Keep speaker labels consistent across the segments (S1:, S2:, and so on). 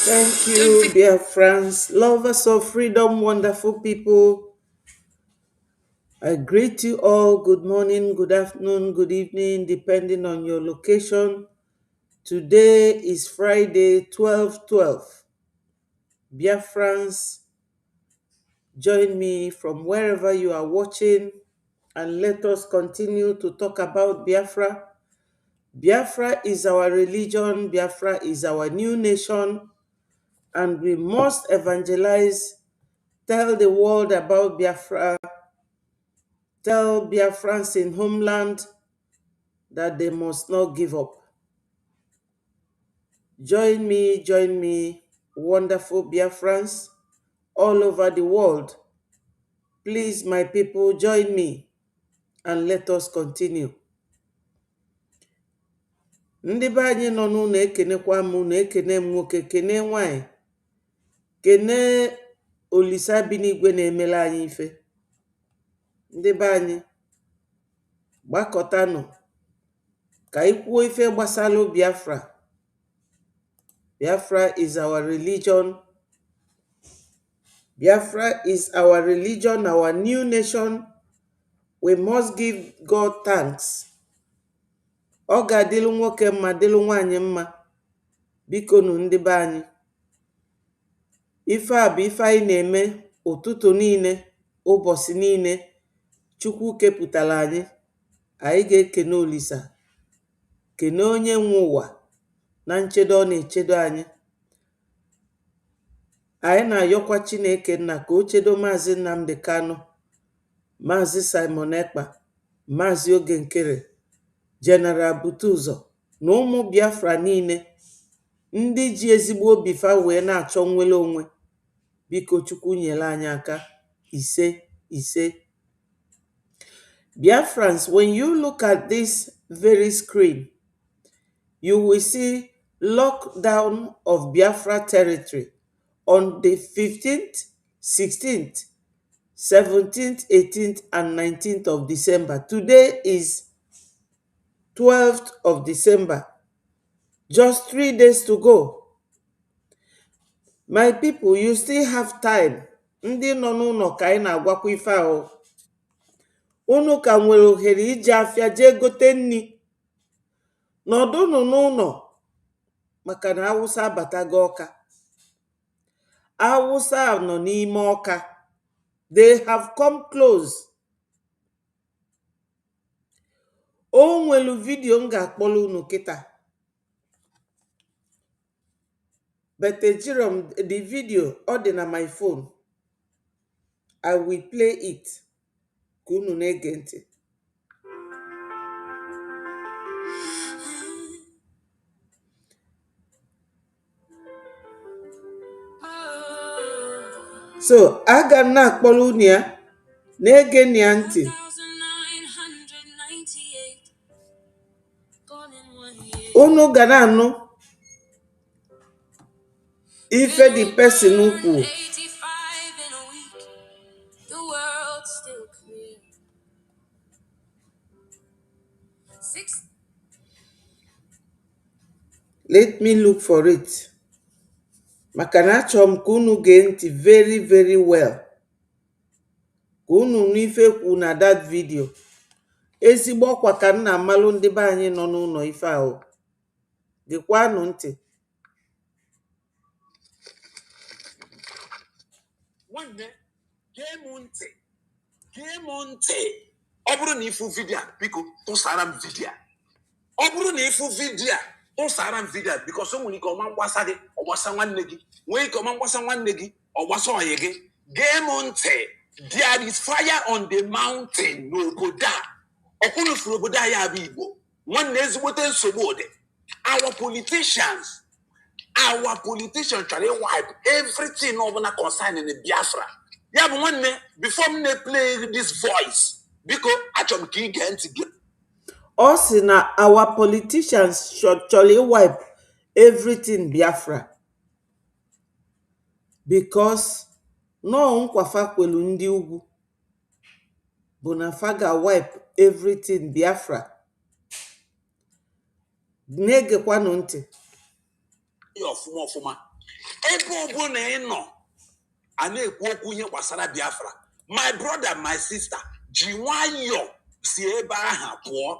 S1: Thank you, Biafrans, lovers of freedom, wonderful people. I greet you all. Good morning, good afternoon, good evening, depending on your location. Today is Friday, 12/12. Biafrans, join me from wherever you are watching and let us continue to talk about Biafra. Biafra is our religion, Biafra is our new nation, and we must evangelize. Tell the world about Biafra. Tell Biafrans in Homeland that they must not give up. Join me, wonderful Biafrans all over the world. Please, my people, join me and let us continue. Ndị be anyị nọ n'ụlọ ekenekwa m na ekene m nwoke, kene nwanyị, kene Olisa bi n'igwe na-emela anyị ife. Ndị be anyị gbakọtanụ ka anyị kwuo ife gbasalụ Biafra. Biafra is our religion. Biafra is our religion, our new nation. We must give God thanks. Ọ ga-adịlụ nwoke mma, dịlụ nwanyị mma. Biko nụ ndị be anyị. Ife a bụ ife anyị na-eme ụtụtụ niile, ụbọchị niile. Chukwu kepụtara anyị. Anyị ga-ekene Olisa. Kene onye nwe ụwa na nchedo ọ na-echedo anyị. Anyị na-ayọkwa Chineke nna ka o chedo Maazị Nnamdi Kanu, Maazị Simon Ekpa, Maazị Oge Nkere, General Butuzo na ụmụ Biafra niile ndị ji ezigbo obi fa wee na-achọ nnwere onwe. Biko Chukwu nyere anyị aka. Ise ise. Biafrans, when you look at this very screen, you will see lockdown of Biafra territory on the 15th, 16th, 17th, 18th, and 19th of December. Today is 12th of December. Just 3 days to go. My people, you still have time. Ndị nọ n'ụlọ ka anyị na-agwakwa ife ahụ. Unu ka nwere ohere ije afịa jee gote nni. Nọdụnụ n'ụlọ maka na Awụsa abatago Ọka. Awụsa nọ n'ime Ọka. They have come close. O nwelu video m ga-akpọrọ unu kịta. But the video ọ dị na my phone. I will play it. Ka unu na-ege ntị. So, aga na-akpọrọ unu ya na-ege ya ntị. Unu ga na-anụ ife the person ukwu. Let me look for it. Maka na achọrọ m ka unu gee ntị very very well. Ka unu n'ife kwu na that video. Ezigbo ọkwa ka nna amalụ ndị be anyị nọ n'ụlọ ife ahụ. Gekwanụ ntị.
S2: Nwanne, gee m ntị. Ọ bụrụ na ifu vidio biko tụsara m vidio. Ọ bụrụ na ifu vidio tụsara m vidio because o nwere ike ọma mgbasa gị, ọgbasa nwanne gị. Nwee ike ọma mgbasa nwanne gị, ọgbasa ọyị gị. Gee m ntị. There is fire on the mountain n'obodo a. Ọkwụrụ furu obodo a ya bụ Igbo. Nwanne ezigbote nsogbu dị. Our politicians try to wipe everything ọbụla concerning the Biafra. Ya bụ nwanne, before m na-play this voice, biko achọrọ m ka ị gee ntị gị.
S1: Ọ sị na our politicians should wipe everything Biafra. Because no nkwafa kwelu ndị ugwu bụ na fa ga wipe everything Biafra. Na-egekwanụ ntị.
S2: Ọfụma ebe ọbụla ị nọ a na-ekwu okwu ihe gbasara Biafra. My brother, my sister, ji nwayọọ si ebe ahụ pụọ.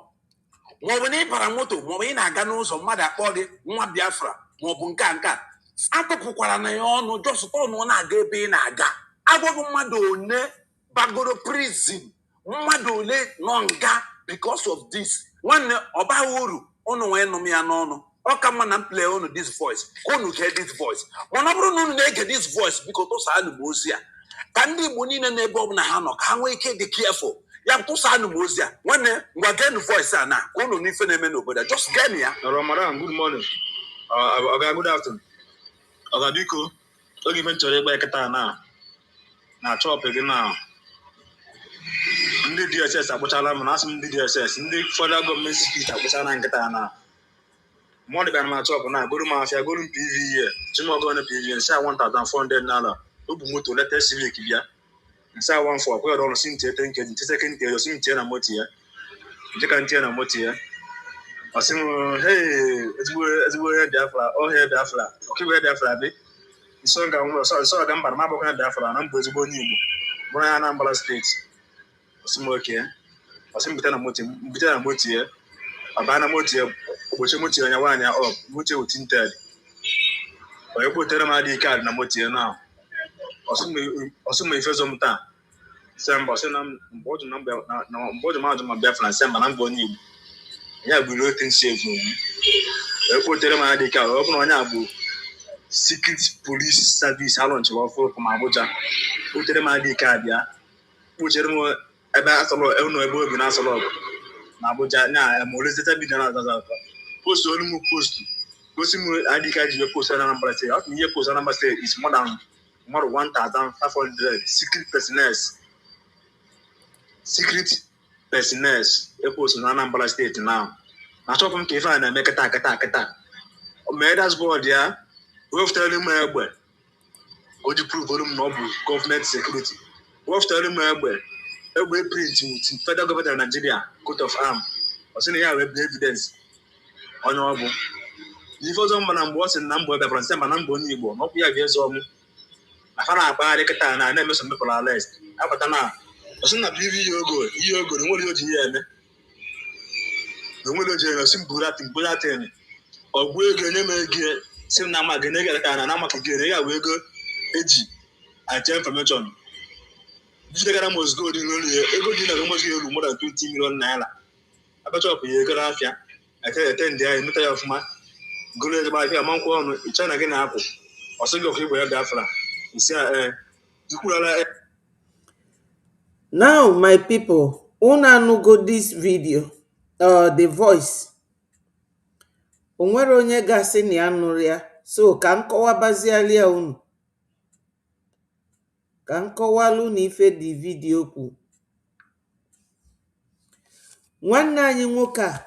S2: Maọbụ na ị bara moto maọbụ ị na-aga n'ụzọ mmadụ akpọ gị nwa Biafra maọbụ nke a atụpụkwara na ya ọnụ jọsụta ọnụ ọ na-aga ebe ị na-aga. Agwaghị mmadụ one bagoro prison, mmadụ ole nọ nga because of this. Nwanne ọbaghị uru ụnụ nwee nụm ya n'ọnụ. Ọ ka mma na m play unu this voice ka unu gee this voice. Mana ọ bụrụ na unu na-ege this voice, biko tụsaa m ozi a ka ndị Igbo niile n'ebe ọ bụla ha nọ ka ha nwee ike dị careful. Ya tụsaa m ozi a nwanne ngwa genu voice a na ka unu n'ife na-eme n'obodo. Just genu ya.
S3: Ramadan, good morning. Oga, good afternoon. Oga, biko oge ife nchọrọ ịgba eketa na chọpụ gị na ndị DSS akpụchala m na asị m ndị DSS ndị federal gọọmenti spit akpụchala na nkịta na mmadụ bịara m achọpụ na goro m afịa goro m PVE chimọgọn PVE nsa 1,400 naira o bu moto leta civic bịa nsa 14 kwere ọrụ si ntie te nkeji nte sekend nkeji osi ntie na moto ya njeka ntie na moto ya ọsị m hey ezigbo onye Biafra ọhịa Biafra ọkịbụ Biafra dị nso ga mbara m abụkwa na Biafra na mbụ ezigbo onye Igbo bụrụ ya Anambra steeti ọsị m oke ọsị m bute na moto ya ọbaa na moto ya ogbochi moto ya onye nwaanyị ọ moto oti nted onye kpotere m adịghị kaadị na moto ya na ọsị m ifezo m taa semba ọsị na mgbe ọ jụ ma Biafra semba na mbụ onye Igbo ya bụ otu nsi egwu onye kpotere m adịghị kaadị ọ bụrụ onye a bụ secret police service alọnchịrị ọfụrụ from Abuja kpotere m adịghị kaadị ya kpochere m ebe obi na asọrọ ọgụ na Abuja na molezeta bido na azaza post olu m post gosi m adịka ji post na Anambra State. Ọ ihe post na Anambra State is more than 1,500 secret personnel post na Anambra State now. Na chọpụ m ka ife a na-eme kịta mee dashboard ya wefụtara m egbe o ji prove olu m na ọ bụ gọọmenti sekuriti wefụtara m egbe print with federal government of Nigeria coat of arm ọ sị na ya wee evidence onye ọ bụ ife ọzọ mma na mgbe ọ sị na mbụ Biafra nsị ma na mbụ onye Igbo na ọkpụ ya bịa zụọ m na fa na-akpagharị kịta na-emeso mmepụrụ alest apụta na ọ sị na bụ ihe ogo na nwere oji ya eme na nwere oji eme si mbụratin ọgwụ ego enye m ego si na ama gene gị na amaka gene ya wee ego eji ache information jidegara mosgo dị n'olu ya ego dị na mosgo elu more than 20 million naira abachọpụ ya ego n'afịa ete ndị ahụ emeta ya ọfụma golo ezigbo afịa ma nkwụ ọnụ ịcha na gị na-apụ ọsọ gị ọkụ igbo ya Biafra isi ikwurala.
S1: Now my people, una no go this video the voice onwere onye gasị na ya nụrụ ya, so ka nkọwabazialia unu ka nkọwalụ na ife dị vidio kwu. Nwanne anyị nwoke a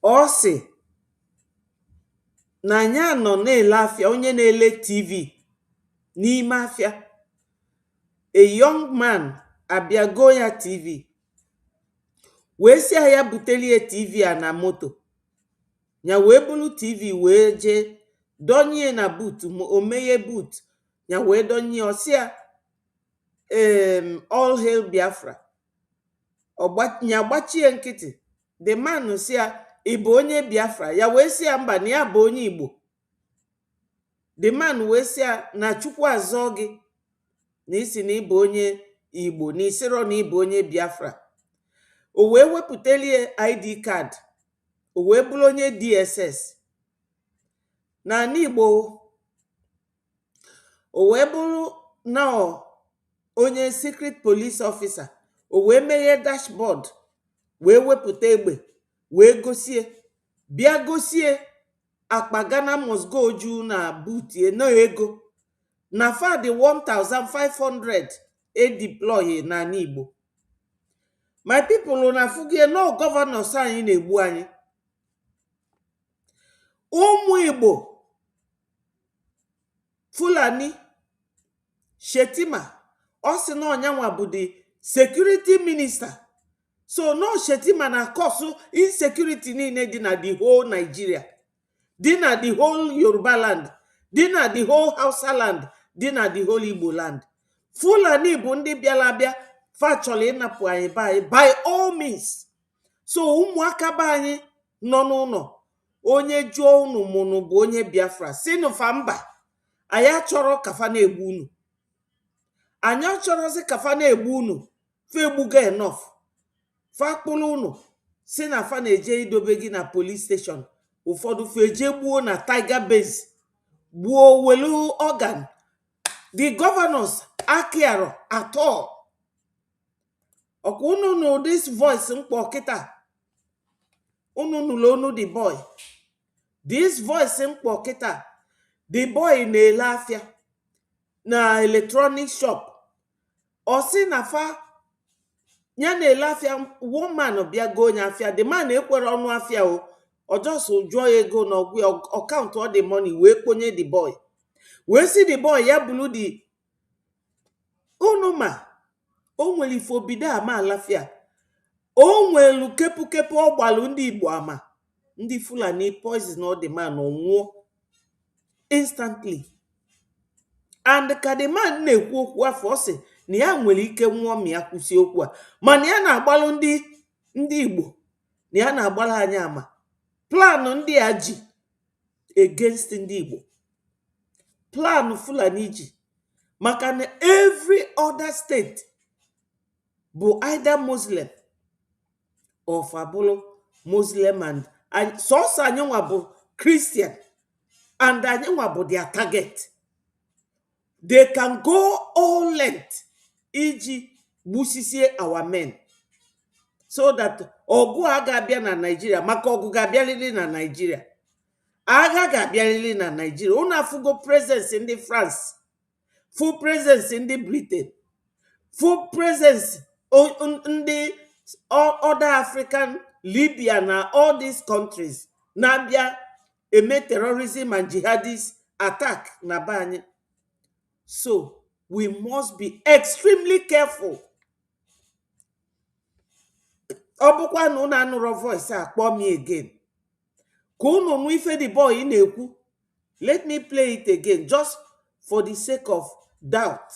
S1: ọ sị na ya nọ na-ele afịa, onye na-ele TV n'ime afịa. A young man abịago ya TV wee si ya butelie TV a na moto ya wee bulu TV wee jee donye na boot, o meghe boot ya wee donye ọsịa all hail Biafra. Ya gbachie nkịtị. The man si ya ị bụ onye Biafra? Ya wee si ya mba na ya bụ onye Igbo. The man wee si ya na Chukwu azọ gị na isi na ịbụ onye Igbo na isiro na ịbụ onye Biafra. O wee wepụtelie ID card, o wee bụrụ onye DSS na Igbo. O wee bụrụ na onye secret police officer. O wee meghe dashboard wee wepụta egbe wee gosie, bịa gosie akpa Ghana must go ju na butie na ego na fa dị 1,500 deploy na Igbo. My people, na fugie no governors anyị na-egbu anyị. Ụmụ Igbo, Fulani, Shetima, ọ sị na ọnyanwa bụ the security minister. So no Shetima na cause insecurity niile dị na the whole Nigeria, dị na the whole Yoruba land, dị na the whole Hausa land, dị na the whole Igbo land. Fulani bụ ndị bịara abịa fa chọrọ ịnapụ anyị be anyị by all means. So ụmụaka be anyị nọ n'ụlọ, onye jụọ unu mụnụ bụ onye Biafra, sinụ fa mba, anyị achọrọ kafa na-egbu unu, anyị achọrọzi kafa na-egbu unu, fa egbugo enough, fa kpụrụ unu si na fa na-eje idobe gị na police station, ụfọdụ fa eje gbuo na Tiger Base, gbuo welu organ. The governors akiaro at all. Ọkwa unu nụ this voice mkpọ kịta, unu nụlụ onu the boy, this voice mkpọ kịta. The boy na-ele afịa na electronic shop, ọ sị na fa ya na-ele afịa, woman bịa go onye afịa, the man ekwere ọnụ afịa o, ọ just jụọ ya ego na ọgwụ account all the money, wee kponye the boy, wee si the boy ya bulu the unu ma o nwere ife obido ama alafia, o nwelu kepu ọ gbalụ ndị Igbo ama, ndị Fulani poison all the man, ọ nwụọ instantly. And ka the man na-ekwu okwu afọ, ọ sị na ya nwere ike nwụọ ma ya kwụsị okwu a, mana ya na-agbalụ ndị Igbo, na ya na-agbalụ anyị ama plan ndị a ji against ndị Igbo, plan Fulani ji, maka na every other state bụ either Muslim or fabulu Muslim, and sọsọ anyị nwa bụ Christian, and anyị nwa bụ their target. They can go all length iji gbusisie our men, so that ọgụ a ga-abịa na Nigeria, maka ọgụ ga-abịarịrị na Nigeria, agha ga-abịarịrị na Nigeria. Unu afụgo presence ndị France, full presence ndị Britain, full presence ndị other African, Libya na all these countries na-abịa eme terrorism and jihadist attack na be anyị. So we must be extremely careful. Ọ bụkwa na unu anụrụ voice a, kpọọ me again ka unu nụ ife the boy na-ekwu. Let me play it again just for the sake of doubt.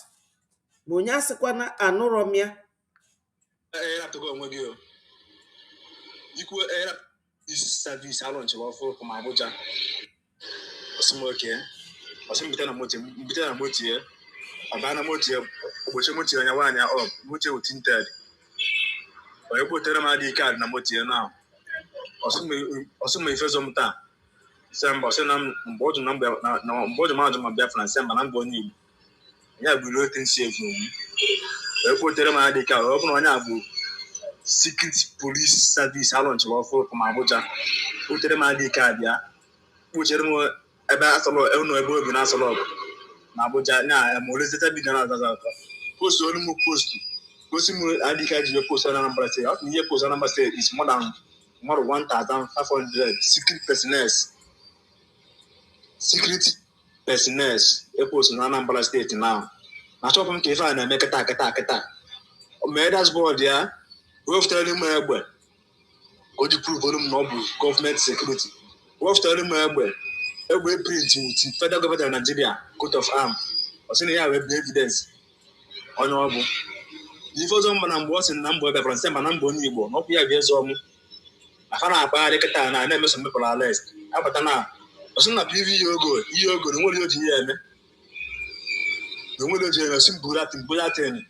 S1: Ma onye asịkwa na anụrụ m ya.
S3: Ikwu era service alonche wafo from Abuja. Osimoke. Osimbita na moti ya. Abana moti ya, oboche moti ya nyawanya up, moti ya tinted. Oye potere ma di card na moti ya now. Osimo ifezo mta. Semba osena mbojo na mbojo ma Biafrans semba na ngbo ni. Ya bulo tin save you. Oye potere ma di card, open onya abu secret police service alonche wafo from Abuja. Potere ma di card ya. Puchere mo ebe asolo eno ebe obi na asolo na Abuja na molezeta bi na zaza post onu mo post gosi mo adika ji post na number say out here post number say is more than 1,500 secret personnel e post na number state now na chop m ke fa na me keta o me dashboard ya we tell him egbe o di prove volume no bu government security we tell him egbe print with federal government of Nigeria coat of arm. Or seen here with evidence on your book. If you don't know what's in number of France, and I'm born you, not be a vision. I found out by the Katana, and never some people are less. Abatana, or some of you go, the one you hear. The one you are simple Latin,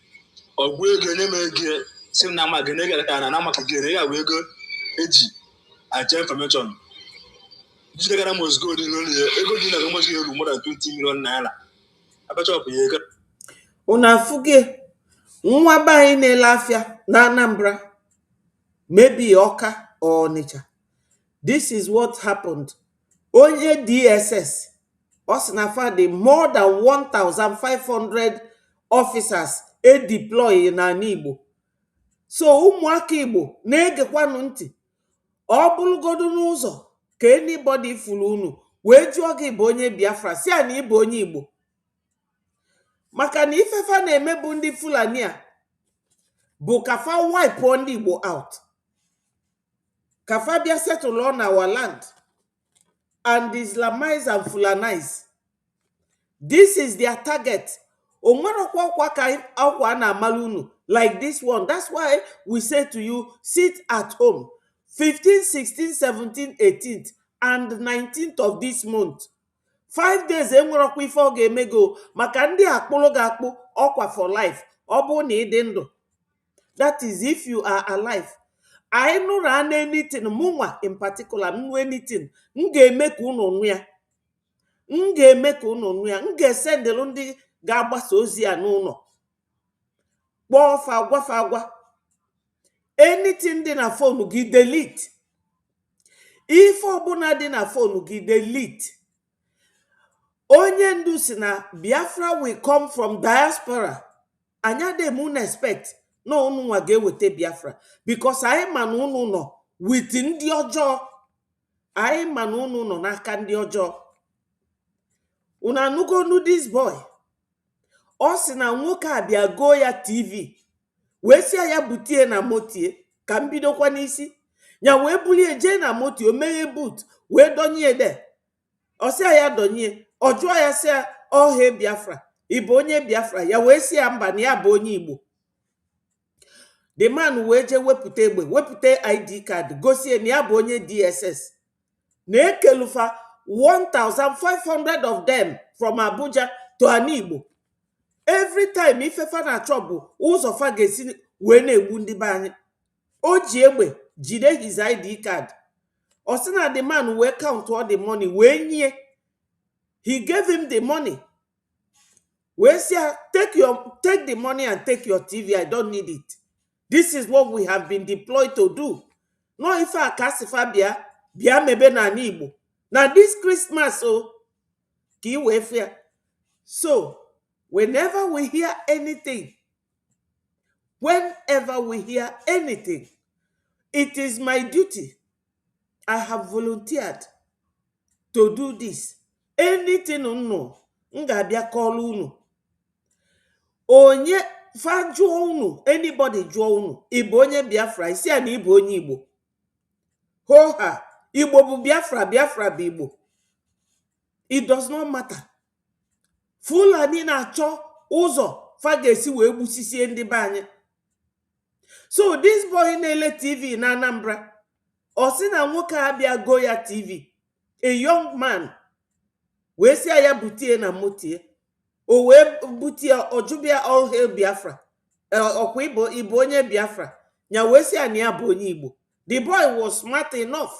S3: or we're going to send Nama Genega and Namaka Genega, we'll go edgy. I tell information. This guy must go to more than 20 million naira.
S1: Una fuge nwa be anyị na-ele afịa na Anambra, maybe Ọka or Onitsha. This is what happened. Onye DSS, osinafa the more than 1,500 officers deploy na Igbo. So ụmụaka Igbo na-egekwanụ ntị. Ọ bụrụgodu n'ụzọ ka anybody fulu unu wee jụọ gị bụ onye Biafra, si a na ịbụ onye Igbo. Maka na ifefa na-emebu ndị Fulani a bụ kafa wipe ndị Igbo out, kafa bịa settle on our land and Islamize and Fulanize This is their target. Like this one. That's why we say to you, sit at home 15th, 16th, 17th, 18th, and 19th of this month. 5 days enwerokwa ife ọ ga-eme go maka ndị akpụrụ ga-akpụ ọkwa for life ọ bụ na ịdị ndụ. That is if you are alive. I nụrụ an anything mụnwa in particular m anything m ga-eme ka unu nụ ya. M ga-eme ka unu nụ ya. M ga-esendelu ndị ga-agbasa ozi ya n'ụlọ. Kpọọ fa gwafa agwa. Anything dị na phone gị delete. Ife ọbụla dị na phone gị delete. Onye ndu si na Biafra will come from diaspora. Anya dem unu expect no unu nwa ga-eweta Biafra because anyị ma na unu nọ with ndị ọjọọ. Anyị ma na unu nọ n'aka ndị ọjọọ. Unu anụgonu this boy. Ọ sị na nwoke a bịa goo ya TV wee sị ya butie na motie ka m bidokwa n'isi ya wee bulie jee na motie o meghe boot wee donye de. Ọ sị ya donye ọ jụọ ya sị ya ọhe Biafra ị bụ onye Biafra ya wee sị ya mba na ya bụ onye Igbo. The man wee jee wepụta egbe wepụta ID card gosie na ya bụ onye DSS na ekelufa 1,500 of them from Abuja to Ani Igbo. Every time ifefa na achọ ụzọ fa ga-esi wee na-egbu ndị be anyị. O ji egbe jide his ID card. Ọ sị na the man wee count all the money wee nye. He gave him the money. Wee sị ya take the money and take your TV. I don't need it. This is what we have been deployed to do. No ife akasifa bịa mebe na Ani Igbo. Now this Christmas ka I wee fia. So whenever we hear anything, it is my duty. I have volunteered to do this. Anything unu m ga-abịa kọọlụ unu. Onye fa jụọ unu, anybody jụọ unu, ị bụ onye Biafra, isi ya na ị bụ onye Igbo. Hoha, Igbo bụ Biafra, Biafra bụ Igbo. It does not matter. Fulani na-achọ ụzọ fa ga-esi wee gbusisie ndị be anyị. So this boy na-ele TV na Anambra, ọ sị na nwoke abịa go ya TV, a young man, wee sị ya butie na motie, o wee butie ojubia all hail Biafra, ọkwa Igbo onye Biafra, nya wee sị ya na ya bụ onye Igbo. The boy was smart enough.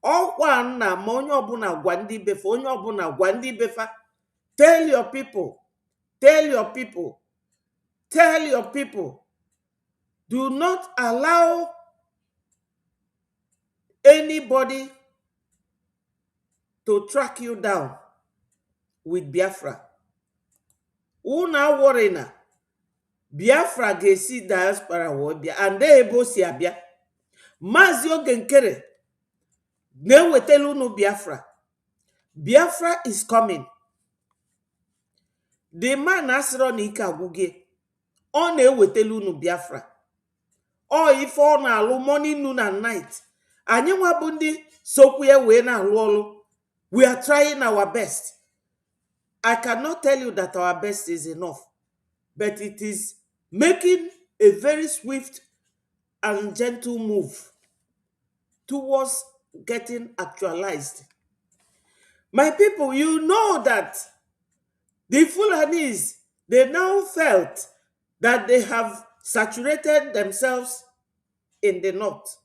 S1: Ọkwa nna ma onye ọbụla gwa ndị befa, onye ọbụla gwa ndị befa, tell your people, do not allow anybody to track you down with Biafra. Una worry na Biafra ga-esi diaspora wobia and they ebo si abia. Mazi Oge Nkere na-ewetelu unu Biafra. Biafra is coming. The man asịrọ na ike agwụgị, ọ na-ewetelu unu Biafra. Ọ ife ọ na-alụ morning, noon and night. Anyị nwa bụ ndị sokwu ya wee na-alụ ọlụ. We are trying our best. I cannot tell you that our best is enough, but it is making a very swift and gentle move towards getting actualized. My people, you know that the Fulanis, they now felt that they have saturated themselves in the north,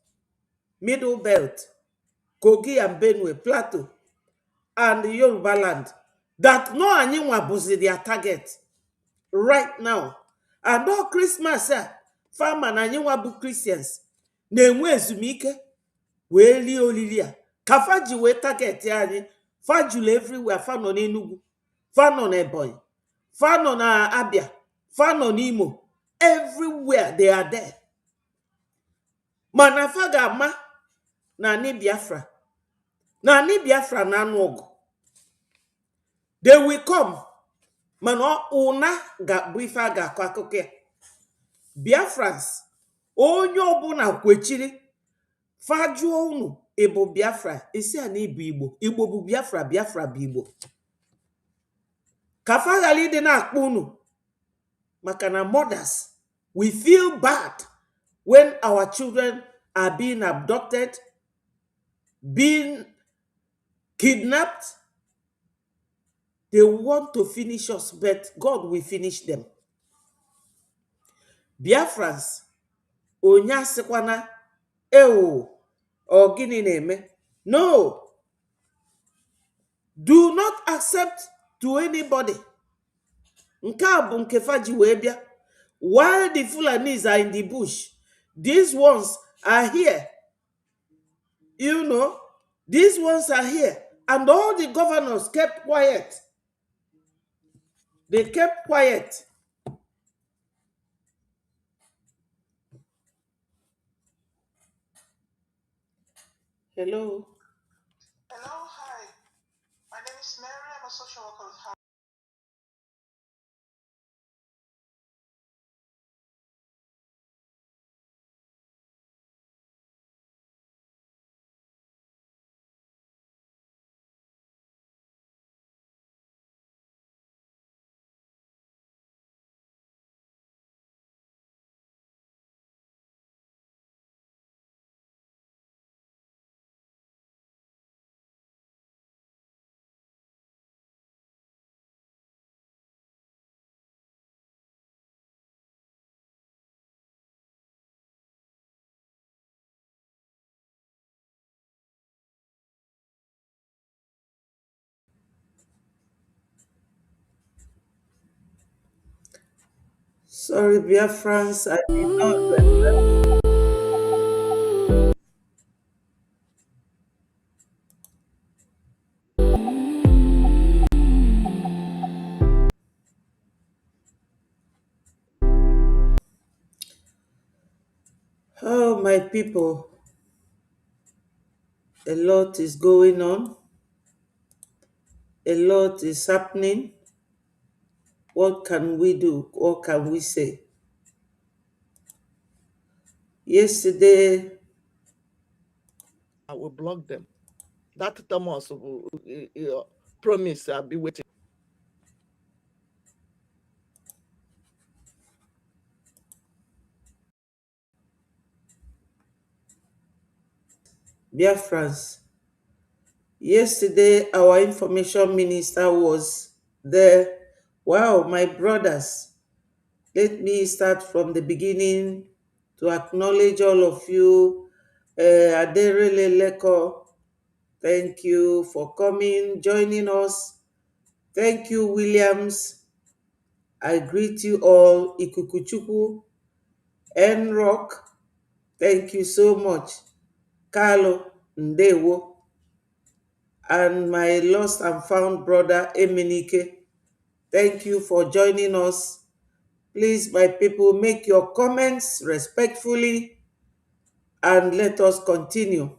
S1: middle belt, Kogi and Benue, Plateau, and the Yoruba land. That no anyone was their target right now. And all Christmas, farmer and anyone bu Christians, na-enwe ezumike wee lie olilia. Ka faji wee target anyị, fajulu everywhere, fa nọ n'Enugu, fa nọ n'Ebonyi, fa nọ na Abia, fa nọ n'Imo, everywhere they are there. Mana fa ga-ama na Ani Biafra. Na Ani Biafra na anụ ọgụ. They will come. Mana una ga-bụ ife a ga-akọ akụkọ ya. Biafrans, onye ọbụla kwechiri, fa jụọ unu, ị bụ Biafra, isi a na ịbụ Igbo. Igbo bụ Biafra, Biafra bụ Igbo. Kafa ghara ịdị na-akpọ unu maka na mothers, we feel bad when our children are being abducted, being kidnapped. They want to finish us, but God will finish them. Biafrans, onye asịkwana ewo or gịnị na-eme. No, do not accept to anybody. Nke a bụ nke faji wee bịa. While the Fulanis are in the bush, these ones are here. You know, these ones are here. And all the governors kept quiet. They kept quiet. Hello.
S4: Hello, hi. My name is Mary. I'm a social worker with Homeland.
S1: Sorry, Biafrans, I did not. Oh, my people, a lot is going on. A lot is happening. What can we do? What can we say? Yesterday,
S2: I will block them. That Thomas will promise I'll be waiting.
S1: Biafrans, yesterday our information minister was there. Wow, my brothers, let me start from the beginning to acknowledge all of you. Aderele Leko, thank you for coming, joining us. Thank you, Williams. I greet you all. Ikukuchuku, Enrock, thank you so much. Carlo, Ndewo, and my lost and found brother, Eminike, thank you for joining us. Please, my people, make your comments respectfully and let us continue.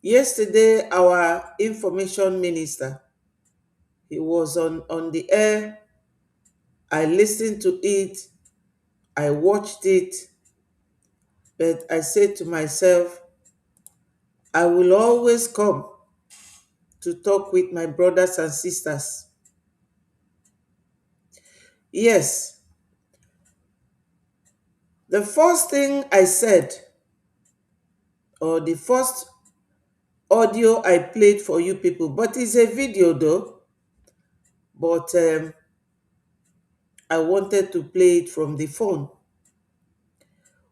S1: Yesterday, our information minister, he was on the air. I listened to it. I watched it. But I said to myself, I will always come to talk with my brothers and sisters. Yes, the first thing I said, or the first audio I played for you people, but it's a video though, but I wanted to play it from the phone,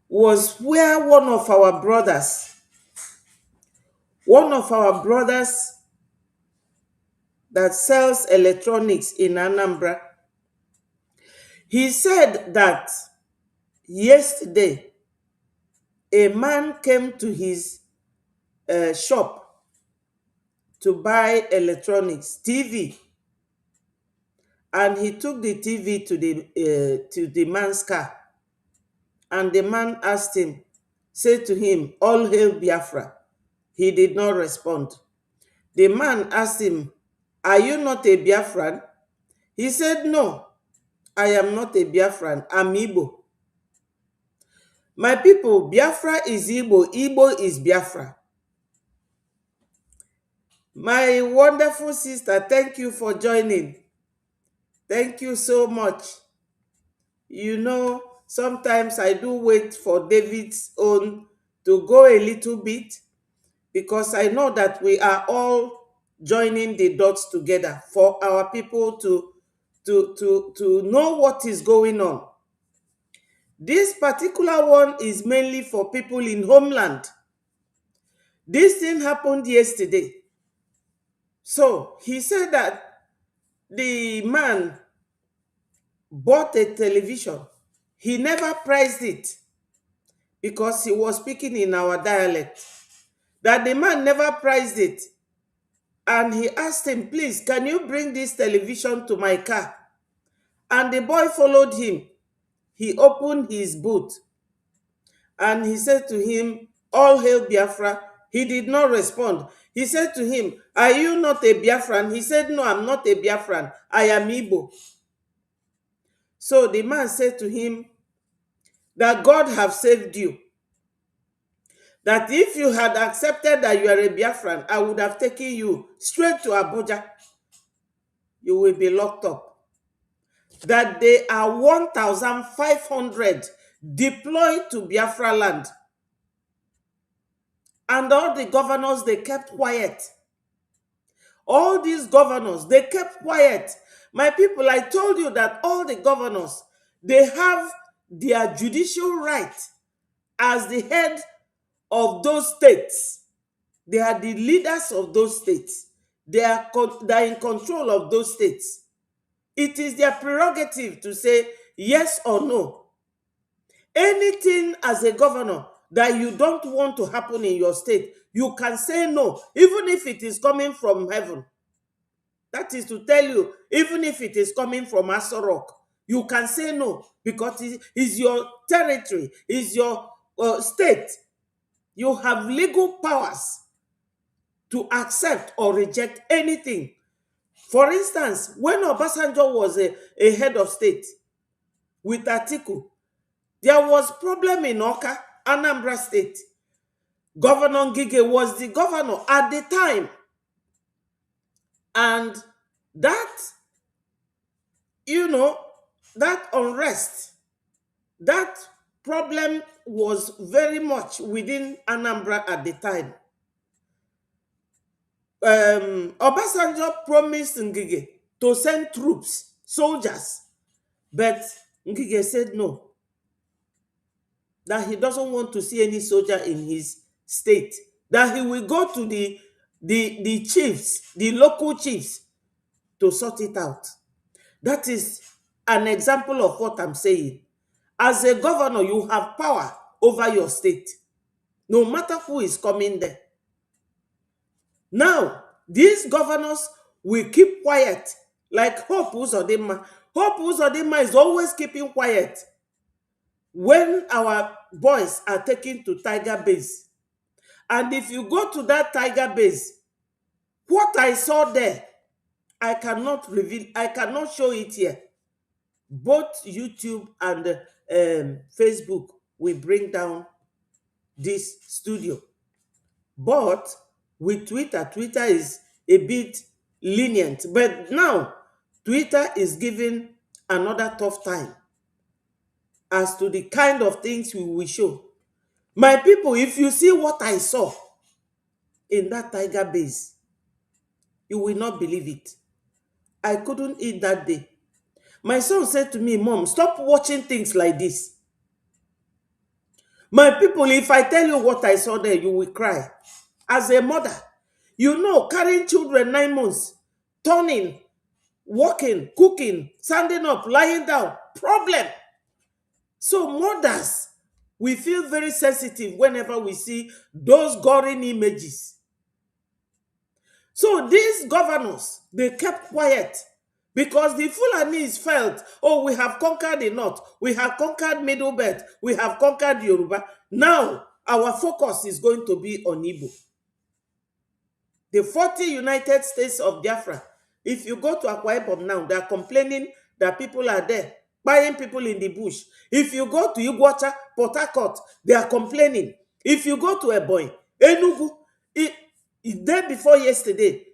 S1: was where one of our brothers that sells electronics in Anambra, he said that yesterday a man came to his shop to buy electronics, TV, and he took the TV to the man's car, and the man asked him, said to him, "All hail Biafra." He did not respond. The man asked him, "Are you not a Biafran?" He said, "No, I am not a Biafran, I'm Igbo." My people, Biafra is Igbo, Igbo is Biafra. My wonderful sister, thank you for joining. Thank you so much. You know, sometimes I do wait for David's own to go a little bit because I know that we are all joining the dots together for our people to know what is going on. This particular one is mainly for people in Homeland. This thing happened yesterday. So he said that the man bought a television. He never priced it because he was speaking in our dialect. That the man never priced it. And he asked him, please, can you bring this television to my car? And the boy followed him. He opened his boot and he said to him, all hail Biafra. He did not respond. He said to him, are you not a Biafran? He said, no, I'm not a Biafran. I am Igbo. So the man said to him that God have saved you. That if you had accepted that you are a Biafran, I would have taken you straight to Abuja. You will be locked up. That they are 1,500 deployed to Biafra land. And all the governors, they kept quiet. All these governors, they kept quiet. My people, I told you that all the governors, they have their judicial right as the head of those states. They are the leaders of those states. They are in control of those states. It is their prerogative to say yes or no. Anything as a governor that you don't want to happen in your state, you can say no, even if it is coming from heaven. That is to tell you, even if it is coming from Aso Rock, you can say no because it is your territory, is your state. You have legal powers to accept or reject anything. For instance, when Obasanjo was a head of state with Atiku, there was problem in Oka, Anambra State. Governor Ngige was the governor at the time. And that, that unrest, that problem was very much within Anambra at the time. Obasanjo promised Ngige to send troops, soldiers, but Ngige said no, that he doesn't want to see any soldier in his state, that he will go to the chiefs, the local chiefs, to sort it out. That is an example of what I'm saying. As a governor, you have power over your state, no matter who is coming there. Now, these governors will keep quiet, like Hope Uzodinma. Hope Uzodinma is always keeping quiet when our boys are taken to Tiger Base. And if you go to that Tiger Base, what I saw there, I cannot reveal, I cannot show it here. Both YouTube and Facebook will bring down this studio. But with Twitter, Twitter is a bit lenient. But now, Twitter is giving another tough time as to the kind of things we will show. My people, if you see what I saw in that Tiger Base, you will not believe it. I couldn't eat that day. My son said to me, Mom, stop watching things like this. My people, if I tell you what I saw there, you will cry. As a mother, carrying children 9 months, turning, walking, cooking, standing up, lying down, problem. So mothers, we feel very sensitive whenever we see those goring images. So these governors, they kept quiet because the Fulanis felt, oh, we have conquered the North, we have conquered Middle Belt, we have conquered Yoruba. Now, our focus is going to be on Igbo. The 40 United States of Biafra, if you go to Akwa Ibom now, they are complaining that people are there, buying people in the bush. If you go to Iguacha, Port Harcourt, they are complaining. If you go to Ebonyi, Enugu, day before yesterday,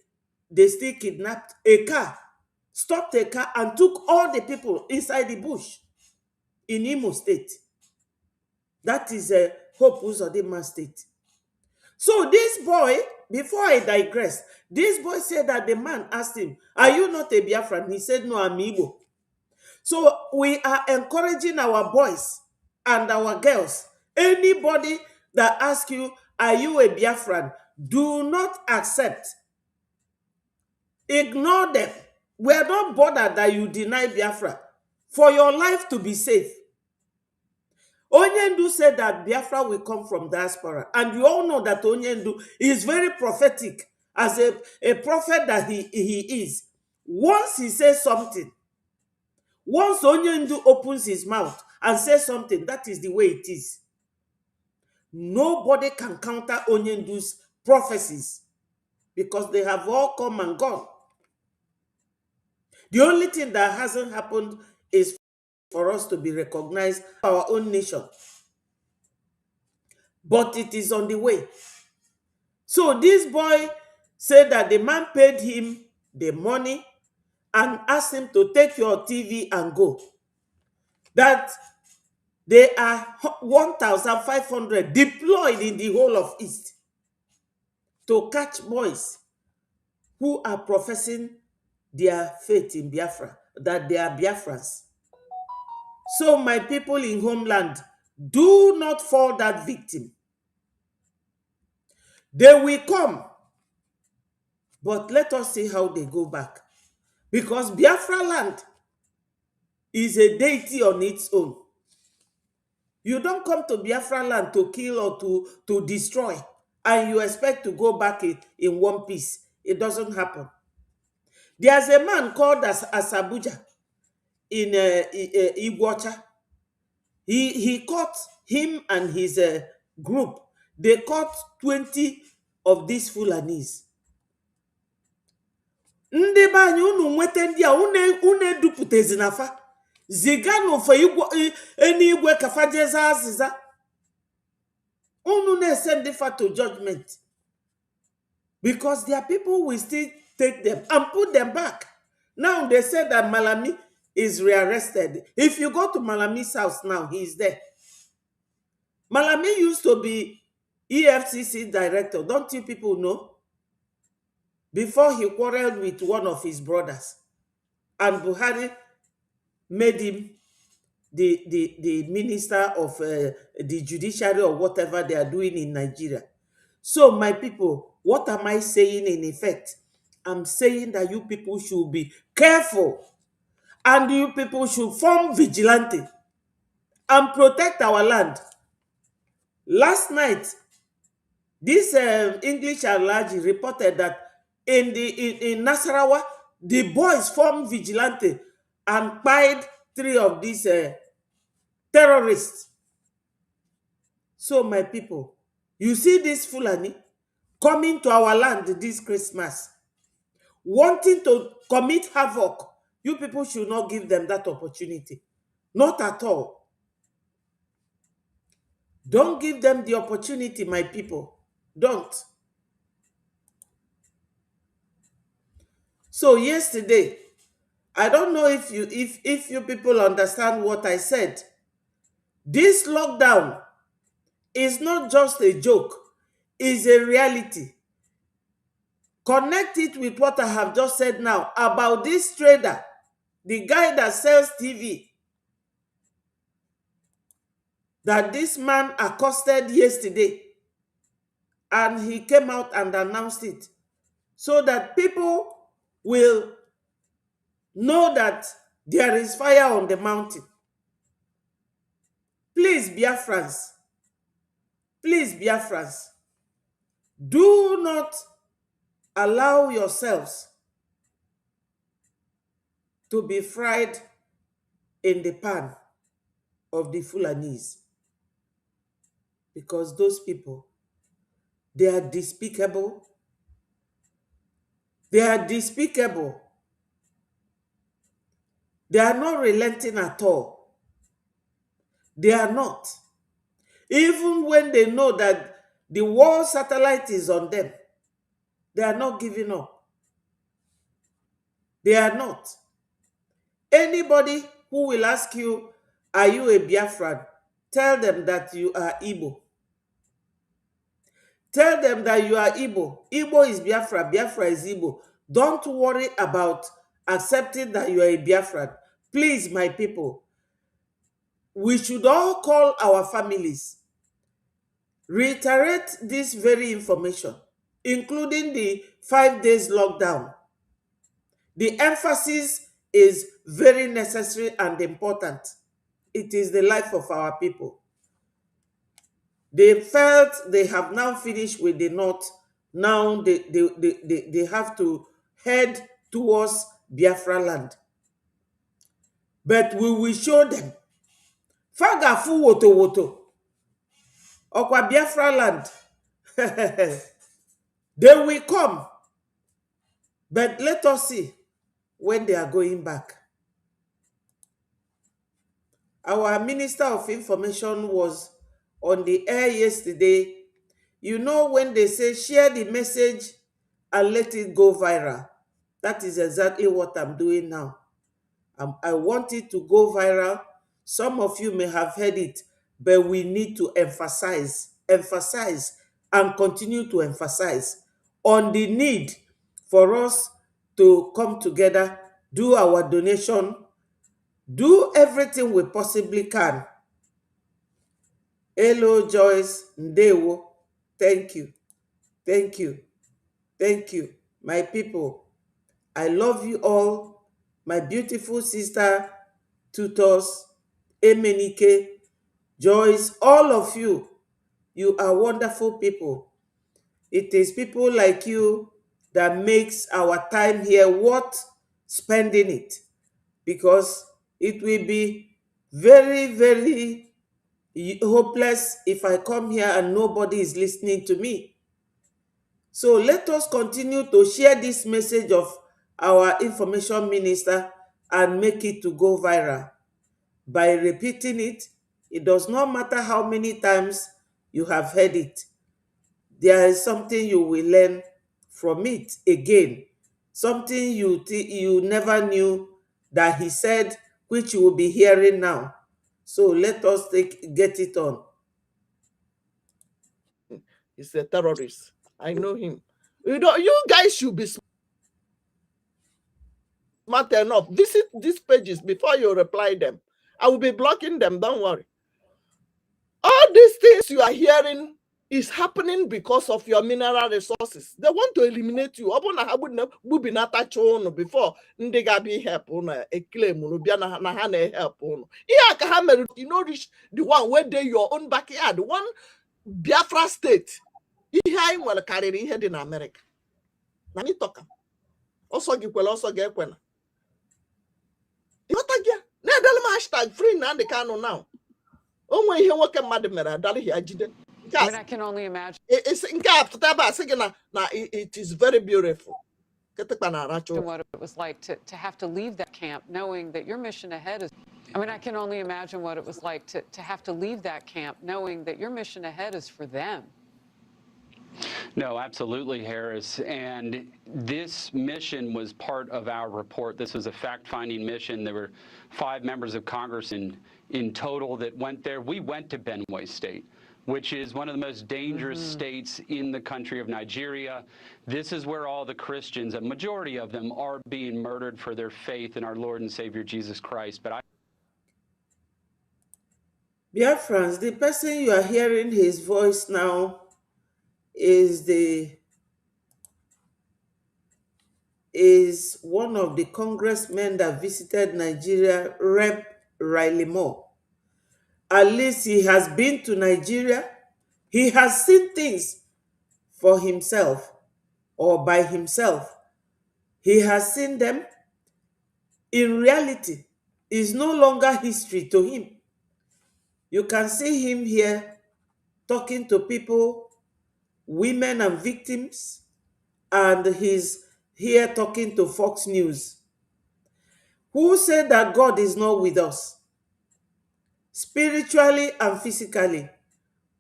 S1: they still kidnapped a car. stopped a car and took all the people inside the bush in Imo State. That is a Hope Uzodinma State. So this boy, before I digress, this boy said that the man asked him, "Are you not a Biafran?" He said, "No, I'm Igbo." So we are encouraging our boys and our girls. Anybody that asks you, "Are you a Biafran?" do not accept. Ignore them. We are not bothered that you deny Biafra. For your life to be safe. Onyendu said that Biafra will come from diaspora. And you all know that Onyendu is very prophetic, as a prophet that he is. Once he says something, once Onyendu opens his mouth and says something, that is the way it is. Nobody can counter Onyendu's prophecies because they have all come and gone. The only thing that hasn't happened is for us to be recognized our own nation. But it is on the way. So this boy said that the man paid him the money and asked him to take your TV and go. That there are 1,500 deployed in the whole of East to catch boys who are professing their faith in Biafra, that they are Biafrans. So my people in Homeland, do not fall that victim. They will come, but let us see how they go back. Because Biafra land is a deity on its own. You don't come to Biafra land to kill or to destroy, and you expect to go back in one piece. It doesn't happen. There's a man called as Asabuja in Iguacha. He caught him and his group. They caught 20 of these Fulanis. Ndị be anyị unu nweta ndị a unu edupụtezinafa ziga n'ofe eluigwe ka fa jeza azịza unu na-send fa to judgment because their people will still take them and put them back. Now they say that Malami is rearrested. If you go to Malami's house now, he is there. Malami used to be EFCC director. Don't you people know? Before he quarreled with one of his brothers. And Buhari made him the minister of the judiciary or whatever they are doing in Nigeria. So my people, what am I saying in effect? I'm saying that you people should be careful and you people should form vigilante and protect our land. Last night, this English Alaji reported that in Nasarawa, the boys formed vigilante and pied 3 of these terrorists. So my people, you see this Fulani coming to our land this Christmas, wanting to commit havoc. You people should not give them that opportunity. Not at all. Don't give them the opportunity, my people. Don't. So yesterday, I don't know if you people understand what I said. This lockdown is not just a joke, it's a reality. Connect it with what I have just said now about this trader, the guy that sells TV, that this man accosted yesterday, and he came out and announced it so that people will know that there is fire on the mountain. Please, Biafrans, do not allow yourselves to be fried in the pan of the Fulanis. Because those people, they are despicable. They are despicable. They are not relenting at all. They are not. Even when they know that the war satellite is on them, they are not giving up. They are not. Anybody who will ask you, are you a Biafran? Tell them that you are Igbo. Tell them that you are Igbo. Igbo is Biafra. Biafra is Igbo. Don't worry about accepting that you are a Biafran. Please, my people, we should all call our families, reiterate this very information, including the 5 days lockdown. The emphasis is very necessary and important. It is the life of our people. They felt they have now finished with the North. Now they have to head towards Biafra land. But we will show them. Fagafu woto woto. Okwa Biafra land. They will come. But let us see when they are going back. Our Minister of Information was on the air yesterday. You know, when they say share the message and let it go viral, that is exactly what I'm doing now. I want it to go viral. Some of you may have heard it, but we need to emphasize, and continue to emphasize on the need for us to come together, do our donation, do everything we possibly can. Hello, Joyce Ndewo. Thank you. Thank you. Thank you. My people, I love you all. My beautiful sister, tutors, Emenike, Joyce, all of you. You are wonderful people. It is people like you that makes our time here worth spending it, because it will be very, very hopeless if I come here and nobody is listening to me. So let us continue to share this message of our information minister and make it to go viral. By repeating it, it does not matter how many times you have heard it. There is something you will learn from it again. Something you never knew that he said, which you will be hearing now. So let us get it on.
S2: He's a terrorist. I know him. You guys should be smart enough. Visit these pages before you reply them. I will be blocking them. Don't worry. All these things you are hearing is happening because of your mineral resources. They want to eliminate you. Before they help a claim help. You know, reach the one where they your own backyard, the one Biafra state. Ihe anyị nwere karịrị ihe dị na America. Na anyị tọka. Also gikwela, also ga-ekwela. Ịghọta gị? Na-edele m hashtag free Nnamdi Kanu now. Onwe ihe nwoke mmadụ mere adalị ya jide.
S5: I mean, I can only imagine.
S2: Nke a pụta ebe a sị gị na it is very beautiful. Kịtịkpa na-aracha
S5: what it was like to have to leave that camp knowing that your mission ahead is. I mean, I can only imagine what it was like to have to leave that camp knowing that your mission ahead is for them.
S6: No, absolutely, Harris. And this mission was part of our report. This was a fact-finding mission. There were 5 members of Congress in total that went there. We went to Benue State, which is one of the most dangerous states in the country of Nigeria. This is where all the Christians, a majority of them, are being murdered for their faith in our Lord and Savior Jesus Christ. But
S1: Biafrans, the person you are hearing his voice now is one of the congressmen that visited Nigeria, Rep. Riley Moore. At least he has been to Nigeria. He has seen things for himself or by himself. He has seen them. In reality, it's no longer history to him. You can see him here talking to people, women and victims, and he's here talking to Fox News. Who said that God is not with us? Spiritually and physically,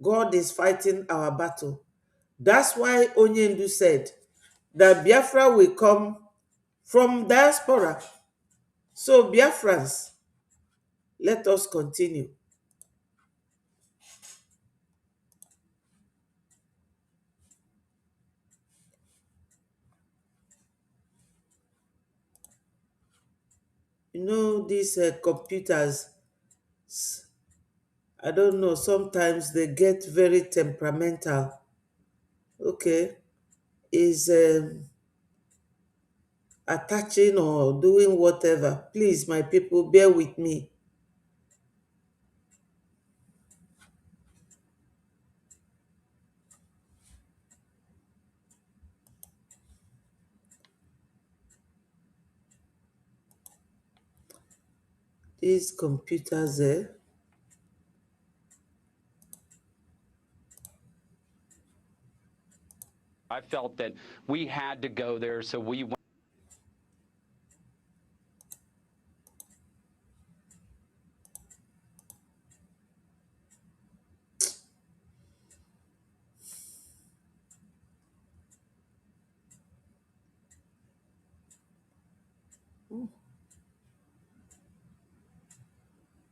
S1: God is fighting our battle. That's why Onyendu said that Biafra will come from diaspora. So, Biafrans, let us continue. You know, these computers, I don't know, sometimes they get very temperamental. Okay, is attaching or doing whatever. Please, my people, bear with me. These computers,
S6: I felt that we had to go there, so we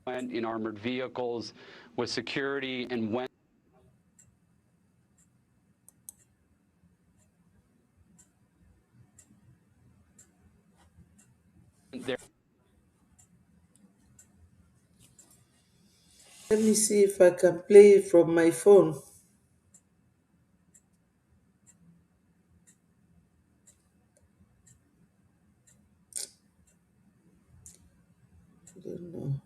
S6: went in armored vehicles with security and went there.
S1: let me see if I can play it from my phone. I don't know.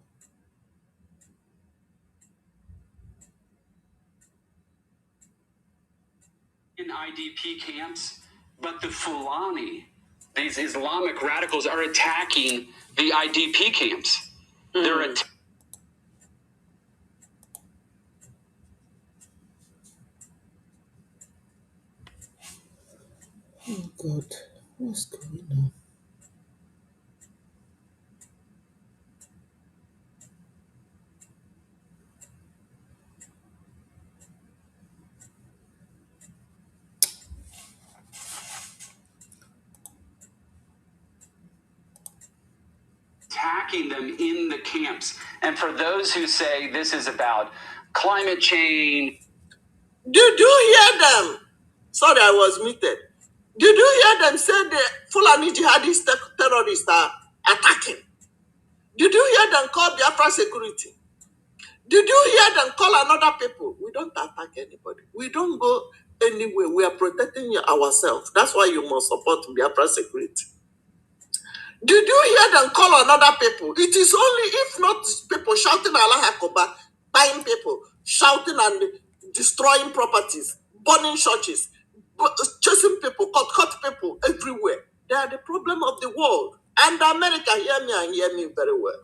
S6: In IDP camps, but the Fulani, these Islamic radicals, are attacking the IDP camps. They're attacking.
S1: Oh God, what's going on?
S6: Attacking them in the camps. And for those who say this is about climate change.
S2: Did you hear them? Sorry, I was muted. Did you hear them say the Fulani jihadist terrorists are attacking? Did you hear them call Biafra security? Did you hear them call another people? We don't attack anybody. We don't go anywhere. We are protecting ourselves. That's why you must support Biafra security. Did you hear them call another people? It is only if not people shouting Allah Akbar, buying people, shouting and destroying properties, burning churches, chasing people, cut people everywhere. They are the problem of the world. And America, hear me and hear me very well.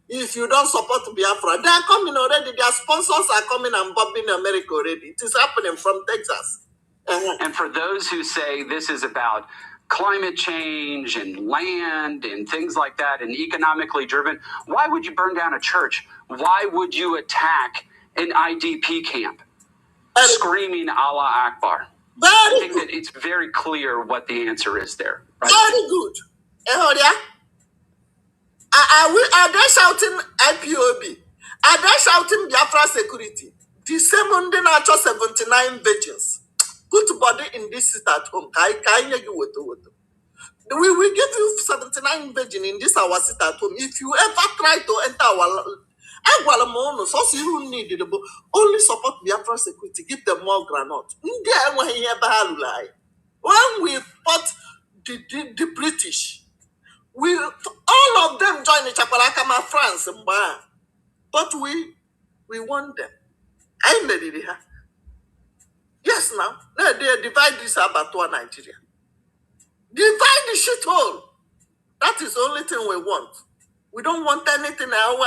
S2: If you don't support Biafra, they are coming already. Their sponsors are coming and bombing America already. It is happening from Texas.
S6: And for those who say this is about climate change and land and things like that and economically driven, why would you burn down a church? Why would you attack an IDP camp screaming Allah Akbar? I think that it's very clear what the answer is there. Right?
S2: Very good. Are they shouting IPOB? Are they shouting Biafra security? The same Monday natural 79 virgins. Put body in this seat at home. We will give you 79 virgin in this our seat at home. If you ever try to enter our only support Biafra security, give them more granite. When we fought the British, we all of them joined the Chapalakama France, but we won them. I made it here. Yes, now they divide this abattoir Nigeria. Divide the shithole. That is the only thing we want. We don't want anything else.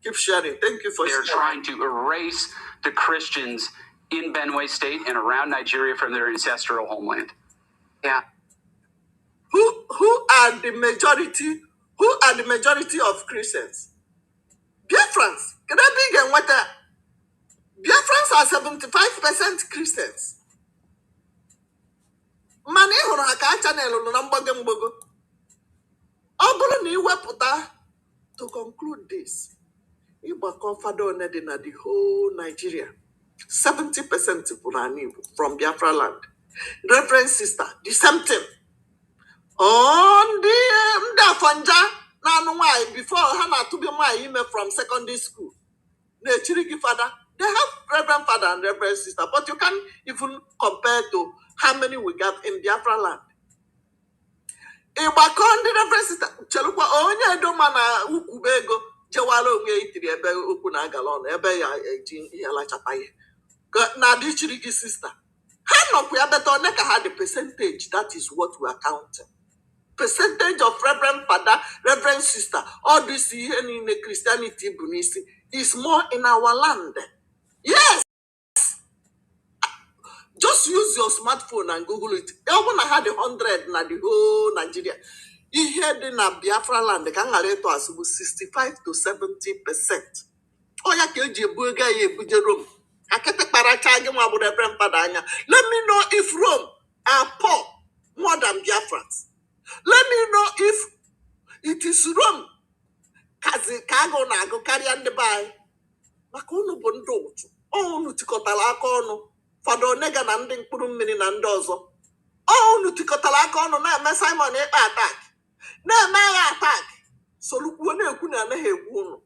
S2: Keep sharing. Thank you for
S6: They're
S2: sharing.
S6: trying to erase the Christians in Benue State and around Nigeria from their ancestral homeland. Yeah.
S2: Who are the majority? Who are the majority of Christians? Biafrans. Can I big and what? Biafrans are 75% Christians. Mani hụrụ ha ka channel nọ na mgbago mgbago. iwepụta to conclude this. Ịgbakọ fada one dị na the whole Nigeria. 70% from Biafra land. Reverend sister, the same thing. On the Afanja, now before Hannah to be my email from secondary school. The Chiriki father, they have Reverend father and Reverend sister, but you can't even compare to how many we got in Biafra land. Ịgbakọ ndị Reverend sister, chelukwa onye edomana ukubego jewala onwe itiri ebe okwu na galon ebe ya eji ihe lachapa ihe. Now the Chiriki sister, how we better had the percentage. That is what we are counting. Percentage of Reverend Father, Reverend Sister, all this in the Christianity Bunisi is more in our land. Yes. Just use your smartphone and Google it. Even I had 100 na the whole Nigeria. You hear the na Biafra land, they can rate us 65 to 70%. Oh, ya keji buga ye buje Rome. Let me know if Rome are poor more than Biafrans. Let me know if it is Rome. Kazi kago na go carry and buy. Makono bondo. Oh, nutikotala akono. Fado nega na ndi mkpuru mmiri na ndị ọzọ. Oh, nutikotala akono na Simon attack. Na eme attack. So lukwo na ekwu na anaghị ekwu unu.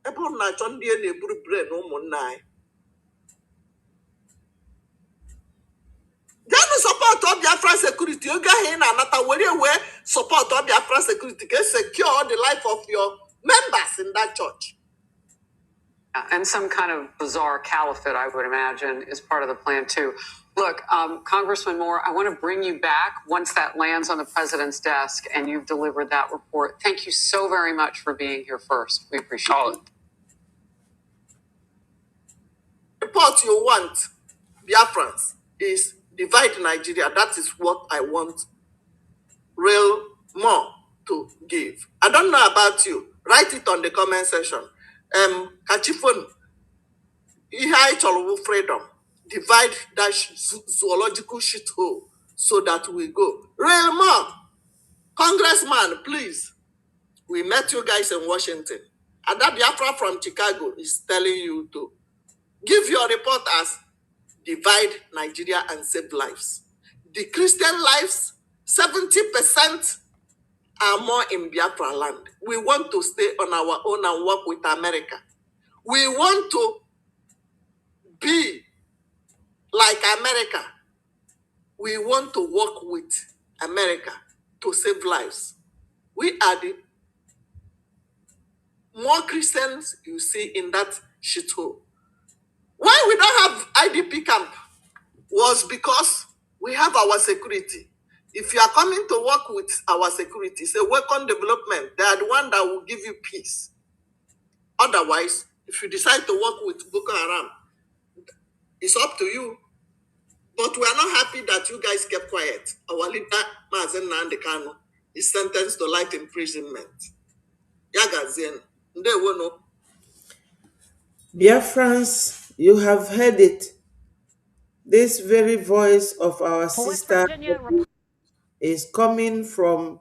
S2: Ebe unu na-achọ ndị na-eburu brain ụmụnna anyị. Then support of Biafra security. You get in another way support of Biafra security can secure the life of your members in that church.
S5: And some kind of bizarre caliphate, I would imagine, is part of the plan too. Look, Congressman Moore, I want to bring you back once that lands on the president's desk and you've delivered that report. Thank you so very much for being here first. We appreciate it.
S2: Report you want, Biafrans, is divide Nigeria. That is what I want real more to give. I don't know about you. Write it on the comment section. Kachifon, freedom. Divide that zoological shithole so that we go. Real more. Congressman, please. We met you guys in Washington. And that Biafra from Chicago is telling you to give your report as divide Nigeria and save lives. The Christian lives, 70% are more in Biafra land. We want to stay on our own and work with America. We want to be like America. We want to work with America to save lives. We are the more Christians you see in that shithole. Why we don't have IDP camp was because we have our security. If you are coming to work with our security, it's a welcome development. They are the one that will give you peace. Otherwise, if you decide to work with Boko Haram, it's up to you. But we are not happy that you guys kept quiet. Our leader, Mazen Nandekano, is sentenced to life imprisonment. Yagazien, they will know.
S1: Biafrans, you have heard it. This very voice of our sister is coming from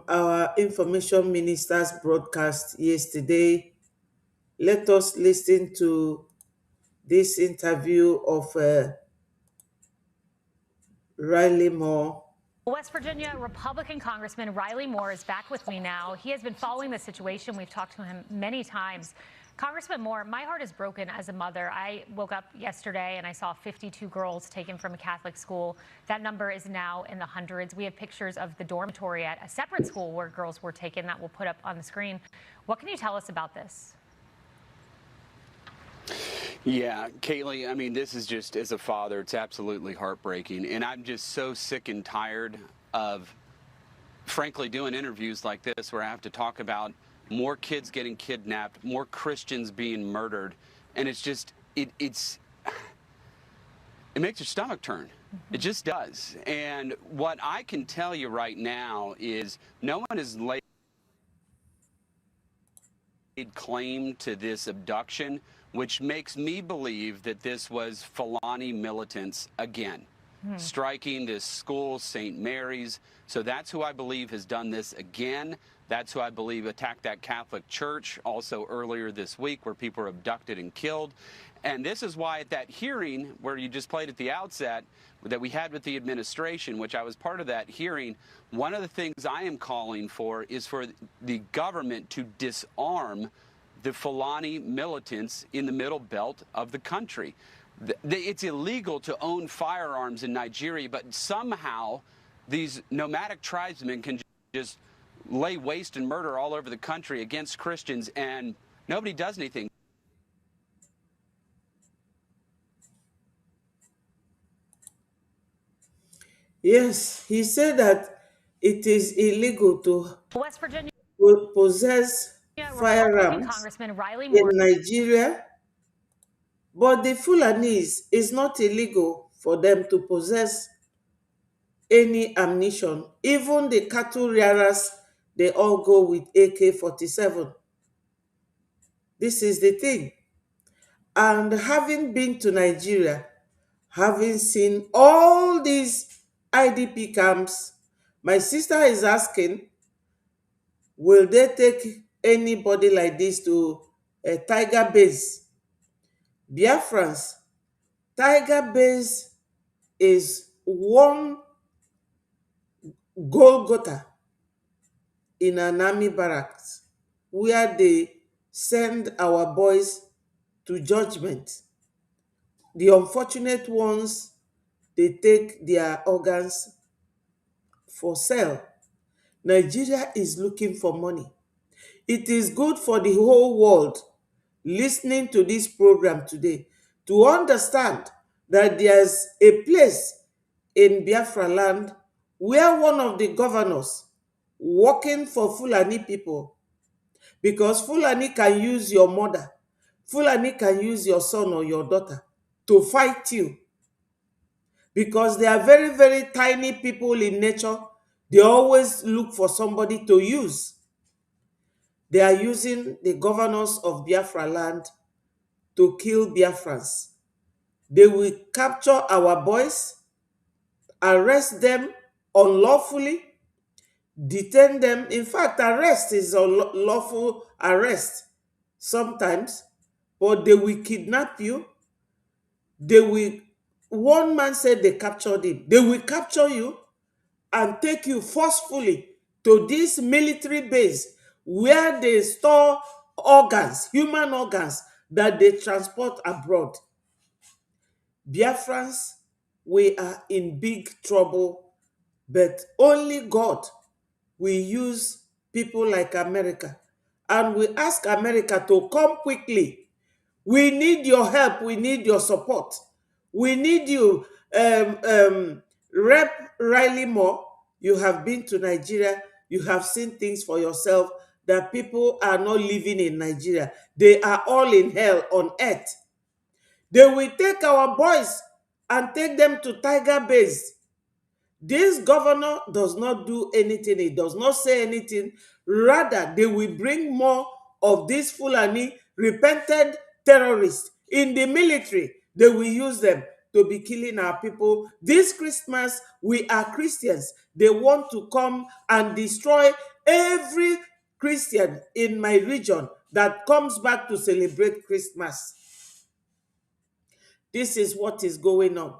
S1: our information minister's broadcast yesterday. Let us listen to this interview of Riley Moore.
S7: West Virginia Republican Congressman Riley Moore is back with me now. He has been following the situation. We've talked to him many times. Congressman Moore, my heart is broken as a mother. I woke up yesterday and I saw 52 girls taken from a Catholic school. That number is now in the hundreds. We have pictures of the dormitory at a separate school where girls were taken that we'll put up on the screen. What can you tell us about this?
S6: Yeah, Kaylee, I mean, this is just, as a father, it's absolutely heartbreaking. And I'm just so sick and tired of, frankly, doing interviews like this where I have to talk about more kids getting kidnapped, more Christians being murdered. And it's just, it makes your stomach turn. It just does. And what I can tell you right now is no one has laid claim to this abduction, which makes me believe that this was Fulani militants again. striking this school, St. Mary's. So that's who I believe has done this again. That's who I believe attacked that Catholic church also earlier this week, where people were abducted and killed. And this is why at that hearing where you just played at the outset that we had with the administration, which I was part of that hearing, one of the things I am calling for is for the government to disarm the Fulani militants in the middle belt of the country. It's illegal to own firearms in Nigeria, but somehow these nomadic tribesmen can just lay waste and murder all over the country against Christians, and nobody does anything.
S1: Yes, he said that it is illegal to
S7: West Virginia
S1: possess
S7: Republican
S1: firearms
S7: Congressman Riley
S1: in
S7: Moore.
S1: Nigeria, but the Fulanese, is not illegal for them to possess any ammunition. Even the cattle rearers, they all go with AK-47. This is the thing. And having been to Nigeria, having seen all these IDP camps, my sister is asking, will they take anybody like this to a Tiger base? Biafrans, Tiger base is one Golgotha in an army barracks where they send our boys to judgment. The unfortunate ones, they take their organs for sale. Nigeria is looking for money. It is good for the whole world listening to this program today to understand that there's a place in Biafra land where one of the governors working for Fulani people, because Fulani can use your mother, Fulani can use your son or your daughter to fight you, because they are very, very tiny people in nature. They always look for somebody to use. They are using the governors of Biafra land to kill Biafrans. They will capture our boys, arrest them unlawfully, detain them. In fact, arrest is unlawful arrest sometimes, but they will kidnap you. They will, one man said they captured him. They will capture you and take you forcefully to this military base where they store organs, human organs, that they transport abroad. Biafrans, we are in big trouble, but only God will use people like America. And we ask America to come quickly. We need your help. We need your support. We need you. Rep Riley Moore, you have been to Nigeria. You have seen things for yourself, that people are not living in Nigeria. They are all in hell on earth. They will take our boys and take them to Tiger base. This governor does not do anything. He does not say anything. Rather, they will bring more of these Fulani repented terrorists in the military. They will use them to be killing our people. This Christmas, we are Christians. They want to come and destroy every Christian in my region that comes back to celebrate Christmas. This is what is going on.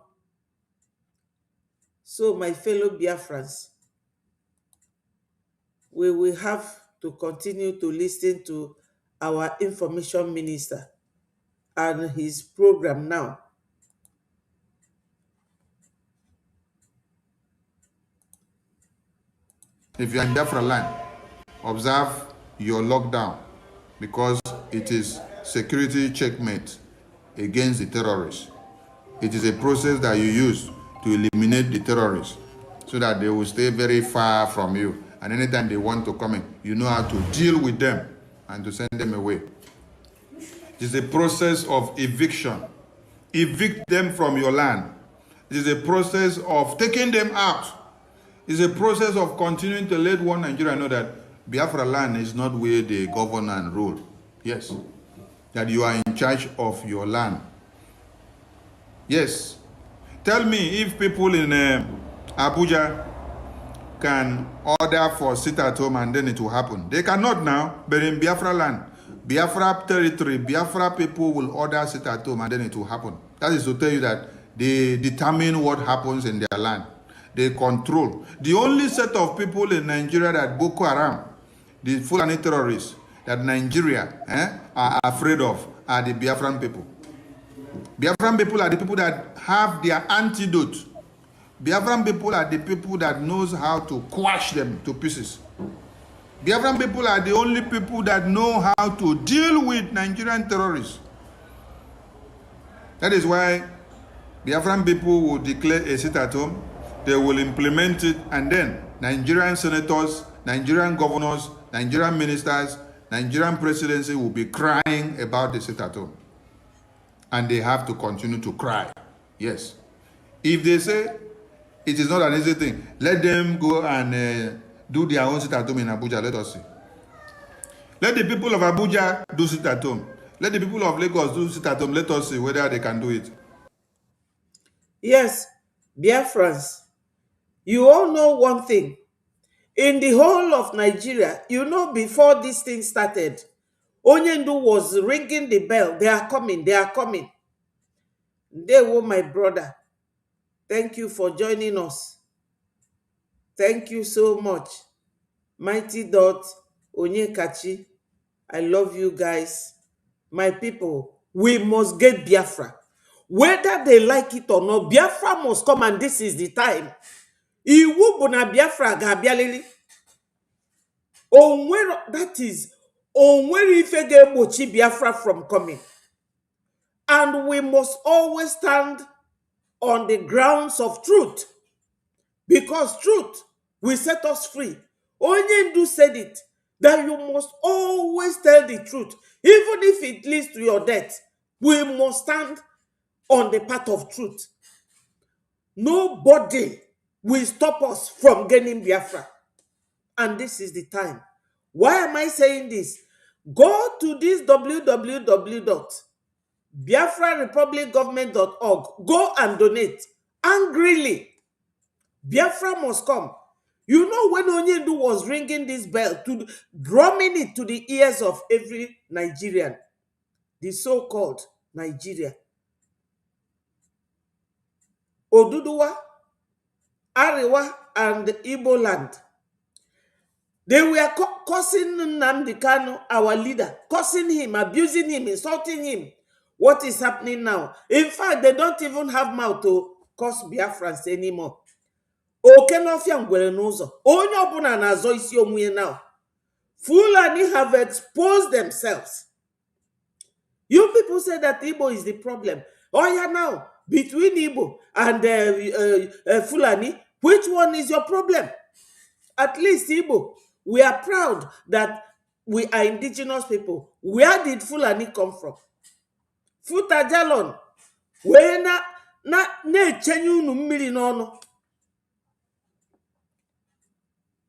S1: So, my fellow Biafrans, we will have to continue to listen to our information minister and his program now.
S8: If you are in Biafra land, observe your lockdown, because it is security checkmate against the terrorists. It is a process that you use to eliminate the terrorists so that they will stay very far from you. And anytime they want to come in, you know how to deal with them and to send them away. It is a process of eviction. Evict them from your land. It is a process of taking them out. It is a process of continuing to let one Nigeria know that Biafra land is not where they govern and rule. Yes. That you are in charge of your land. Yes. Tell me if people in Abuja can order for sit at home and then it will happen. They cannot now, but in Biafra land, Biafra territory, Biafra people will order sit at home and then it will happen. That is to tell you that they determine what happens in their land. They control. The only set of people in Nigeria that Boko Haram, the Fulani terrorists, that Nigeria are afraid of are the Biafran people. Biafran people are the people that have their antidote. Biafran people are the people that knows how to quash them to pieces. Biafran people are the only people that know how to deal with Nigerian terrorists. That is why Biafran people will declare a sit at home, they will implement it, and then Nigerian senators, Nigerian governors, Nigerian ministers, Nigerian presidency will be crying about the sit at home. And they have to continue to cry. Yes. If they say it is not an easy thing, let them go and do their own sit at home in Abuja. Let us see. Let the people of Abuja do sit at home. Let the people of Lagos do sit at home. Let us see whether they can do it.
S1: Yes, Biafrans, you all know one thing. In the whole of Nigeria, you know, before this thing started, Onyendu was ringing the bell. They are coming, they are coming. They were my brother. Thank you for joining us. Thank you so much. Mighty Dot, Onyekachi, I love you guys. My people, we must get Biafra. Whether they like it or not, Biafra must come, and this is the time. Iwu bụ na Biafra ga-abịalili. That is, onwere ife ga-egbochi Biafra from coming. And we must always stand on the grounds of truth. Because truth will set us free. Onyendu said it, that you must always tell the truth. Even if it leads to your death, we must stand on the path of truth. Nobody will stop us from gaining Biafra. And this is the time. Why am I saying this? Go to this www.biafrarepublicgovernment.org. Go and donate angrily. Biafra must come. You know, when Onyendu was ringing this bell, drumming it to the ears of every Nigerian, the so-called Nigeria, Oduduwa, Arewa, and Igbo land, they were cursing Nnamdi Kanu, our leader, cursing him, abusing him, insulting him. What is happening now? In fact, they don't even have mouth to curse Biafrans anymore. Okenofia ngwere n'ụzọ. Onye ọbụla na-azọ isi onwe now. Fulani have exposed themselves. You people say that Igbo is the problem. Oh yeah, now, between Igbo and Fulani, which one is your problem? At least Igbo, we are proud that we are indigenous people. Where did Fulani come from? Futajalon, where na-echenye unu mmiri n'ọnụ.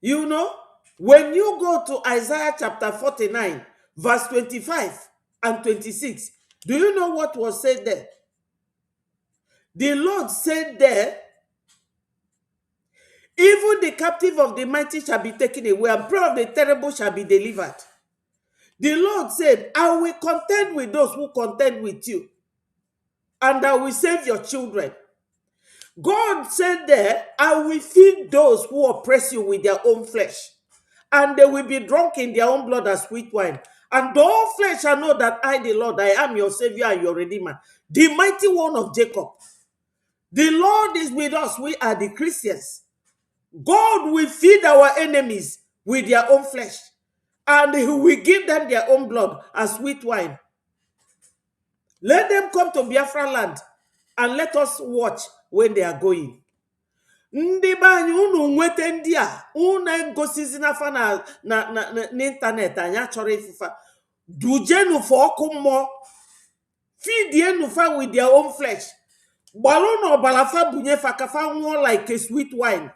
S1: You know, when you go to Isaiah chapter 49, verse 25 and 26, do you know what was said there? The Lord said there, even the captive of the mighty shall be taken away, and prey of the terrible shall be delivered. The Lord said, I will contend with those who contend with you, and I will save your children. God said there, I will feed those who oppress you with their own flesh, and they will be drunk in their own blood as sweet wine. And the whole flesh shall know that I, the Lord, I am your Savior and your Redeemer, the mighty one of Jacob. The Lord is with us. We are the Christians. God will feed our enemies with their own flesh, and He will give them their own blood as sweet wine. Let them come to Biafra land, and let us watch when they are going. Ndị be anyị unu nwete ndị a unu gosizi nafa n'ịntanet anyị achọrọ ifufa dujenu for ọkụ mmụọ, feedienu fa with their own flesh, gbalụ na ọbara fa bunye fa ka fa nwụọ like a sweet wine.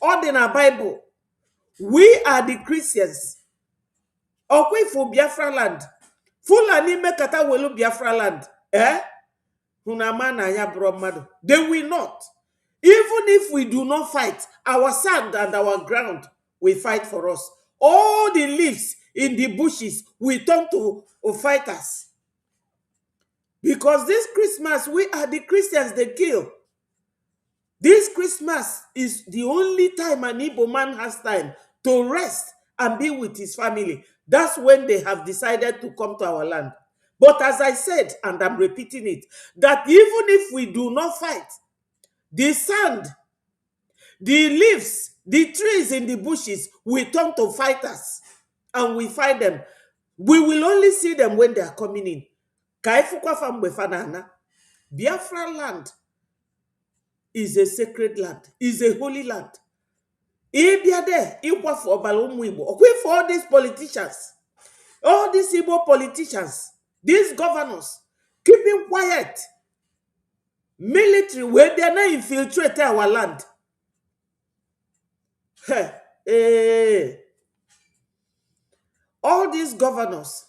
S1: All in our Bible. We are the Christians. Okwe for Biafra land. Fulani mekata welu Biafra land. They will not. Even if we do not fight, our sand and our ground will fight for us. All the leaves in the bushes will turn to fighters. Because this Christmas, we are the Christians they kill. This Christmas is the only time an Igbo man has time to rest and be with his family. That's when they have decided to come to our land. But as I said, and I'm repeating it, that even if we do not fight, the sand, the leaves, the trees in the bushes will turn to fighters and we fight them. We will only see them when they are coming in. Biafra land is a sacred land, is a holy land. For all these politicians, all these Igbo politicians, these governors, keeping quiet. Military, where they are not infiltrate our land. All these governors,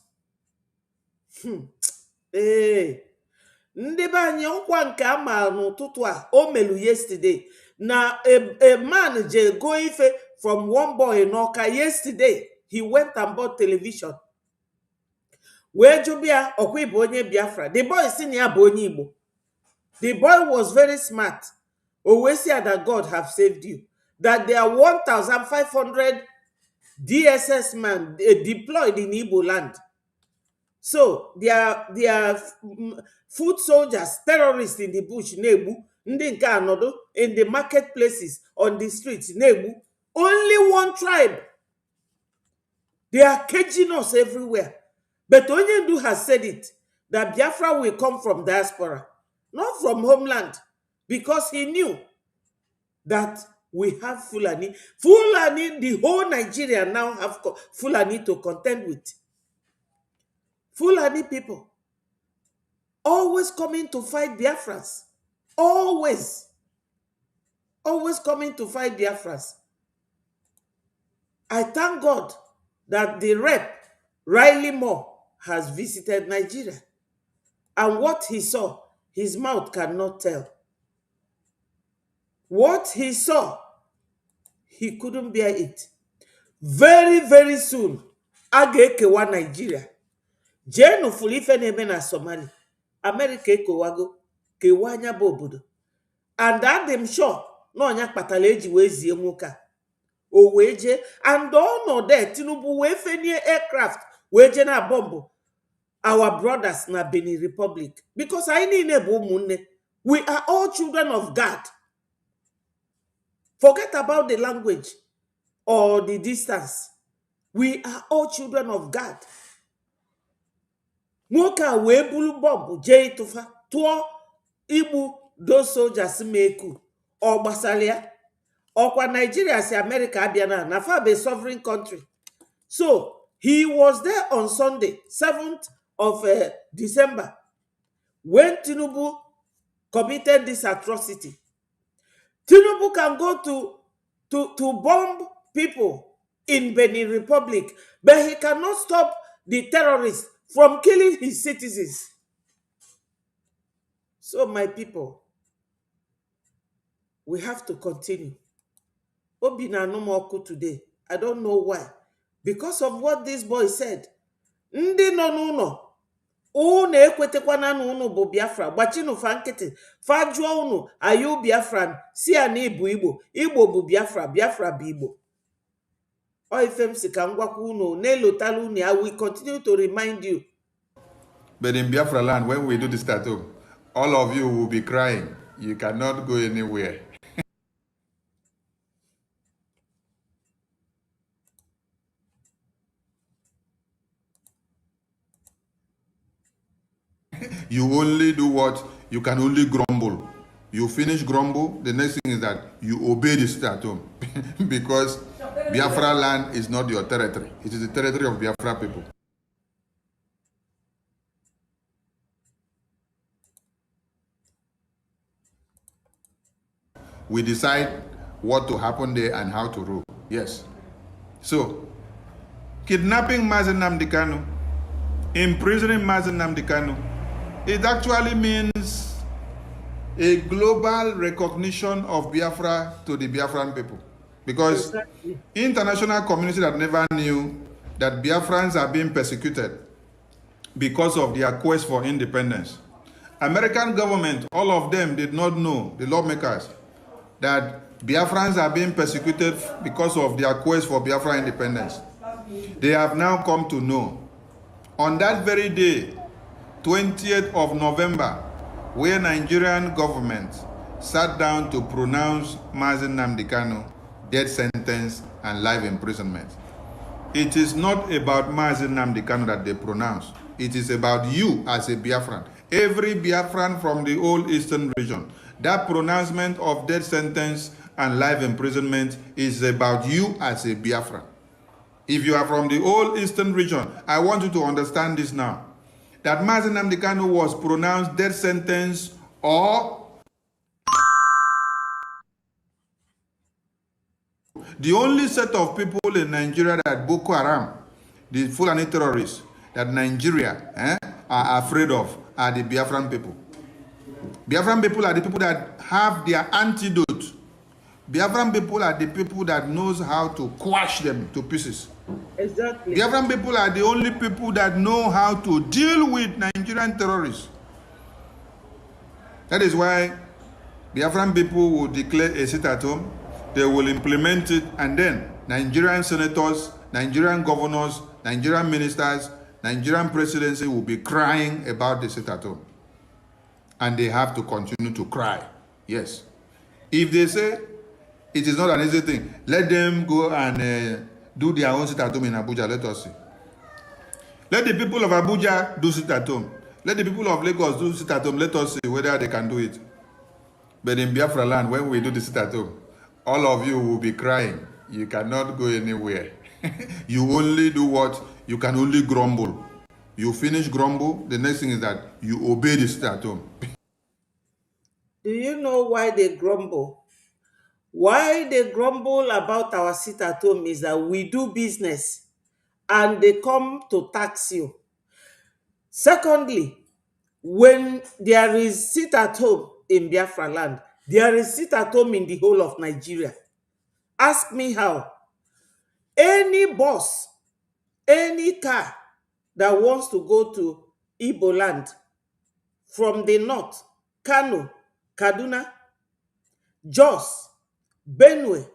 S1: ndị be anyị ọkwa nke a ma n'ụtụtụ a o melu yesterday na a man je go ife from one boy in Oka yesterday. He went and bought television. Wee jubia ọkwa ibu onye Biafra. The boy si na ya bụ onye Igbo. The boy was very smart. Always say that God have saved you. That there are 1,500 DSS men deployed in Igbo land. So they are foot soldiers, terrorists in the bush, Nebu, Ndinka in the marketplaces, on the streets, Nebu. Only one tribe. They are caging us everywhere. But Onyendu has said it, that Biafra will come from diaspora, not from homeland, because he knew that we have Fulani. Fulani, the whole Nigeria now have Fulani to contend with. Fulani people always coming to fight Biafrans. Always. Always coming to fight Biafrans. I thank God that the rep, Riley Moore, has visited Nigeria. And what he saw, his mouth cannot tell. What he saw, he couldn't bear it. Very, very soon, Agekewa Nigeria. Jenu fulife neme na Somali. America ekowago. Kewanya bobodo. And that them sure, no nya pataleji wezi emuka. O weje, and all no there, Tinubu wefe near aircraft, weje na bombo. Our brothers na Benin Republic. Because I need a we are all children of God. Forget about the language or the distance. We are all children of God. Moka we bulu bomb jay tufa tuo ibu those soldiers meku or basalia or kwa Nigeria si America abiana na fa be sovereign country. So he was there on Sunday, 7th of December, when Tinubu committed this atrocity. Tinubu can go to bomb people in Benin Republic, but he cannot stop the terrorists from killing his citizens. So my people, we have to continue. Obina no more today. I don't know why. Because of what this boy said. Ndi no. Unu ekwetekwana na unu bụ Biafra. Gbachinu fa nkịtị. Fa jụọ unu, are you Biafran? Si ya na Igbo. Igbo bụ Biafra. Biafra bụ Igbo. O ifem si ka ngwakwa unu. N'elotalu unu. I will continue to remind you.
S8: But in Biafra land, when we do this tattoo, all of you will be crying. You cannot go anywhere. You only do what? You can only grumble. You finish grumble, the next thing is that you obey the statute. Because Biafra land is not your territory. It is the territory of Biafra people. We decide what to happen there and how to rule. Yes. So, kidnapping Mazen Nnamdi Kanu, imprisoning Mazen Nnamdi Kanu, it actually means a global recognition of Biafra to the Biafran people. Because
S1: Exactly.
S8: international community that never knew that Biafrans are being persecuted because of their quest for independence. American government, all of them did not know, the lawmakers, that Biafrans are being persecuted because of their quest for Biafra independence. They have now come to know. On that very day, 20th of November, where Nigerian government sat down to pronounce Mazi Nnamdi Kanu death sentence and life imprisonment. It is not about Mazi Nnamdi Kanu that they pronounce. It is about you as a Biafran. Every Biafran from the whole eastern region. That pronouncement of death sentence and life imprisonment is about you as a Biafran. If you are from the whole eastern region, I want you to understand this now. That Mazi Nnamdi Kanu was pronounced death sentence or the only set of people in Nigeria that Boko Haram, the Fulani terrorists, that Nigeria are afraid of are the Biafran people. Biafran people are the people that have their antidote. Biafran people are the people that knows how to quash them to pieces.
S1: Exactly.
S8: Biafran people are the only people that know how to deal with Nigerian terrorists. That is why Biafran people will declare a sit-at-home, they will implement it, and then Nigerian senators, Nigerian governors, Nigerian ministers, Nigerian presidency will be crying about the sit-at-home. And they have to continue to cry. Yes. If they say it is not an easy thing, let them go and do their own sit-at-home in Abuja. Let us see. Let the people of Abuja do sit-at-home. Let the people of Lagos do sit-at-home. Let us see whether they can do it. But in Biafra land, when we do the sit-at-home, all of you will be crying. You cannot go anywhere. You only do what? You can only grumble. You finish grumble, the next thing is that you obey the sit-at-home.
S1: Do you know why they grumble? Why they grumble about our sit-at-home is that we do business and they come to tax you. Secondly, when there is sit-at-home in Biafra land, there is sit-at-home in the whole of Nigeria. Ask me how. Any bus, any car that wants to go to Igbo land from the north, Kano, Kaduna, Jos, Benue,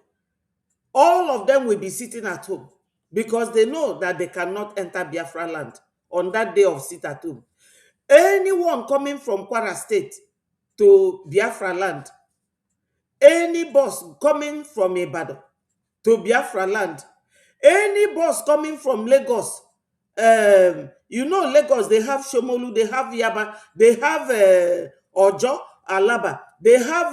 S1: all of them will be sitting at home because they know that they cannot enter Biafra land on that day of sit-at-home. Anyone coming from Kwara State to Biafra land, any bus coming from Ibadan to Biafra land, any bus coming from Lagos, Lagos, they have Shomolu, they have Yaba, they have Ojo, Alaba, they have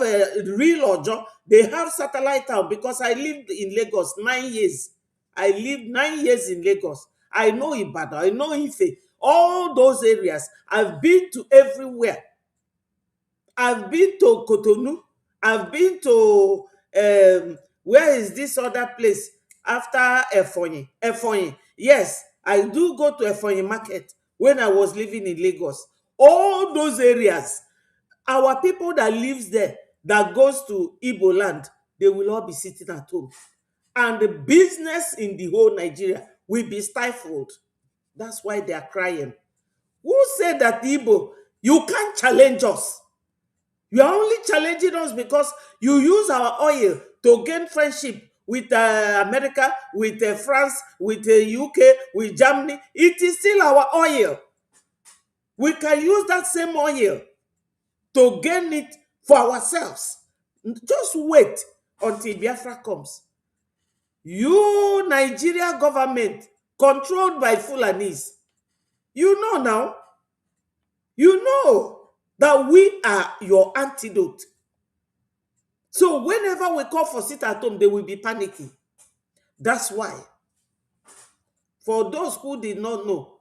S1: real Ojo, they have satellite town because I lived in Lagos 9 years. I lived 9 years in Lagos. I know Ibadan, I know Ife, all those areas. I've been to everywhere. I've been to Cotonou. I've been to where is this other place after Efonyi? Efonyi. Yes, I do go to Efonyi market when I was living in Lagos. All those areas, our people that lives there, that goes to Igbo land, they will all be sitting at home. And the business in the whole Nigeria will be stifled. That's why they are crying. Who said that Igbo, you can't challenge us? You are only challenging us because you use our oil to gain friendship with America, with France, with the UK, with Germany. It is still our oil. We can use that same oil to gain it for ourselves. Just wait until Biafra comes. You, Nigeria government, controlled by Fulanis, you know now, you know that we are your antidote. So whenever we call for sit-at-home, they will be panicking. That's why. For those who did not know,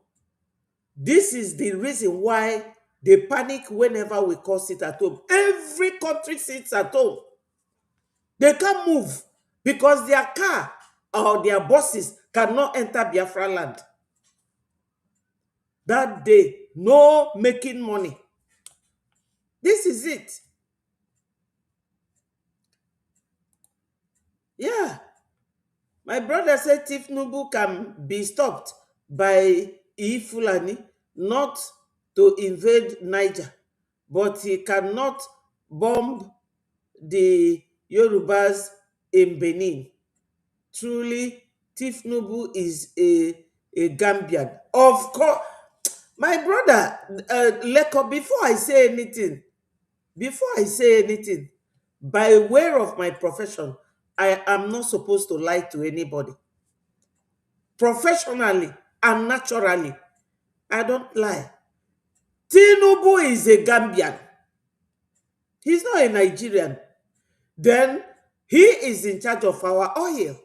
S1: this is the reason why they panic whenever we call sit-at-home. Every country sits at home. They can't move because their car or their buses cannot enter Biafra land. That day, no making money. This is it. Yeah. My brother said Tif Nubu can be stopped by Ifulani not to invade Niger, but he cannot bomb the Yorubas in Benin. Truly, Tif Nubu is a Gambian. Of course, my brother, Leko, before I say anything, by way of my profession, I am not supposed to lie to anybody. Professionally and naturally, I don't lie. Tinubu is a Gambian. He's not a Nigerian. Then he is in charge of our oil.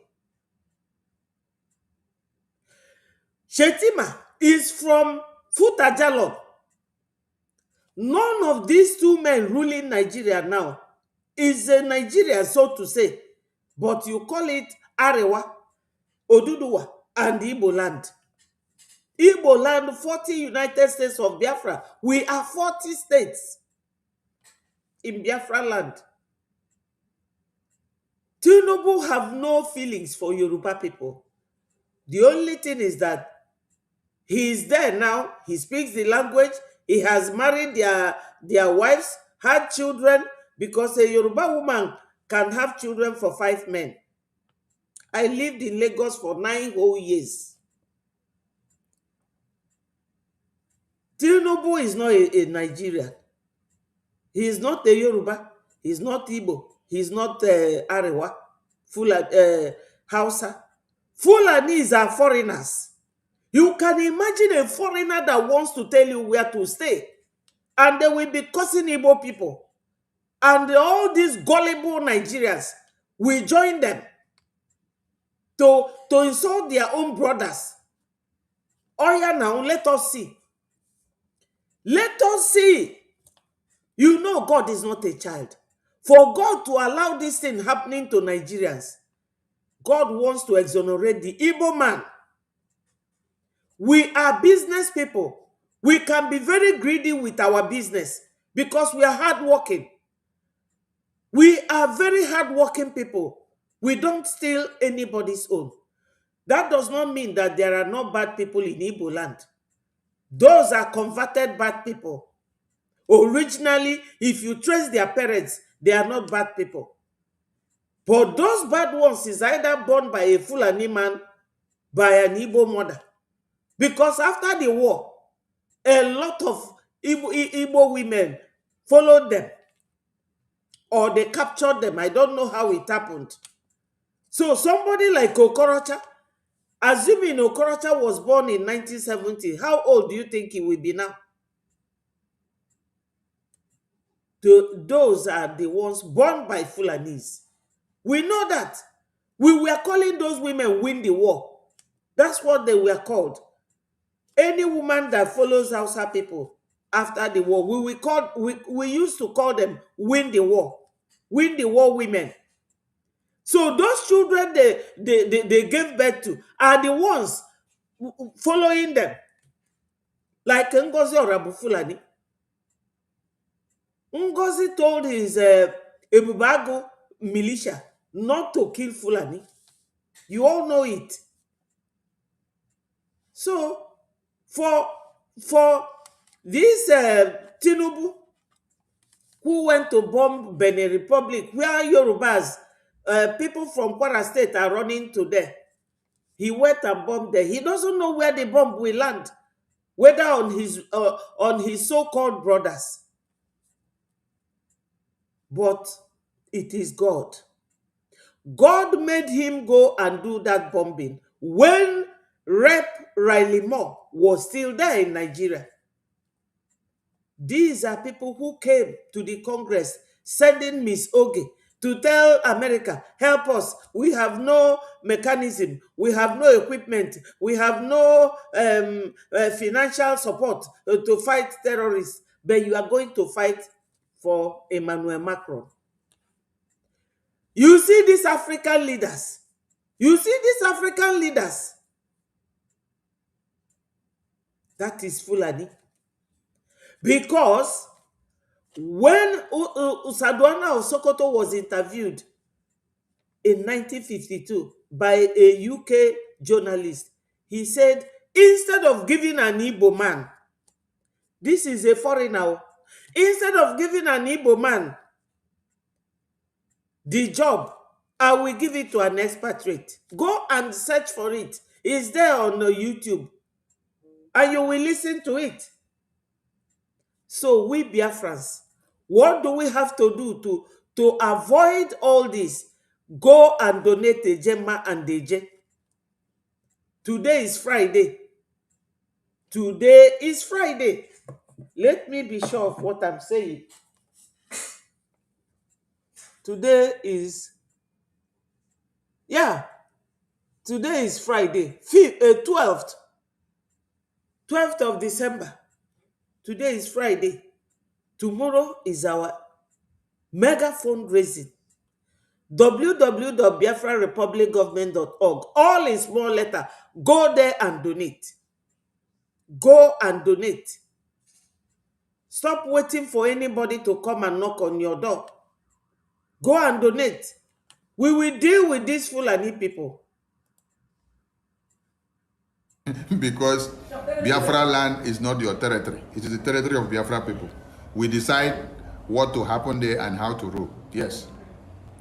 S1: Shetima is from Futajalon. None of these two men ruling Nigeria now is a Nigerian, so to say. But you call it Arewa, Oduduwa, and Igbo land. Igbo land, 40 United States of Biafra. We are 40 states in Biafra land. Tinubu have no feelings for Yoruba people. The only thing is that he is there now. He speaks the language. He has married their wives, had children, because a Yoruba woman can have children for 5 men. I lived in Lagos for 9 whole years. Tinubu is not a Nigerian. He is not a Yoruba. He is not Igbo. He is not Arewa, Hausa. Fulanis are foreigners. You can imagine a foreigner that wants to tell you where to stay, and they will be cursing Igbo people. And all these gullible Nigerians will join them to insult their own brothers. Oh yeah, now let us see. Let us see. You know God is not a child. For God to allow this thing happening to Nigerians, God wants to exonerate the Igbo man. We are business people. We can be very greedy with our business because we are hardworking. We are very hardworking people. We don't steal anybody's own. That does not mean that there are no bad people in Igbo land. Those are converted bad people. Originally, if you trace their parents, they are not bad people. But those bad ones is either born by a Fulani man, by an Igbo mother. Because after the war, a lot of Igbo women followed them, or they captured them. I don't know how it happened. So somebody like Okorocha, assuming Okorocha was born in 1970, how old do you think he will be now? Those are the ones born by Fulanis. We know that. We were calling those women win the war. That's what they were called. Any woman that follows Hausa people after the war, we used to call them win the war women. So those children they gave birth to are the ones following them. Like Ngozi Orabu Fulani. Ngozi told his Ebubago militia not to kill Fulani. You all know it. So for this Tinubu, who went to bomb Benin Republic, where Yorubas, people from Kwara State are running to there. He went and bombed there. He doesn't know where the bomb will land, whether on his so-called brothers. But it is God. God made him go and do that bombing when Rep. Riley Moore was still there in Nigeria. These are people who came to the Congress sending Miss Oge to tell America, help us. We have no mechanism. We have no equipment. We have no financial support to fight terrorists. But you are going to fight for Emmanuel Macron. You see these African leaders. That is Fulani. Because when Usadwana of Sokoto was interviewed, in 1952 by a UK journalist. He said, instead of giving an Igbo man, this is a foreigner, instead of giving an Igbo man the job, I will give it to an expatriate. Go and search for it. It's there on YouTube, and you will listen to it. So we Biafrans, what do we have to do to avoid all this? Go and donate a Gemma and Deje. Today is Friday. Today is Friday. Let me be sure of what I'm saying. Today is, yeah, today is Friday, 12th of December. Today is Friday. Tomorrow is our mega fundraising. www.biafrarepublicgovernment.org. All in small letter. Go there and donate. Go and donate. Stop waiting for anybody to come and knock on your door. Go and donate. We will deal with these Fulani people.
S8: Because Biafra land is not your territory. It is the territory of Biafra people. We decide what to happen there and how to rule. Yes.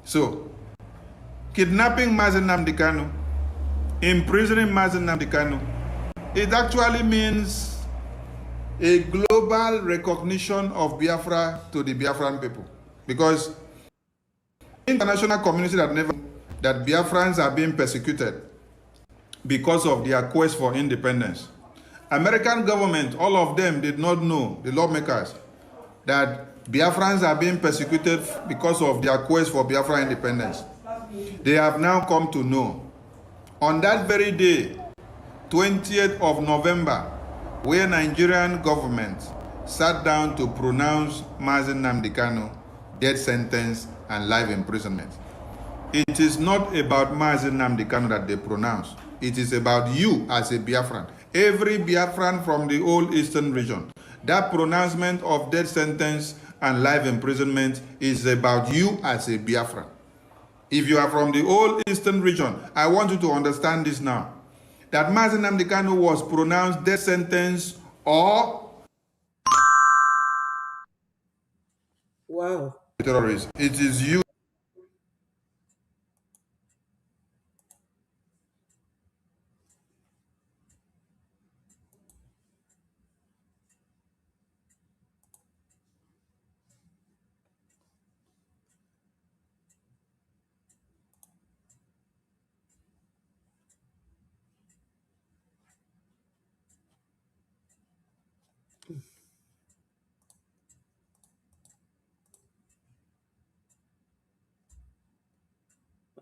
S8: So, kidnapping Mazen Nnamdi Kanu, imprisoning Mazen Nnamdi Kanu, it actually means a global recognition of Biafra to the Biafran people. Because international community that Biafrans are being persecuted because of their quest for independence. American government, all of them did not know, the lawmakers, that Biafrans are being persecuted because of their quest for Biafra independence. They have now come to know. On that very day, 20th of November, where Nigerian government sat down to pronounce Mazen Nnamdi Kanu death sentence and life imprisonment. It is not about Mazen Nnamdi Kanu that they pronounce. It is about you as a Biafran. Every Biafran from the whole eastern region. That pronouncement of death sentence and life imprisonment is about you as a Biafran. If you are from the whole eastern region, I want you to understand this now. That Mazen Nnamdi Kanu was pronounced death sentence or
S1: Wow.
S8: terrorist. It is you.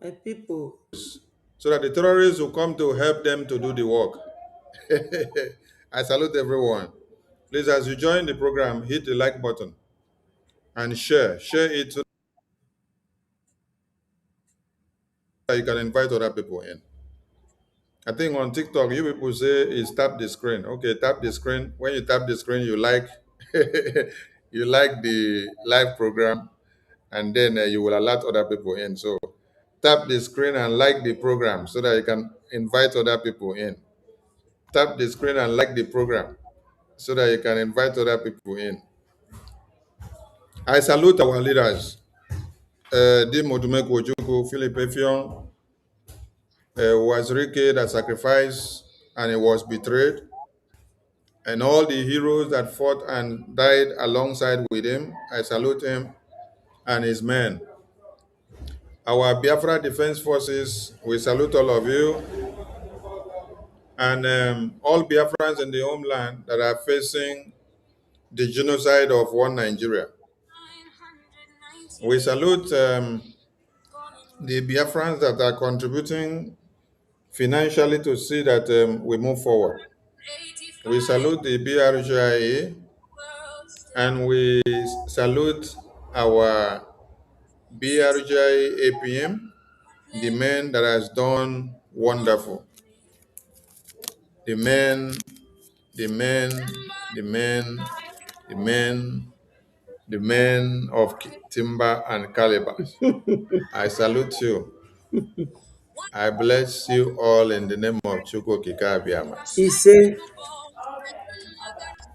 S1: My people.
S8: So that the terrorists will come to help them to do the work. I salute everyone. Please, as you join the program, hit the like button and share. Share it so that you can invite other people in. I think on TikTok, you people say is tap the screen. Okay, tap the screen. When you tap the screen, you like you like the live program, and then you will alert other people in. So tap the screen and like the program so that you can invite other people in. Tap the screen and like the program so that you can invite other people in. I salute our leaders. Dimo Dumeko Ojukwu, Philip Effiong, was Rike that sacrificed and he was betrayed, and all the heroes that fought and died alongside with him. I salute him and his men. Our Biafra Defense Forces, we salute all of you, and all Biafrans in the homeland that are facing the genocide of one Nigeria. We salute the Biafrans that are contributing financially to see that we move forward. We salute the BRGIA and we salute our BRGIA APM, the men that has done wonderful. The men, the men, the men, the men, the men of timber and calibers. I salute you. I bless you all in the name of Chukwu Kikabiama.
S1: He said,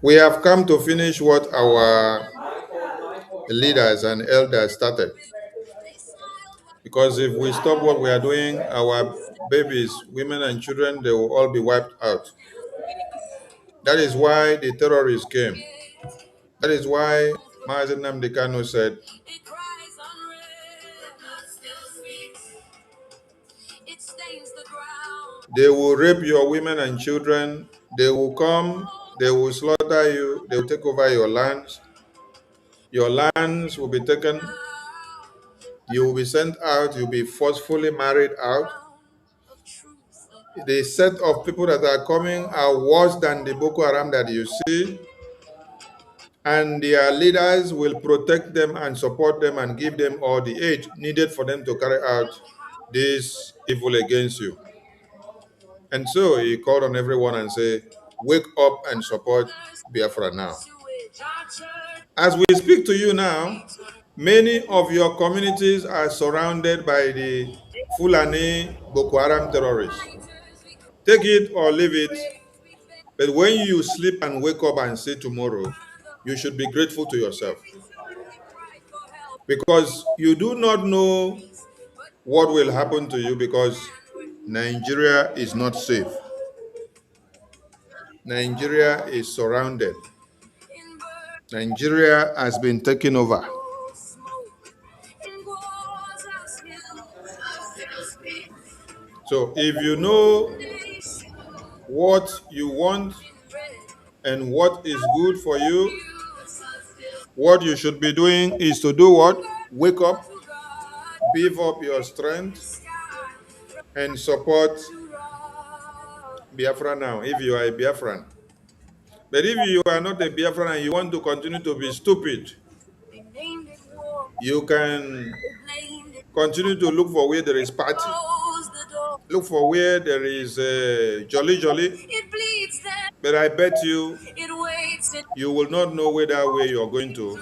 S8: We have come to finish what our leaders and elders started. Because if we stop what we are doing, our babies, women, and children, they will all be wiped out. That is why the terrorists came. That is why Mazen Nnamdi Kanu said, they will rape your women and children, they will come, they will slaughter you, they will take over your lands will be taken, you will be sent out, you'll be forcefully married out. The set of people that are coming are worse than the Boko Haram that you see, and their leaders will protect them and support them and give them all the aid needed for them to carry out this evil against you. And so he called on everyone and said, wake up and support Biafra now. As we speak to you now, many of your communities are surrounded by the Fulani Boko Haram terrorists. Take it or leave it. But when you sleep and wake up and say tomorrow, you should be grateful to yourself. Because you do not know what will happen to you, because Nigeria is not safe. Nigeria is surrounded. Nigeria has been taken over. So if you know what you want and what is good for you, what you should be doing is to do what? Wake up, beef up your strength, and support Biafra now, if you are a Biafran. But if you are not a Biafran and you want to continue to be stupid, you can continue to look for where there is party. Look for where there is jolly jolly. But I bet you, you will not know whether where you are going to,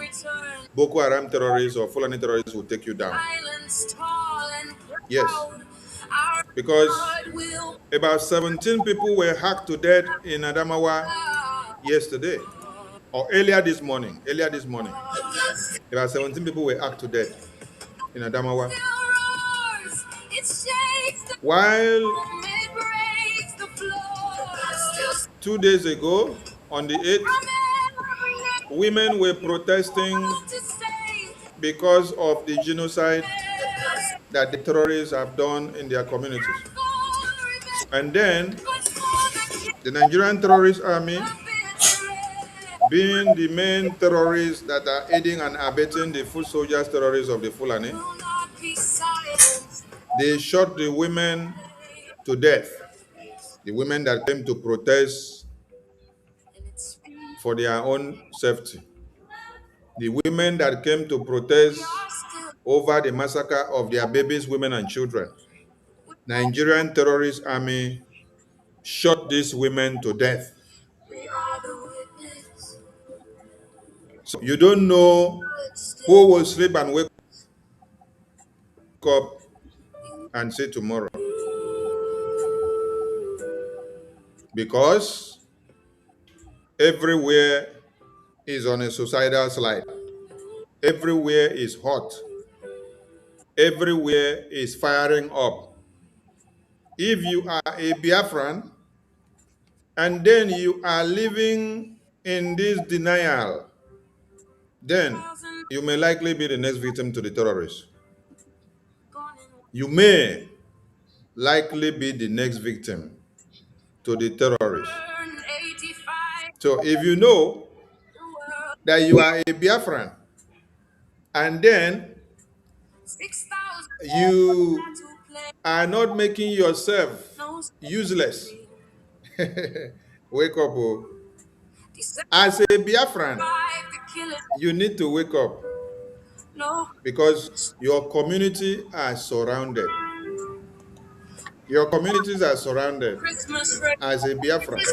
S8: Boko Haram terrorists or Fulani terrorists will take you down. Yes. Because about 17 people were hacked to death in Adamawa yesterday. Or earlier this morning. About 17 people were hacked to death in Adamawa. While 2 days ago, on the 8th, women were protesting because of the genocide that the terrorists have done in their communities. And then the Nigerian terrorist army, being the main terrorists that are aiding and abetting the foot soldiers terrorists of the Fulani, they shot the women to death. The women that came to protest for their own safety. The women that came to protest over the massacre of their babies, women, and children. Nigerian terrorist army shot these women to death. So you don't know who will sleep and wake up and say tomorrow. Because everywhere is on a suicidal slide. Everywhere is hot. Everywhere is firing up. If you are a Biafran and then you are living in this denial, then you may likely be the next victim to the terrorists. You may likely be the next victim to the terrorists. So if you know that you are a Biafran and then you are not making yourself useless, wake up. Oh. As a Biafran, you need to wake up because your community are surrounded. Your communities are surrounded as a Biafran.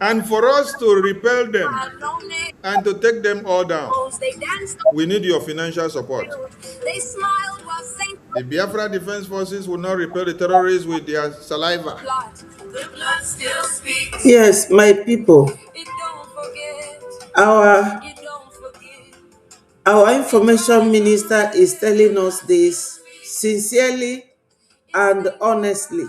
S8: And for us to repel them and to take them all down, we need your financial support. The Biafra Defense Forces will not repel the terrorists with their saliva.
S1: Yes, my people, our our information minister is telling us this sincerely and honestly.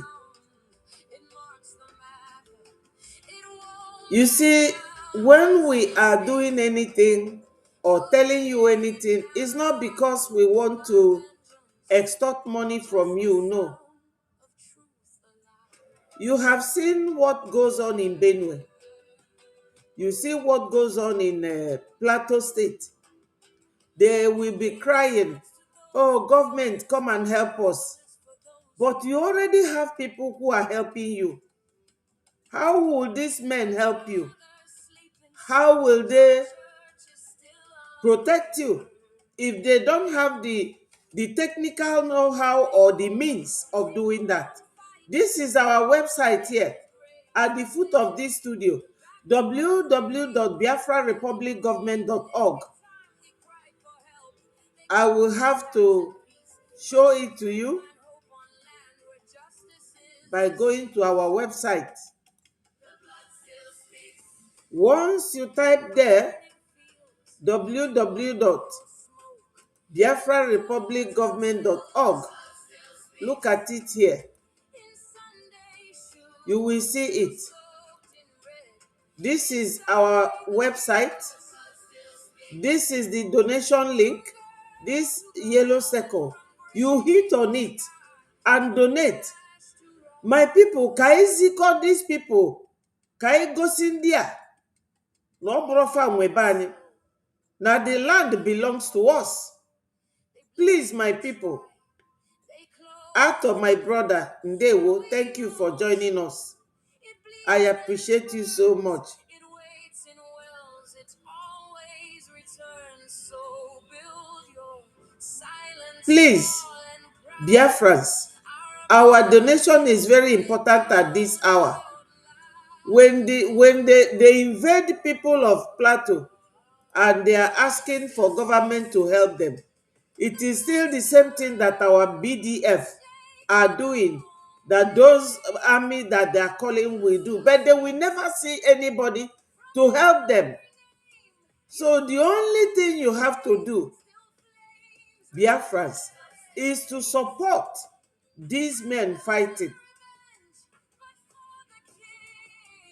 S1: You see, when we are doing anything or telling you anything, it's not because we want to extort money from you, no. You have seen what goes on in Benue. You see what goes on in Plateau State. They will be crying, oh, government, come and help us. But you already have people who are helping you. How will these men help you? How will they protect you if they don't have the technical know-how or the means of doing that? This is our website here at the foot of this studio, www.biafrarepublicgovernment.org. I will have to show it to you by going to our website. Once you type there www.biafrarepublicgovernment.org, look at it here. You will see it. This is our website. This is the donation link. This yellow circle. You hit on it and donate. My people, ka izikọ these people, ka igosi ndị a na ọ bụrụ fa nwebe anyị. Now the land belongs to us. Please, my people, out of my brother Ndewo, thank you for joining us. I appreciate you so much. Please, Biafrans, our donation is very important at this hour. When they invade people of Plateau and they are asking for government to help them, it is still the same thing that our BDF are doing, that those army that they are calling will do, but they will never see anybody to help them. So the only thing you have to do, Biafrans, is to support these men fighting.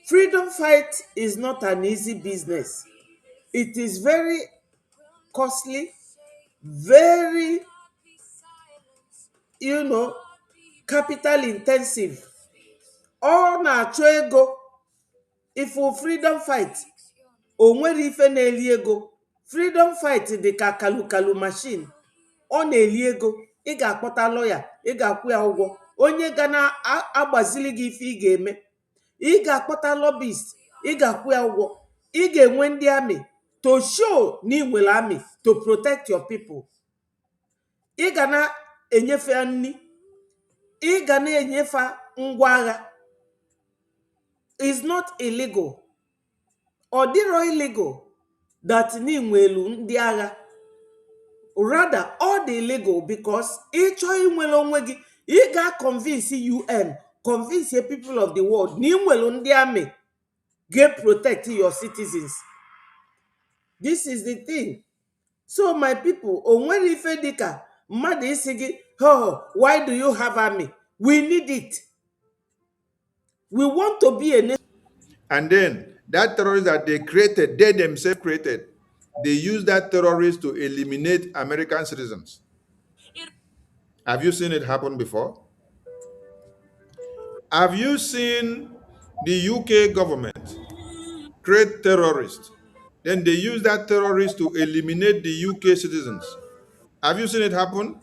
S1: Freedom fight is not an easy business. It is very costly, very, capital intensive. Ọ na-achọ ego. Ifu freedom fight, o nwere ife na-eli ego. Freedom fight dị ka kalu machine. Ọ na-eli ego. Ị ga-akpọta lawyer, ị ga-akwụ ya ụgwọ. Onye ga na-agbazili gị ife ị ga-eme. Ị ga-akpọta lobbyist, ị ga-akwụ ya ụgwọ. Ị ga-enwe ndị army to show na ị nwere army to protect your people. Ị ga na-enyefe nri, ị ga na-enyefe ngwa agha. Is not illegal. Or dịrọ illegal that ni nwelu ndị agha. Rather, all the illegal because ịchọ inwere onwe gị, ị ga-convince UN, convince the people of the world na inwelu ndị army get protect your citizens. This is the thing. So my people, o nwere ife dịka mmadụ isi gị, oh, why do you have army? We need it. We want to be a nation.
S8: And then that terrorist that they created, they themselves created, they use that terrorist to eliminate American citizens. Have you seen it happen before? Have you seen the UK government create terrorists? Then they use that terrorist to eliminate the UK citizens. Have you seen it happen?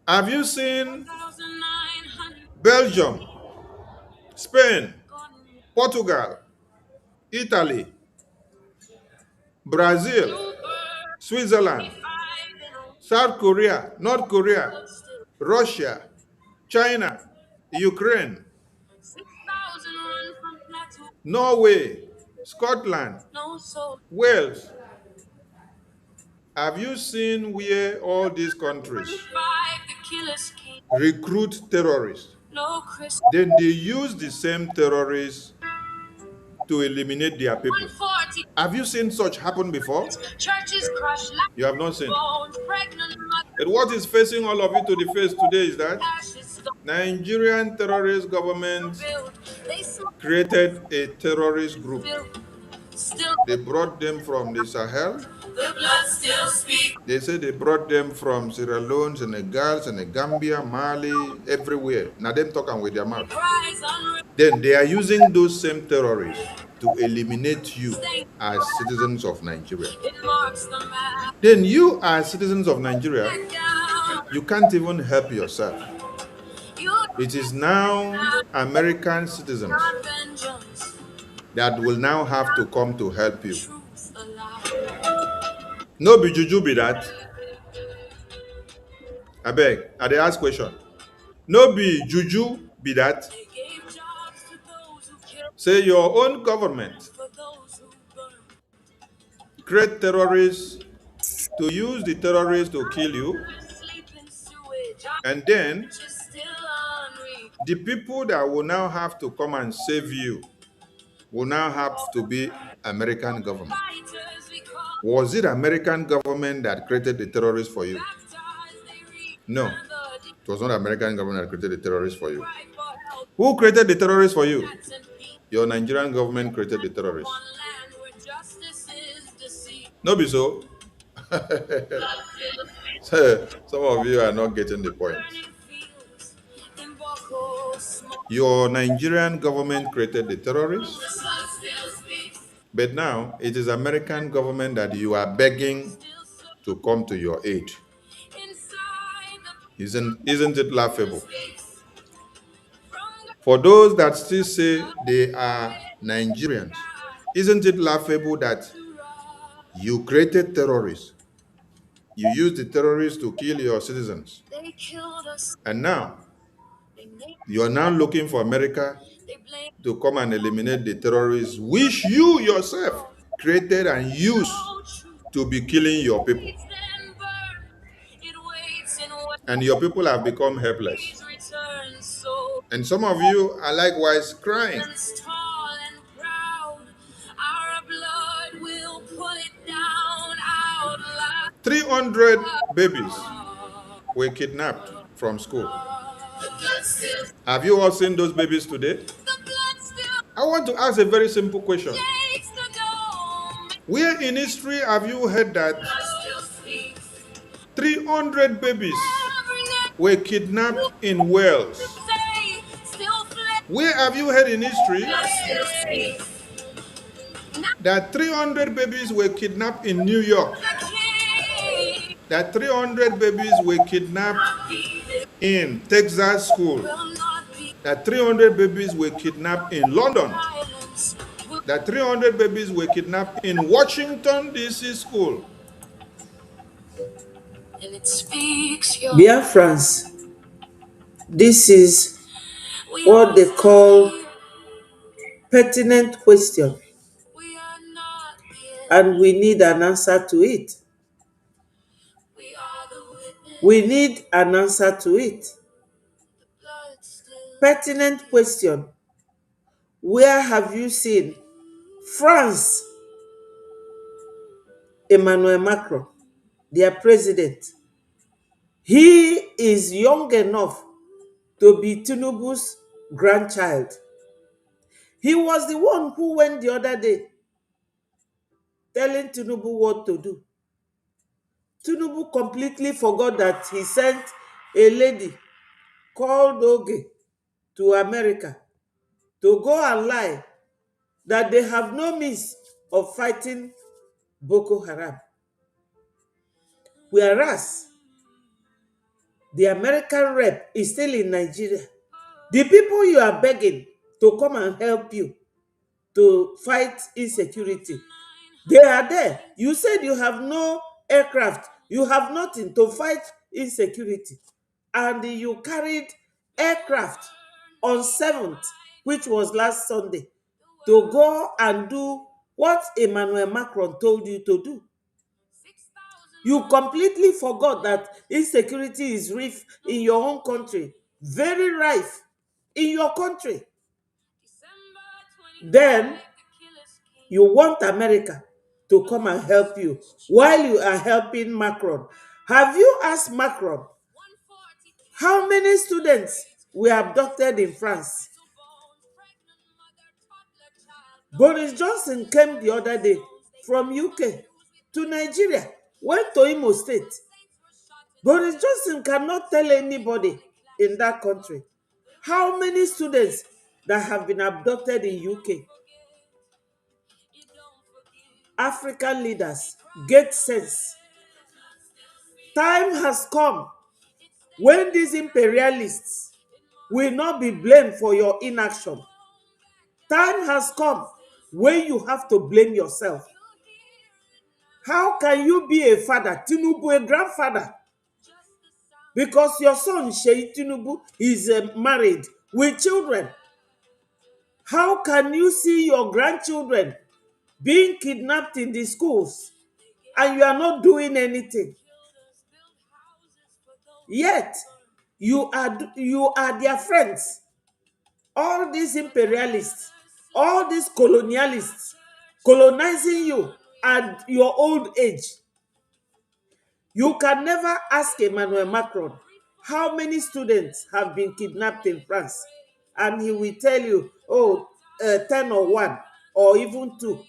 S8: Have you seen Belgium, Spain, Portugal, Italy, Brazil, Switzerland, South Korea, North Korea, Russia, China, Ukraine, Norway, Scotland, Wales, Have you seen where all these countries recruit terrorists? Then they use the same terrorists to eliminate their people. Have you seen such happen before? You have not seen. But what is facing all of you to the face today is that Nigerian terrorist government created a terrorist group. They brought them from the Sahel. They say they brought them from Sierra Leone, Senegal, Gambia, Mali, everywhere. Now them talking with their mouth. Then they are using those same terrorists to eliminate you as citizens of Nigeria. Then you as citizens of Nigeria, you can't even help yourself. It is now American citizens that will now have to come to help you. No be juju be that. I beg, I dey ask question. No be juju be that. Say your own government create terrorists to use the terrorists to kill you, and then the people that will now have to come and save you will now have to be American government. Was it American government that created the terrorists for you? No. It was not American government that created the terrorists for you. Who created the terrorists for you? Your Nigerian government created the terrorists. No be so. Some of you are not getting the point. Your Nigerian government created the terrorists, but now it is American government that you are begging to come to your aid. Isn't it laughable? For those that still say they are Nigerians, isn't it laughable that you created terrorists? You used the terrorists to kill your citizens. And now, you are now looking for America to come and eliminate the terrorists which you yourself created and used to be killing your people. And your people have become helpless. And some of you are likewise crying. 300 babies were kidnapped from school. Have you all seen those babies today? I want to ask a very simple question. Where in history have you heard that 300 babies were kidnapped in Wales? Where have you heard in history that 300 babies were kidnapped in New York? That 300 babies were kidnapped in Texas school? That 300 babies were kidnapped in London? That 300 babies were kidnapped in Washington, D.C. school?
S1: Biafrans, this is what they call pertinent question, and we need an answer to it. We need an answer to it. Pertinent question. Where have you seen France, Emmanuel Macron, their president? He is young enough to be Tinubu's grandchild. He was the one who went the other day telling Tinubu what to do. Tinubu completely forgot that he sent a lady called Oge to America to go and lie that they have no means of fighting Boko Haram. Whereas the American rep is still in Nigeria. The people you are begging to come and help you to fight insecurity, they are there. You said you have no aircraft, you have nothing to fight insecurity, and you carried aircraft on 7th, which was last Sunday, to go and do what Emmanuel Macron told you to do. You completely forgot that insecurity is rife in your own country, very rife in your country. Then you want America to come and help you while you are helping Macron. Have you asked Macron how many students were abducted in France? Boris Johnson came the other day from UK to Nigeria, went to Imo State. Boris Johnson cannot tell anybody in that country how many students that have been abducted in UK. African leaders, get sense. Time has come when these imperialists will not be blamed for your inaction. Time has come when you have to blame yourself. How can you be a father, Tinubu, a grandfather? Because your son, Sheyi Tinubu, is married with children. How can you see your grandchildren being kidnapped in the schools and you are not doing anything? Yet, you are their friends. All these imperialists, all these colonialists, colonizing you at your old age. You can never ask Emmanuel Macron how many students have been kidnapped in France, and he will tell you, oh, 10 or 1 or even 2.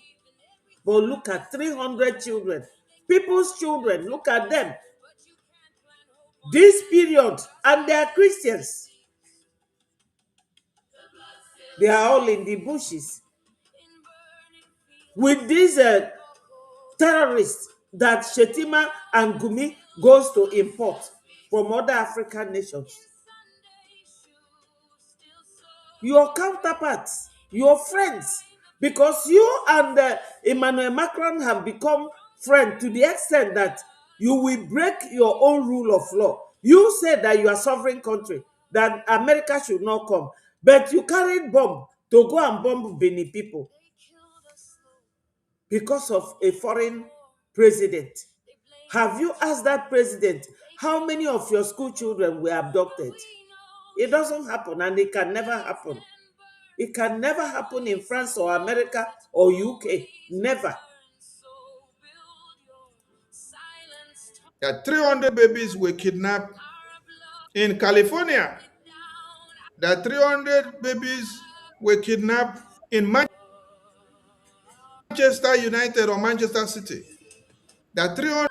S1: But look at 300 children, people's children, look at them. This period, and they are Christians. They are all in the bushes with these terrorists that Shetima and Gumi goes to import from other African nations. Your counterparts, your friends, because you and Emmanuel Macron have become friends to the extent that you will break your own rule of law. You said that you are a sovereign country, that America should not come, but you carried bomb to go and bomb Benin people because of a foreign president. Have you asked that president how many of your school children were abducted? It doesn't happen, and it can never happen. It can never happen in France or America or UK. Never.
S8: That 300 babies were kidnapped in California. That 300 babies were kidnapped in Manchester United or Manchester City. That 300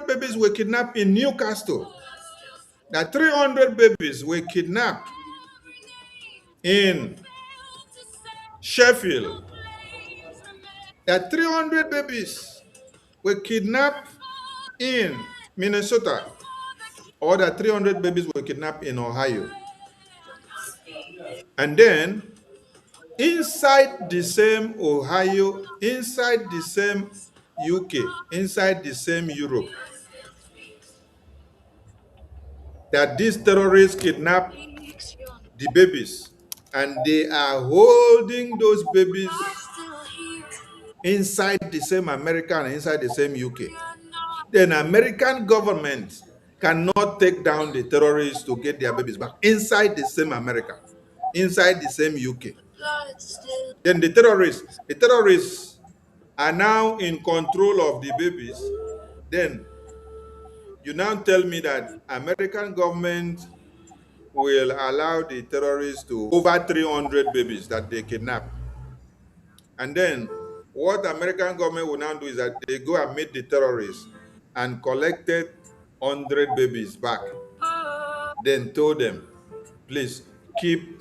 S8: babies were kidnapped in Newcastle. That 300 babies were kidnapped in Sheffield. That 300 babies were kidnapped in Minnesota. Or that 300 babies were kidnapped in Ohio. And then, inside the same Ohio, inside the same UK, inside the same Europe, that these terrorists kidnap the babies, and they are holding those babies inside the same America and inside the same UK. Then American government cannot take down the terrorists to get their babies back inside the same America, inside the same UK. Then the terrorists are now in control of the babies. Then you now tell me that American government will allow the terrorists to over 300 babies that they kidnap. And then what the American government will now do is that they go and meet the terrorists and collected 100 babies back. Then told them, please keep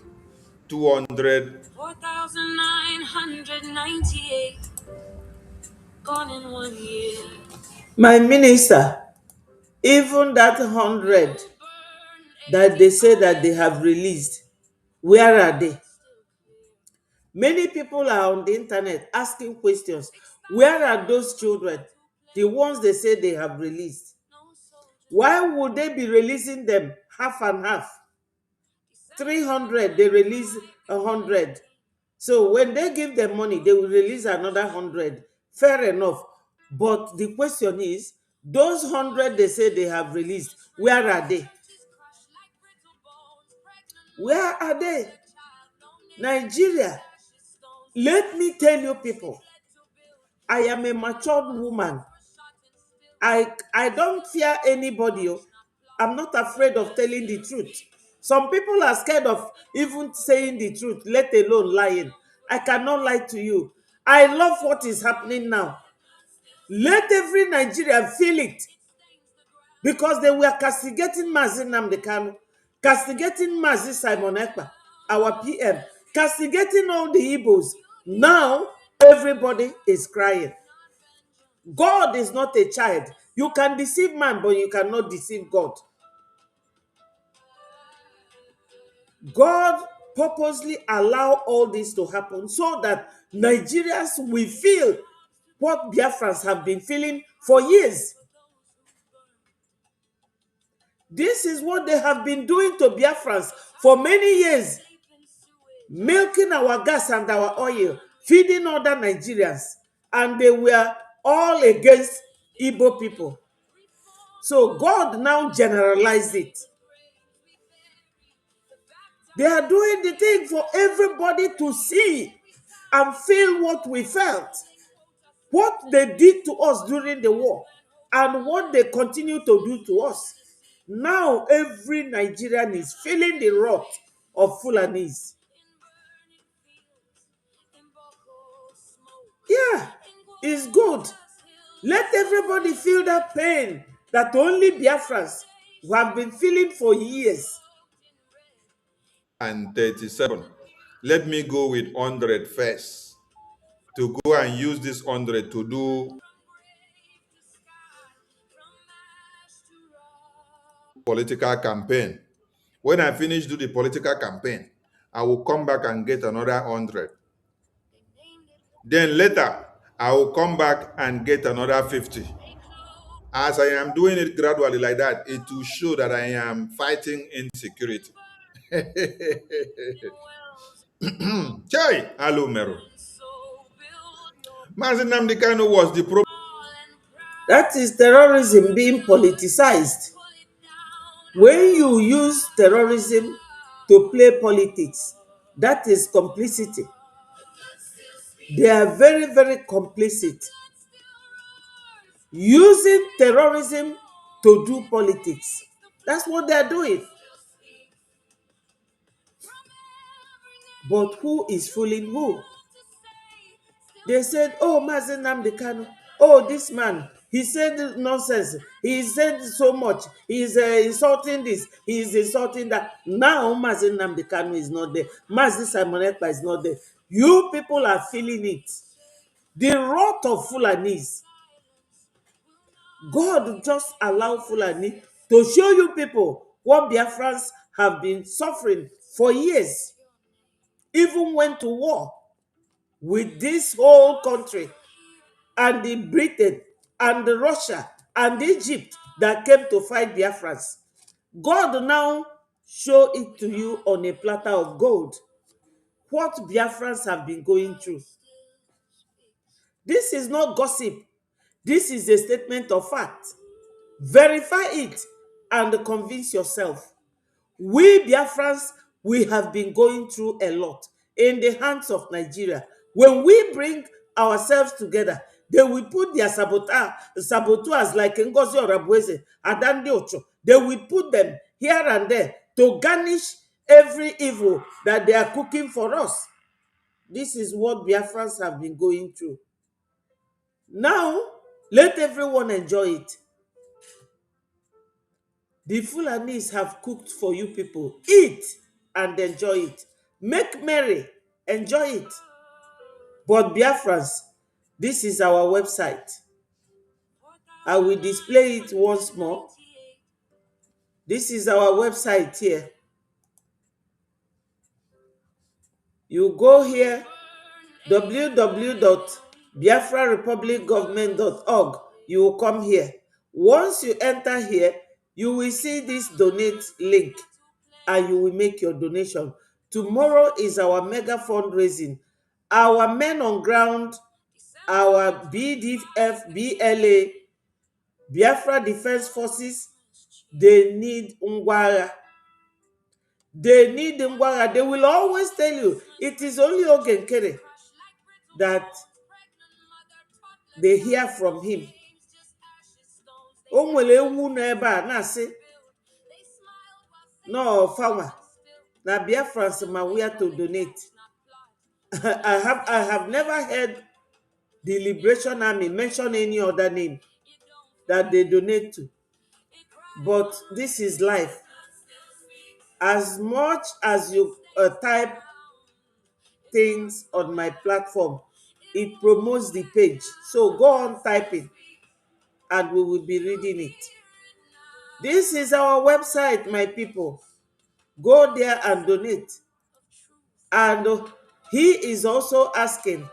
S8: 200.
S1: 4,998 gone in 1 year. My minister, even that 100 that they say that they have released, where are they? Many people are on the internet asking questions. Where are those children? The ones they say they have released. Why would they be releasing them half and half? 300, they release 100. So when they give them money, they will release another 100. Fair enough. But the question is, those 100 they say they have released, where are they? Where are they? Nigeria. Let me tell you people, I am a matured woman. I don't fear anybody. I'm not afraid of telling the truth. Some people are scared of even saying the truth, let alone lying. I cannot lie to you. I love what is happening now. Let every Nigerian feel it. Because they were castigating Mazi Nnamdi Kanu, castigating Mazi Simon Ekpa, our PM, castigating all the Igbos. Now, everybody is crying. God is not a child. You can deceive man, but you cannot deceive God. God purposely allow all this to happen so that Nigerians will feel what Biafrans have been feeling for years. This is what they have been doing to Biafrans for many years. Milking our gas and our oil, feeding other Nigerians. And they were all against Igbo people. So God now generalized it. They are doing the thing for everybody to see and feel what we felt. What they did to us during the war and what they continue to do to us. Now every Nigerian is feeling the wrath of Fulanis. Yeah, it's good. Let everybody feel that pain that only Biafrans who have been feeling for years.
S8: And 37. Let me go with 100 first, to go and use this 100 to do political campaign. When I finish do the political campaign, I will come back and get another 100. Then later, I will come back and get another 50. As I am doing it gradually like that, it will show that I am fighting insecurity. Chai, hello, Mero. Mazi Nnamdi Kanu was the problem.
S1: That is terrorism being politicized. When you use terrorism to play politics, that is complicity. They are very, very complicit. Using terrorism to do politics. That's what they are doing. But who is fooling who? They said, oh, Mazi Nnamdi Kanu, oh, this man, he said nonsense. He said so much. He is insulting this. He is insulting that. Now, Mazi Nnamdi Kanu is not there. Mazi Simon Ekpa is not there. You people are feeling it. The wrath of Fulanis. God just allow Fulani to show you people what Biafrans have been suffering for years. Even went to war with this whole country and the Britain and the Russia and Egypt that came to fight Biafrans. God now show it to you on a platter of gold. What Biafrans have been going through. This is not gossip. This is a statement of fact. Verify it and convince yourself. We Biafrans, we have been going through a lot in the hands of Nigeria. When we bring ourselves together, they will put their saboteurs like Ngozi Orabueze, Adande Ocho. They will put them here and there to garnish every evil that they are cooking for us. This is what Biafrans have been going through. Now, let everyone enjoy it. The Fulanis have cooked for you people. Eat and enjoy it. Make merry. Enjoy it. But Biafrans, this is our website. I will display it once more. This is our website here. You go here, www.biafrarepublicgovernment.org. You will come here. Once you enter here, you will see this donate link and you will make your donation. Tomorrow is our mega fundraising Our men on ground, our BDF, BLA, Biafra Defense Forces, they need Ngwara. They need Ngwara. They will always tell you it is only Ogenkere that they hear from him. O nwere ewu n'ebe a na-asị no farmer na Biafrans ma where to donate. I have never heard the Liberation Army mention any other name that they donate to. But this is life. As much as you type things on my platform, it promotes the page. So go on typing and we will be reading it. This is our website, my people. Go there and donate. And he is also asking,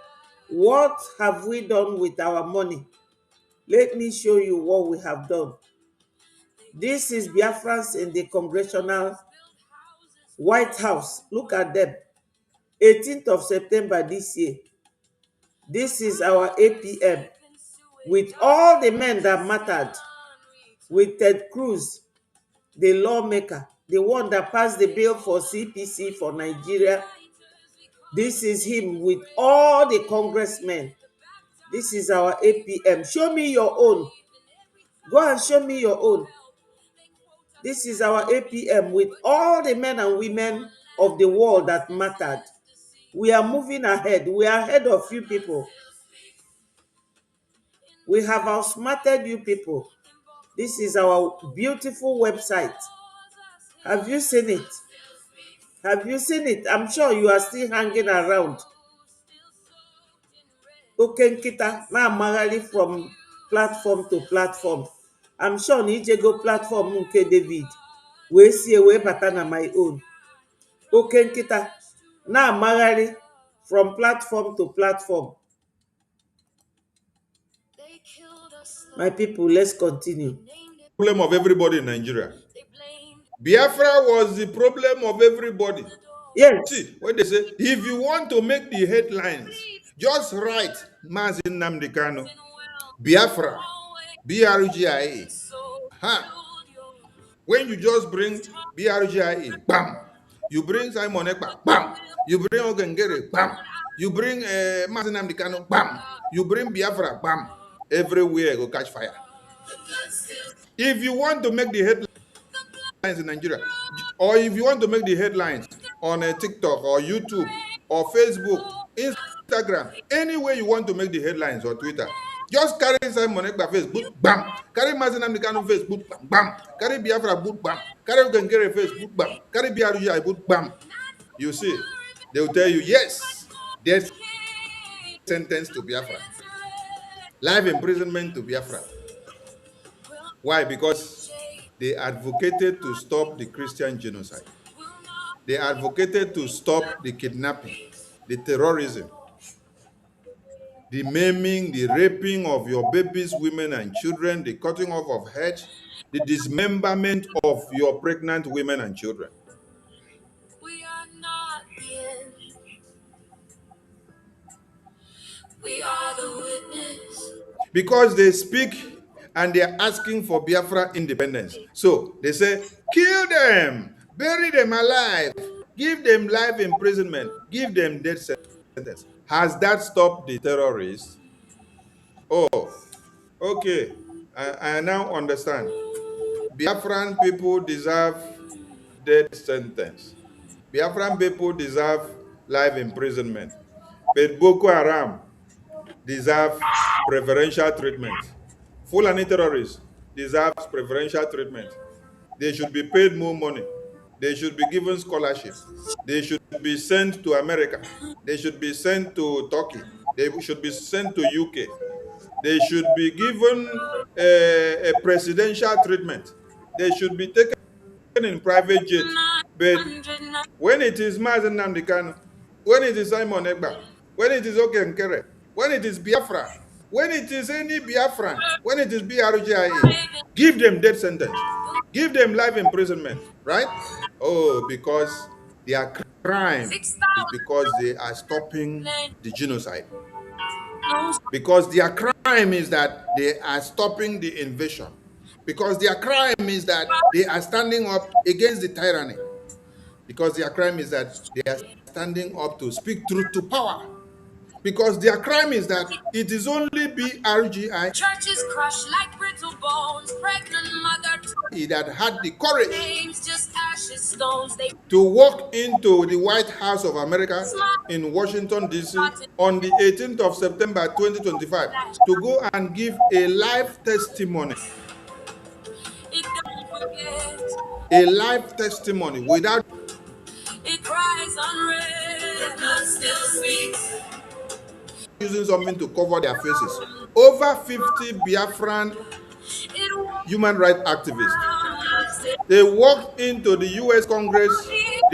S1: what have we done with our money? Let me show you what we have done. This is Biafrans in the Congressional White House. Look at them. 18th of September this year. This is our APM with all the men that mattered. With Ted Cruz, the lawmaker, the one that passed the bill for CPC for Nigeria. This is him with all the congressmen. This is our APM. Show me your own. Go and show me your own. This is our APM with all the men and women of the world that mattered. We are moving ahead. We are ahead of you people. We have outsmarted you people. This is our beautiful website. Have you seen it? Have you seen it? I'm sure you are still hanging around. Okenkita na amagharị from platform to platform. I'm sure na ijego platform nke David wee sie wee bata na my own. Okenkita na amagharị from platform to platform. My people, let's continue.
S8: Problem of everybody in Nigeria. Biafra was the problem of everybody.
S1: Yes.
S8: See, when they say, if you want to make the headlines, just write Mazi Nnamdi Kanu, Biafra, BRGIA. Huh? When you just bring BRGIA, bam. You bring Simon Ekpa, bam. You bring Ogengere, bam. You bring Mazi Nnamdi Kanu, bam. You bring Biafra, bam. Everywhere go catch fire. If you want to make the headlines in Nigeria, or if you want to make the headlines on a TikTok or YouTube or Facebook, Instagram, anywhere you want to make the headlines or Twitter, just carry Simon Ekpa Facebook, bam. Carry Mazi Nnamdi Kanu Facebook, bam, bam. Carry Biafra, boot, bam. Carry Ogengere Facebook, bam. Carry BRGI, boot, bam. You see, they will tell you, yes, death sentence to Biafra. Life imprisonment to Biafra. Why? Because they advocated to stop the Christian genocide. They advocated to stop the kidnapping, the terrorism, the maiming, the raping of your babies, women, and children, the cutting off of heads, the dismemberment of your pregnant women and children.
S2: We are not the end. We are the witness.
S8: Because they speak and they are asking for Biafra independence. So they say, kill them, bury them alive, give them life imprisonment, give them death sentence. Has that stopped the terrorists? Oh, okay. I now understand. Biafran people deserve death sentence. Biafran people deserve life imprisonment. But Boko Haram deserve preferential treatment. Fulani terrorists deserve preferential treatment. They should be paid more money. They should be given scholarship. They should be sent to America. They should be sent to Turkey. They should be sent to UK. They should be given a presidential treatment. They should be taken in private jet. But when it is Mazi Nnamdi Kanu, when it is Simon Ekpa, when it is Okenkere, when it is Biafra, when it is any Biafran, when it is BRGIA, give them death sentence. Give them life imprisonment, right? Oh, because they are crime is because they are stopping the genocide. Because their crime is that they are stopping the invasion. Because their crime is that they are standing up against the tyranny. Because their crime is that they are standing up to speak truth to power. Because their crime is that it is only BRGI churches crushed like brittle bones, pregnant mother that had the courage to walk into the White House of America in Washington, D.C. on the 18th of September 2025 to go and give a live testimony. A live testimony without it cries unread, still speaks, using something to cover their faces. Over 50 Biafran human rights activists. They walked into the US Congress.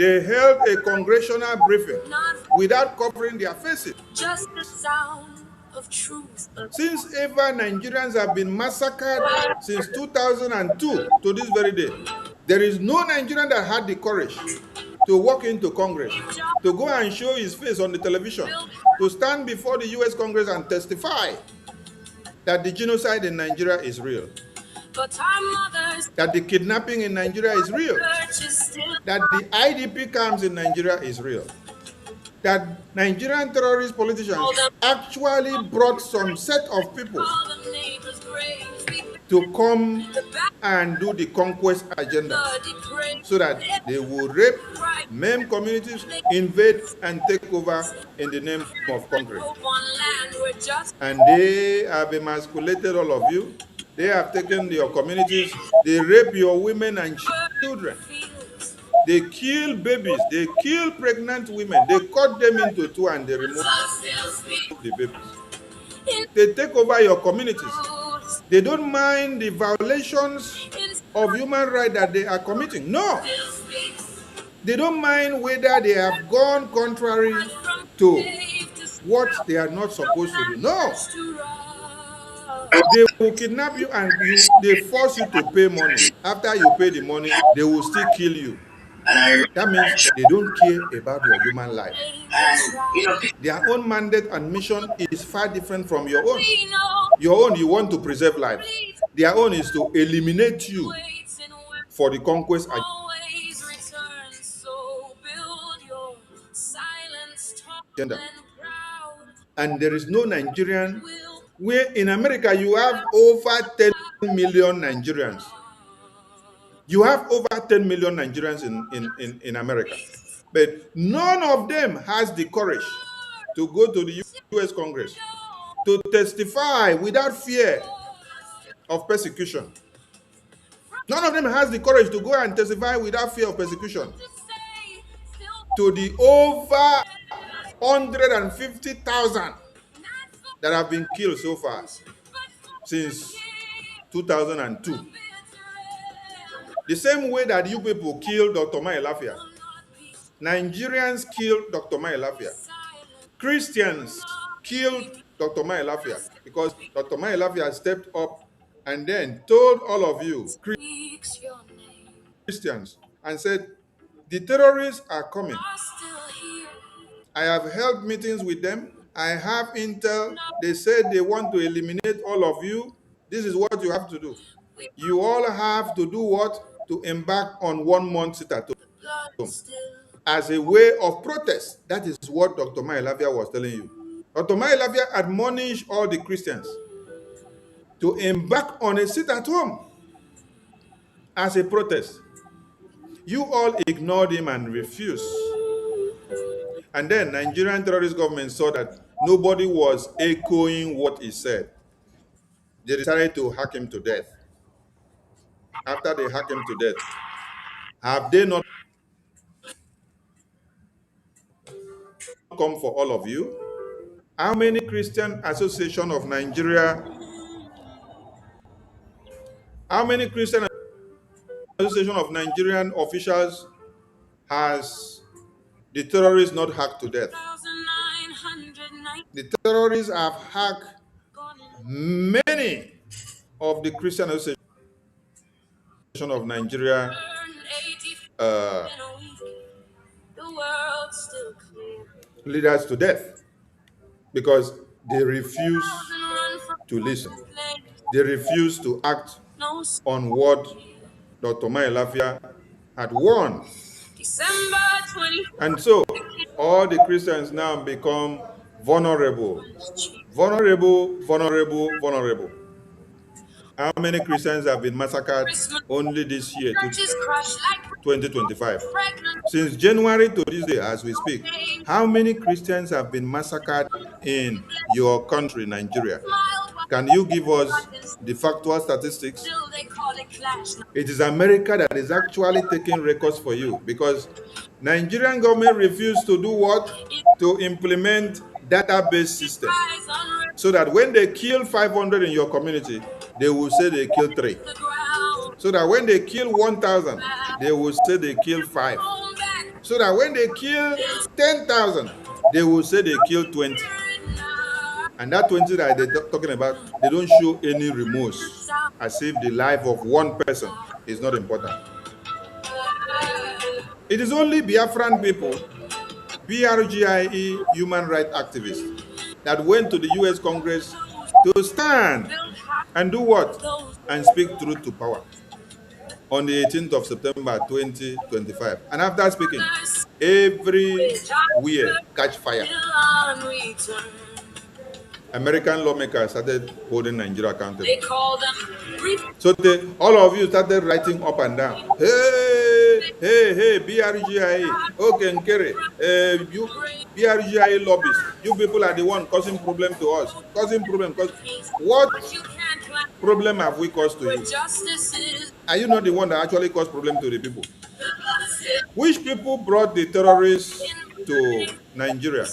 S8: They held a congressional briefing without covering their faces. Just the sound of truth. Since ever, Nigerians have been massacred since 2002 to this very day. There is no Nigerian that had the courage to walk into Congress, to go and show his face on the television, to stand before the US Congress and testify that the genocide in Nigeria is real, that the kidnapping in Nigeria is real, that the IDP camps in Nigeria is real, that Nigerian terrorist politicians actually brought some set of people to come and do the conquest agenda so that they will rape, maim communities, invade, and take over in the name of conquering. And they have emasculated all of you. They have taken your communities. They rape your women and children. They kill babies. They kill pregnant women. They cut them into two and they remove the babies. They take over your communities. They don't mind the violations of human rights that they are committing. No. They don't mind whether they have gone contrary to what they are not supposed to do. No. They will kidnap you and they force you to pay money. After you pay the money, they will still kill you. That means they don't care about your human life. Their own mandate and mission is far different from your own. Your own, you want to preserve life. Their own is to eliminate you for the conquest agenda. And there is no Nigerian where in America you have over 10 million Nigerians. You have over 10 million Nigerians in America. But none of them has the courage to go to the US Congress to testify without fear of persecution. None of them has the courage to go and testify without fear of persecution to the over 150,000 that have been killed so far since 2002. The same way that you people killed Dr. Mailafia, Nigerians killed Dr. Mailafia. Christians killed Dr. Mailafia because Dr. Mailafia stepped up and then told all of you, Christians, and said, the terrorists are coming. I have held meetings with them. I have intel. They said they want to eliminate all of you. This is what you have to do. You all have to do what? To embark on 1 month sit-at-home as a way of protest. That is what Dr. Mailavia was telling you. Dr. Mailavia admonished all the Christians to embark on a sit-at-home as a protest. You all ignored him and refused. And then Nigerian terrorist government saw that nobody was echoing what he said. They decided to hack him to death. After they hacked him to death, have they not come for all of you? How many Christian Association of Nigeria, how many Christian Association of Nigerian officials has the terrorists not hacked to death? The terrorists have hacked many of the Christian Association of Nigeria leaders to death because they refuse to listen. They refuse to act on what Dr. Lafia had warned. And so all the Christians now become vulnerable. Vulnerable, vulnerable, vulnerable. How many Christians have been massacred only this year to 2025? Since January to this day, as we speak, how many Christians have been massacred in your country, Nigeria? Can you give us the factual statistics? It is America that is actually taking records for you because Nigerian government refused to do what? To implement database system. So that when they kill 500 in your community, they will say they killed 3. So that when they kill 1,000, they will say they killed 5. So that when they kill 10,000, they will say they killed 20. And that 20 that they're talking about, they don't show any remorse, as if the life of one person is not important. It is only Biafran people, BRGIE human rights activists, that went to the US Congress to stand and do what? And speak truth to power on the 18th of September 2025. And after speaking, everywhere catch fire. American lawmakers started holding Nigeria accountable. So all of you started writing up and down. Hey, hey, hey, BRGIA, okay, Nkere, you BRGIA lobbyists, you people are the one causing problem to us. Causing problem. What problem have we caused to you? Are you not the one that actually caused problem to the people? Which people brought the terrorists to Nigeria?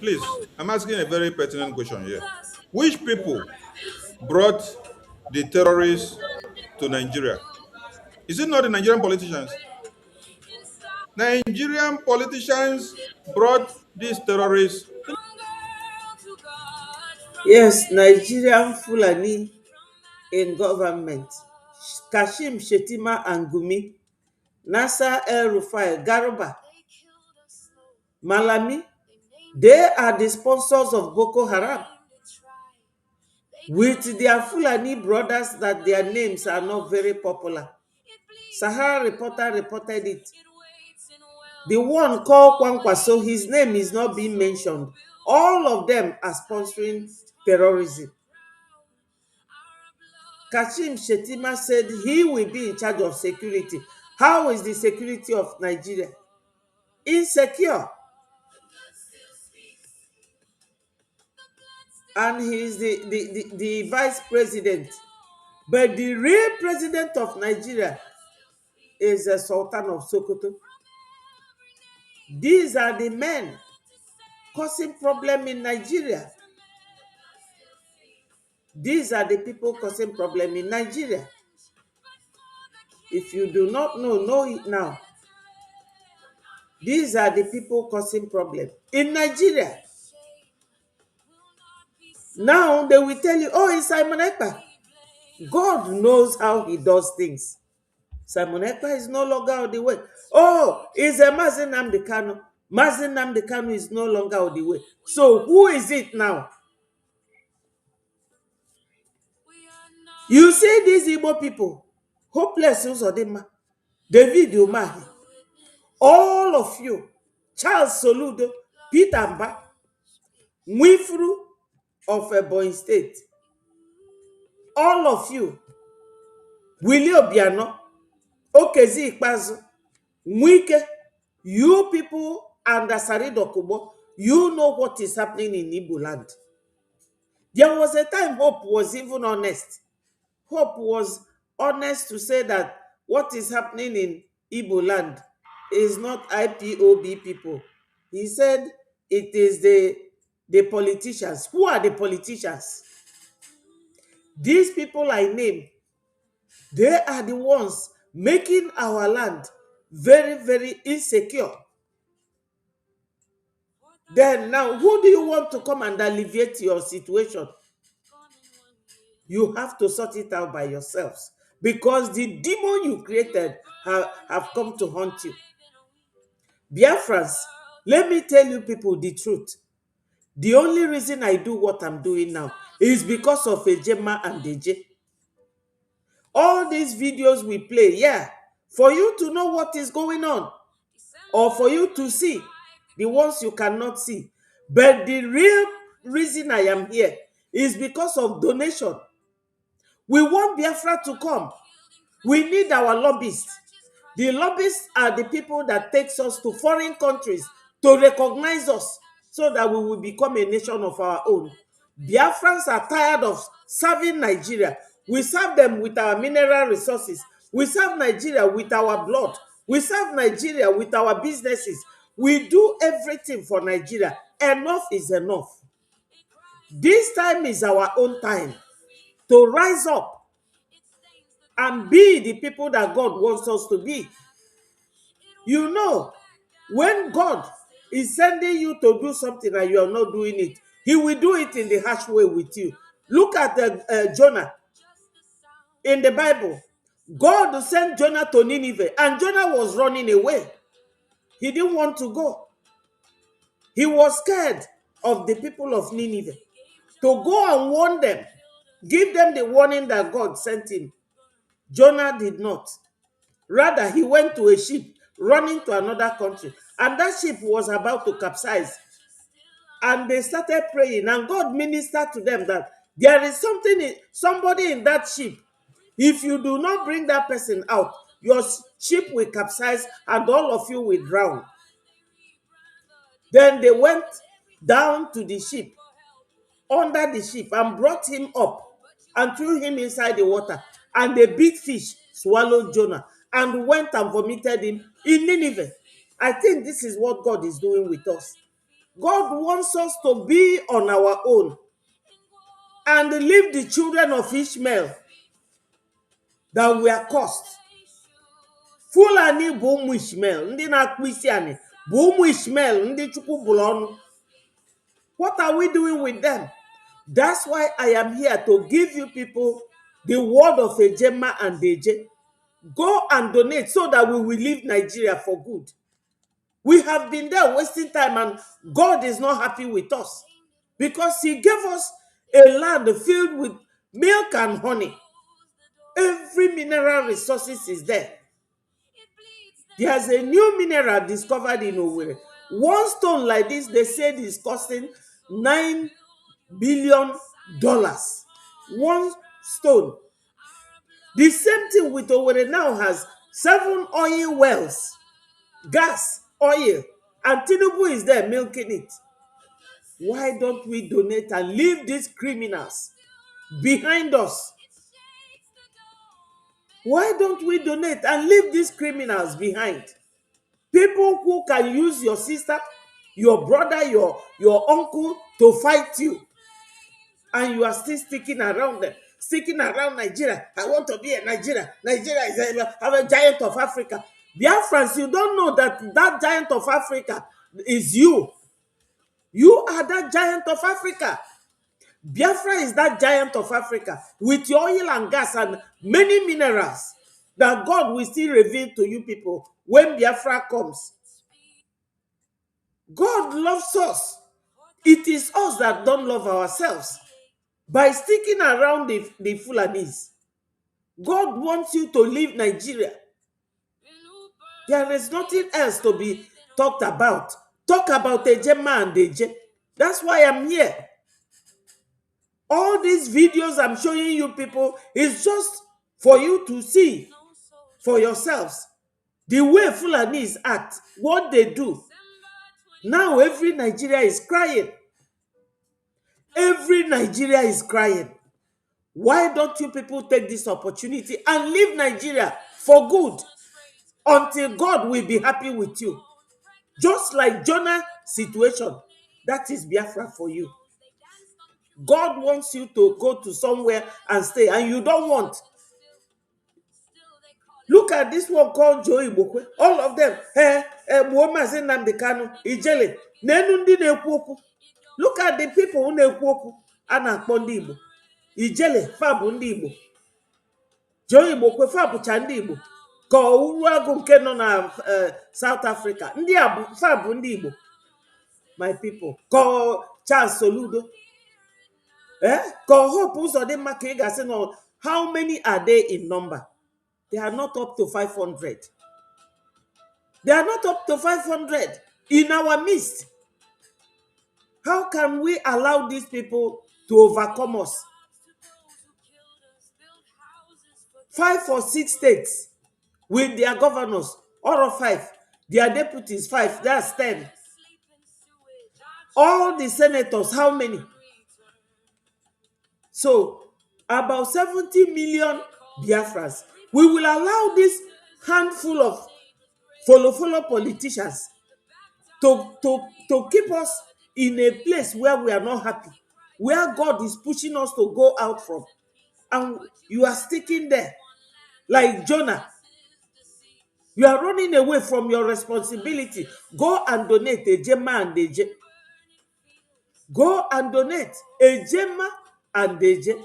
S8: Please, I'm asking a very pertinent question here. Which people brought the terrorists to Nigeria? Is it not the Nigerian politicians? Nigerian politicians brought these terrorists.
S1: Yes, Nigerian Fulani in government, Kashim Shetima and Gumi, Nasser El-Rufai, Garuba, Malami, they are the sponsors of Boko Haram. With their Fulani brothers that their names are not very popular. Sahara Reporter reported it. The one called Kwankwaso, his name is not being mentioned. All of them are sponsoring terrorism. Kashim Shetima said he will be in charge of security. How is the security of Nigeria? Insecure. And he is the vice president. But the real president of Nigeria is the Sultan of Sokoto. These are the men causing problem in Nigeria. These are the people causing problem in Nigeria. If you do not know it now. These are the people causing problem in Nigeria. Now they will tell you, oh, it's Simon Ekpa. God knows how he does things. Simon Ekpa is no longer on the way. Oh, it's a Mazi Nnamdi Kanu. Mazi Nnamdi Kanu is no longer on the way. So who is it now? You see these Igbo people, Hopeless Uzodinma, David Umahi, all of you, Charles Soludo, Peter Mba, Mwifuru of Ebonyi State, all of you, Willie Obiano, Okezi Ikpazu, Mwike, you people and Asari Dokubo, you know what is happening in Igbo land. There was a time Hope was even honest. Hope was honest to say that what is happening in Igbo land is not IPOB people. He said it is the politicians. Who are the politicians? These people I name, they are the ones making our land very, very insecure. Then now, who do you want to come and alleviate your situation? You have to sort it out by yourselves because the demon you created have come to haunt you. Biafrans, let me tell you people the truth. The only reason I do what I'm doing now is because of Ejema and Deje. All these videos we play, yeah, for you to know what is going on, or for you to see the ones you cannot see. But the real reason I am here is because of donation. We want Biafra to come. We need our lobbyists. The lobbyists are the people that takes us to foreign countries to recognize us so that we will become a nation of our own. Biafrans are tired of serving Nigeria. We serve them with our mineral resources. We serve Nigeria with our blood. We serve Nigeria with our businesses. We do everything for Nigeria. Enough is enough. This time is our own time to rise up and be the people that God wants us to be. You know, when God is sending you to do something and you are not doing it, he will do it in the harsh way with you. Look at Jonah in the Bible. God sent Jonah to Nineveh and Jonah was running away. He didn't want to go. He was scared of the people of Nineveh. To go and warn them, give them the warning that God sent him. Jonah did not. Rather, he went to a ship running to another country. And that ship was about to capsize. And they started praying. And God ministered to them that there is somebody in that ship. If you do not bring that person out, your ship will capsize and all of you will drown. Then they went down to the ship, under the ship, and brought him up and threw him inside the water. And a big fish swallowed Jonah and went and vomited him in Nineveh. I think this is what God is doing with us. God wants us to be on our own and leave the children of Ishmael that were cursed. Fulani bụ ụmụ Ishmael, ndị na-akpụ isi anị bụ ụmụ Ishmael, ndị Chukwu bụrụ ọnụ. What are we doing with them? That's why I am here to give you people the word of Ejema and Deje. Go and donate so that we will leave Nigeria for good. We have been there wasting time and God is not happy with us because he gave us a land filled with milk and honey. Every mineral resources is there. There's a new mineral discovered in Owerri. One stone like this, they said, is costing $9 billion. One stone. The same thing with Owerri now has 7 oil wells, gas, oil, and Tinubu is there milking it. Why don't we donate and leave these criminals behind us? Why don't we donate and leave these criminals behind? People who can use your sister, your brother, your uncle to fight you. And you are still sticking around them. Sticking around Nigeria. I want to be a Nigeria. Nigeria is a giant of Africa. Biafrans, you don't know that that giant of Africa is you. You are that giant of Africa. Biafra is that giant of Africa with your oil and gas and many minerals that God will still reveal to you people when Biafra comes. God loves us. It is us that don't love ourselves. By sticking around the Fulanis, God wants you to leave Nigeria. There is nothing else to be talked about. Talk about Ejema and Deje. That's why I'm here. All these videos I'm showing you people is just for you to see for yourselves. The way Fulanis act, what they do. Now every Nigeria is crying. Every Nigeria is crying. Why don't you people take this opportunity and leave Nigeria for good until God will be happy with you? Just like Jonah's situation, that is Biafra for you. God wants you to go to somewhere and stay, and you don't want. Look at this one called Joe Ibokwe. All of them. Ijele. Look at the people who na-ekwu ana-akpọ ndị Igbo. Ijele fa bụ ndị Igbo. Joe Ibokwe fa bụcha ndị Igbo. ka Uruagu nke nọ na South Africa. Ndị a bụ fa bụ ndị Igbo, my people. Ka Charles Soludo, ka Hope Uzodimma ka ị ga-asị no. How many are they in number? They are not up to 500. They are not up to 500 in our midst. How can we allow these people to overcome us? 5 or 6 states with their governors, all of 5, their deputies 5, that's 10. All the senators, how many? So, about 70 million Biafrans. We will allow this handful of follow politicians to keep us in a place where we are not happy, where God is pushing us to go out from. And you are sticking there like Jonah. You are running away from your responsibility. Go and donate a Gemma and a J. Go and donate a Gemma and a J.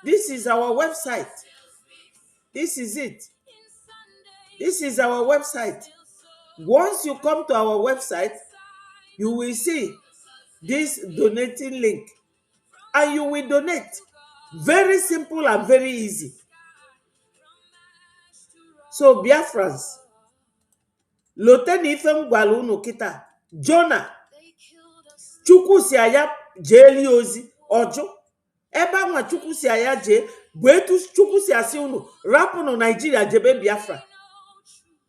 S1: This is our website. This is it. This is our website. Once you come to our website, you will see this donating link. And you will donate. Very simple and very easy. So, Biafrans, Loten Ifem Gwalunu Kita, Jonah, Chukwu si aya jeli ozi, Ojo, eba nwa Chukwu si aya je, bwetu Chukwu si asi unu, rapu no Nigeria jebe Biafra.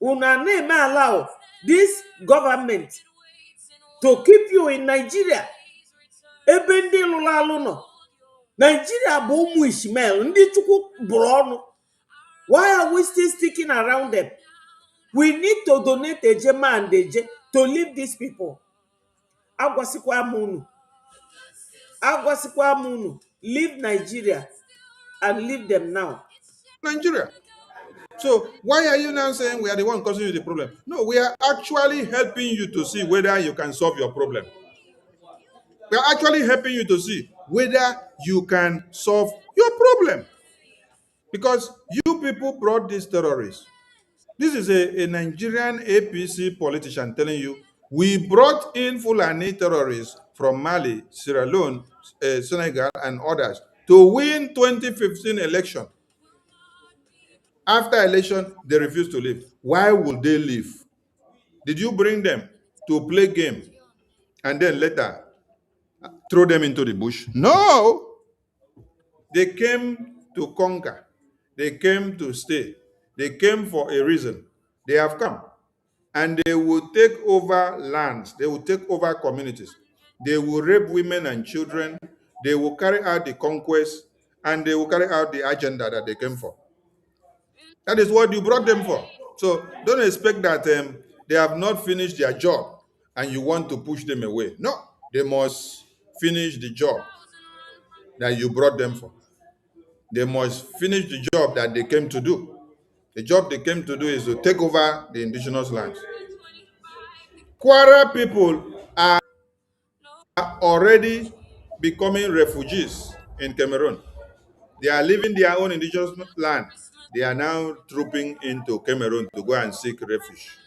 S1: Una name allow this government to keep you in Nigeria. Ebe ndị lụrụ alụ nọ. Nigeria bụ ụmụ Ishmael, ndị Chukwu bụrụ ọnụ. Why are we still sticking around them? We need to donate a Jema and a J to leave these people. Agwasikwa amunu. Agwasikwa amunu. Leave Nigeria and leave them now.
S8: Nigeria. So why are you now saying we are the one causing you the problem? No, we are actually helping you to see whether you can solve your problem. We are actually helping you to see whether you can solve your problem. Because you people brought these terrorists. This is a Nigerian APC politician telling you, we brought in Fulani terrorists from Mali, Sierra Leone, Senegal, and others to win 2015 election. After election, they refused to leave. Why would they leave? Did you bring them to play game and then later throw them into the bush? No. They came to conquer. They came to stay. They came for a reason. They have come. And they will take over lands. They will take over communities. They will rape women and children. They will carry out the conquest. And they will carry out the agenda that they came for. That is what you brought them for. So don't expect that they have not finished their job and you want to push them away. No, they must finish the job that you brought them for. They must finish the job that they came to do. The job they came to do is to take over the indigenous lands. Kwara people are already becoming refugees in Cameroon. They are leaving their own indigenous land. They are now trooping into Cameroon to go and seek refuge.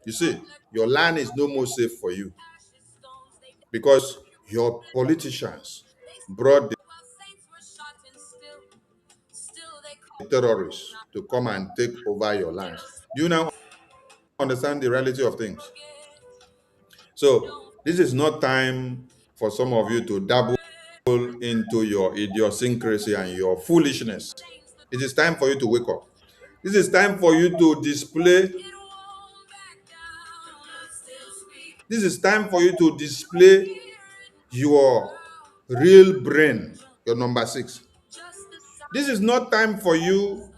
S8: You see, your land is no more safe for you because your politicians brought the terrorists to come and take over your lands. Do you now understand the reality of things? So this is not time for some of you to dabble into your idiosyncrasy and your foolishness. It is time for you to wake up. This is time for you to display. This is time for you to display your real brain, your number 6. This is not time for you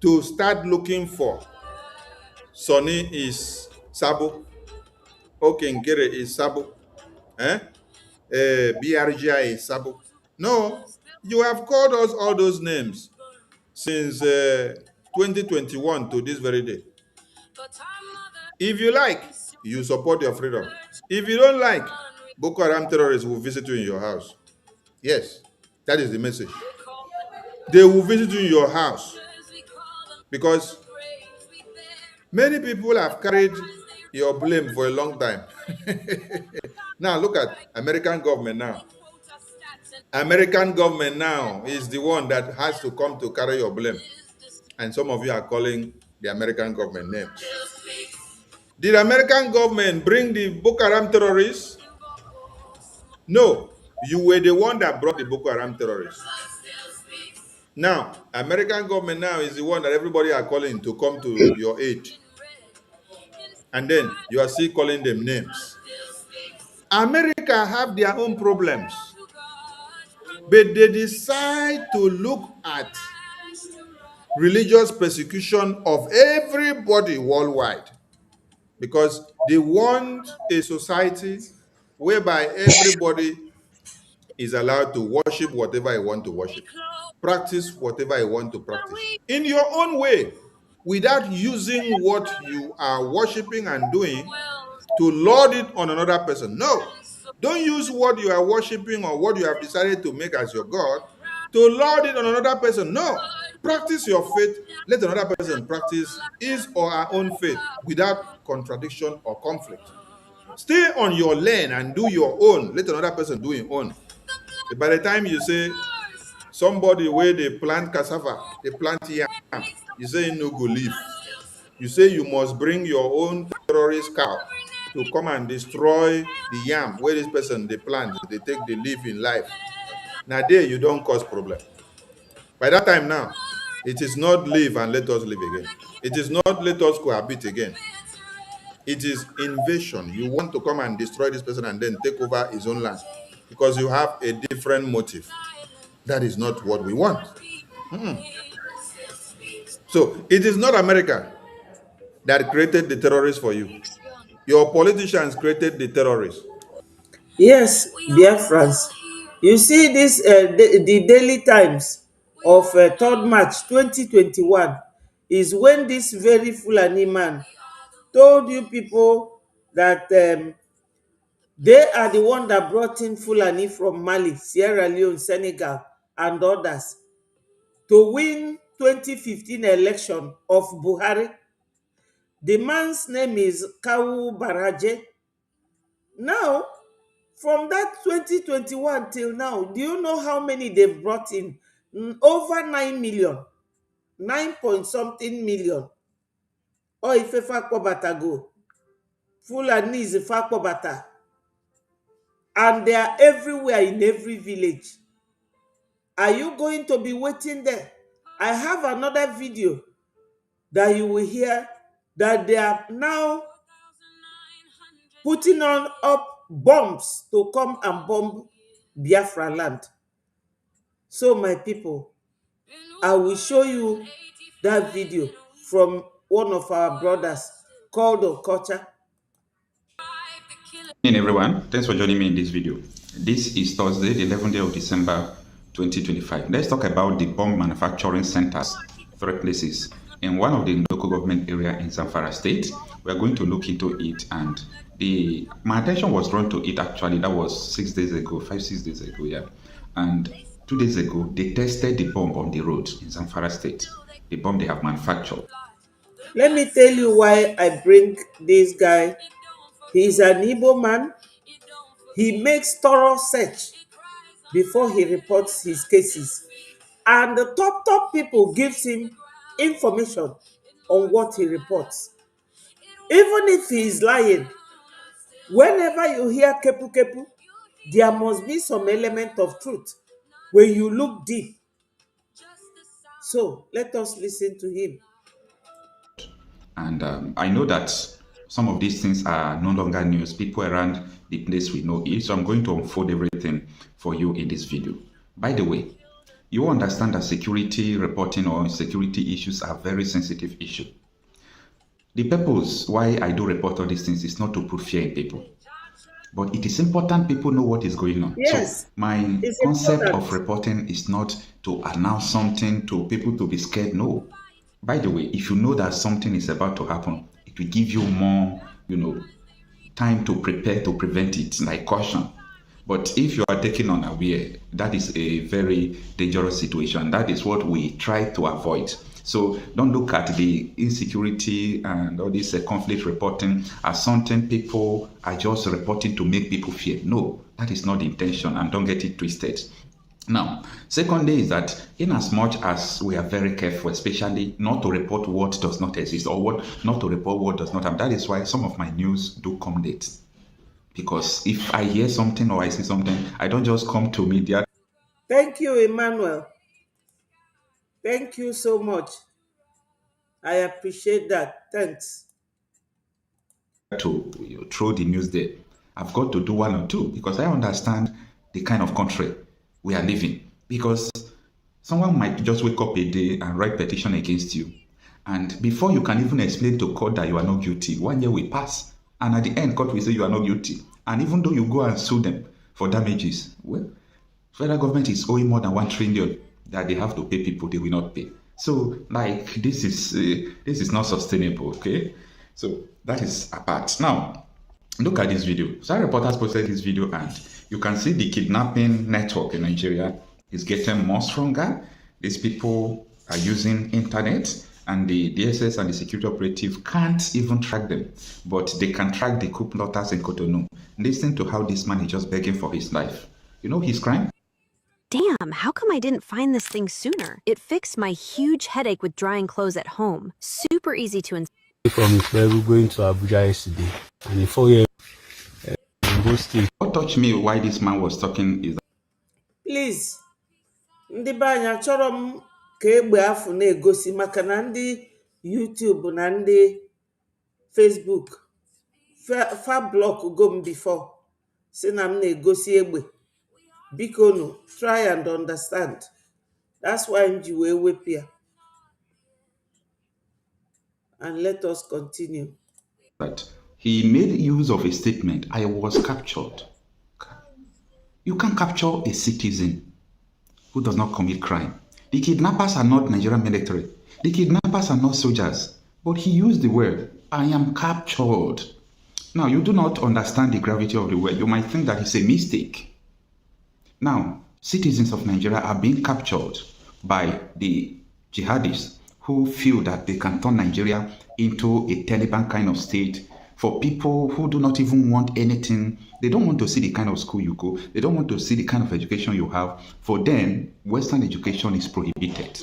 S8: to start looking for Sonny is Sabo, Okenkere is Sabo, BRGI is Sabo. No, you have called us all those names since 2021 to this very day. If you like, you support your freedom. If you don't like, Boko Haram terrorists will visit you in your house. Yes, that is the message. They will visit you in your house because Many people have carried your blame for a long time. Now look at American government now. American government now is the one that has to come to carry your blame. And some of you are calling the American government names. Did American government bring the Boko Haram terrorists? No, you were the one that brought the Boko Haram terrorists. Now, American government now is the one that everybody are calling to come to your aid. And then you are still calling them names. America have their own problems. But they decide to look at religious persecution of everybody worldwide because they want a society whereby everybody is allowed to worship whatever he want to worship, practice whatever he want to practice in your own way without using what you are worshiping and doing to lord it on another person. No, don't use what you are worshiping or what you have decided to make as your God to lord it on another person. No, practice your faith. Let another person practice his or her own faith without contradiction or conflict. Stay on your lane and do your own. Let another person do his own. By the time you say somebody where they plant cassava, they plant yam, you say no go leave. You say you must bring your own terrorist cow to come and destroy the yam where this person they plant, they take the leaf in life. Now there you don't cause problem. By that time now, it is not live and let us live again. It is not let us cohabit again. It is invasion. You want to come and destroy this person and then take over his own land because you have a different motive. That is not what we want. So it is not America that created the terrorists for you. Your politicians created the terrorists.
S1: Yes, Biafrans. You see this, the Daily Times of 3rd March 2021 is when this very Fulani man told you people that they are the one that brought in Fulani from Mali, Sierra Leone, Senegal, and others to win 2015 election of Buhari. The man's name is Kawu Baraje. Now, from that 2021 till now, do you know how many they've brought in? Over 9 million. 9 point something million. Oh, if Fakobata go. Fulani is Fakobata. And they are everywhere in every village. Are you going to be waiting there? I have another video that you will hear that they are now putting on up bombs to come and bomb Biafra land. So my people, I will show you that video from one of our brothers called Okocha.
S9: Good evening, everyone. Thanks for joining me in this video. This is Thursday, the 11th day of December 2025. Let's talk about the bomb manufacturing centers, 3 places in one of the local government area in Zamfara State. We are going to look into it, and my attention was drawn to it actually. That was 6 days ago, 5-6 days ago, yeah. And 2 days ago, they tested the bomb on the road in Zamfara State. The bomb they have manufactured.
S1: Let me tell you why I bring this guy. He's an Igbo man. He makes thorough search before he reports his cases. And the top people gives him information on what he reports. Even if he is lying, whenever you hear kepu kepu, there must be some element of truth when you look deep. So let us listen to him.
S9: And I know that some of these things are no longer news. People around the place will know it. So I'm going to unfold everything for you in this video. By the way, you understand that security reporting or security issues are very sensitive issues. The purpose why I do report all these things is not to put fear in people. But it is important people know what is going on.
S1: Yes,
S9: so my concept of reporting is not to announce something to people to be scared. No. By the way, if you know that something is about to happen, it will give you more, time to prepare to prevent it, like caution. But if you are taken unaware, that is a very dangerous situation. That is what we try to avoid. So don't look at the insecurity and all this conflict reporting as something people are just reporting to make people fear. No, that is not the intention, and don't get it twisted. Now, secondly is that in as much as we are very careful, especially not to report what does not exist or what not to report what does not happen. That is why some of my news do come late. Because if I hear something or I see something, I don't just come to media.
S1: Thank you, Emmanuel. Thank you so much. I appreciate that. Thanks.
S9: To throw the news there. I've got to do one or two because I understand the kind of country we are living. Because someone might just wake up a day and write petition against you. And before you can even explain to court that you are not guilty, 1 year will pass. And at the end, court will say you are not guilty. And even though you go and sue them for damages, well, federal government is owing more than 1 trillion that they have to pay people they will not pay. So, like, this is not sustainable, okay? So that is apart. Now, look at this video. Some reporters posted this video, and you can see the kidnapping network in Nigeria is getting more stronger. These people are using internet, and the DSS and the security operative can't even track them, but they can track the coup plotters in Cotonou. Listen to how this man is just begging for his life. You know his crime?
S10: Damn, how come I didn't find this thing sooner? It fixed my huge headache with drying clothes at home. Super easy to install.
S11: From Peru going to Abuja yesterday, and in 4 years,
S9: What touched me why this man was talking is that,
S1: Please, ndị be anyị achọrọ m ka egbe afọ na-egosi maka na ndị YouTube na ndị Facebook fa block go m before si na m na-egosi egbe. Biko nu, try and understand. That's why m ji wee wepụ ya. And let us continue.
S9: that he made use of a statement, I was captured. You can't capture a citizen who does not commit crime. The kidnappers are not Nigerian military. The kidnappers are not soldiers. But he used the word, I am captured. Now, you do not understand the gravity of the word. You might think that it's a mistake. Now, citizens of Nigeria are being captured by the jihadists who feel that they can turn Nigeria into a Taliban kind of state for people who do not even want anything. They don't want to see the kind of school you go. They don't want to see the kind of education you have. For them, Western education is prohibited.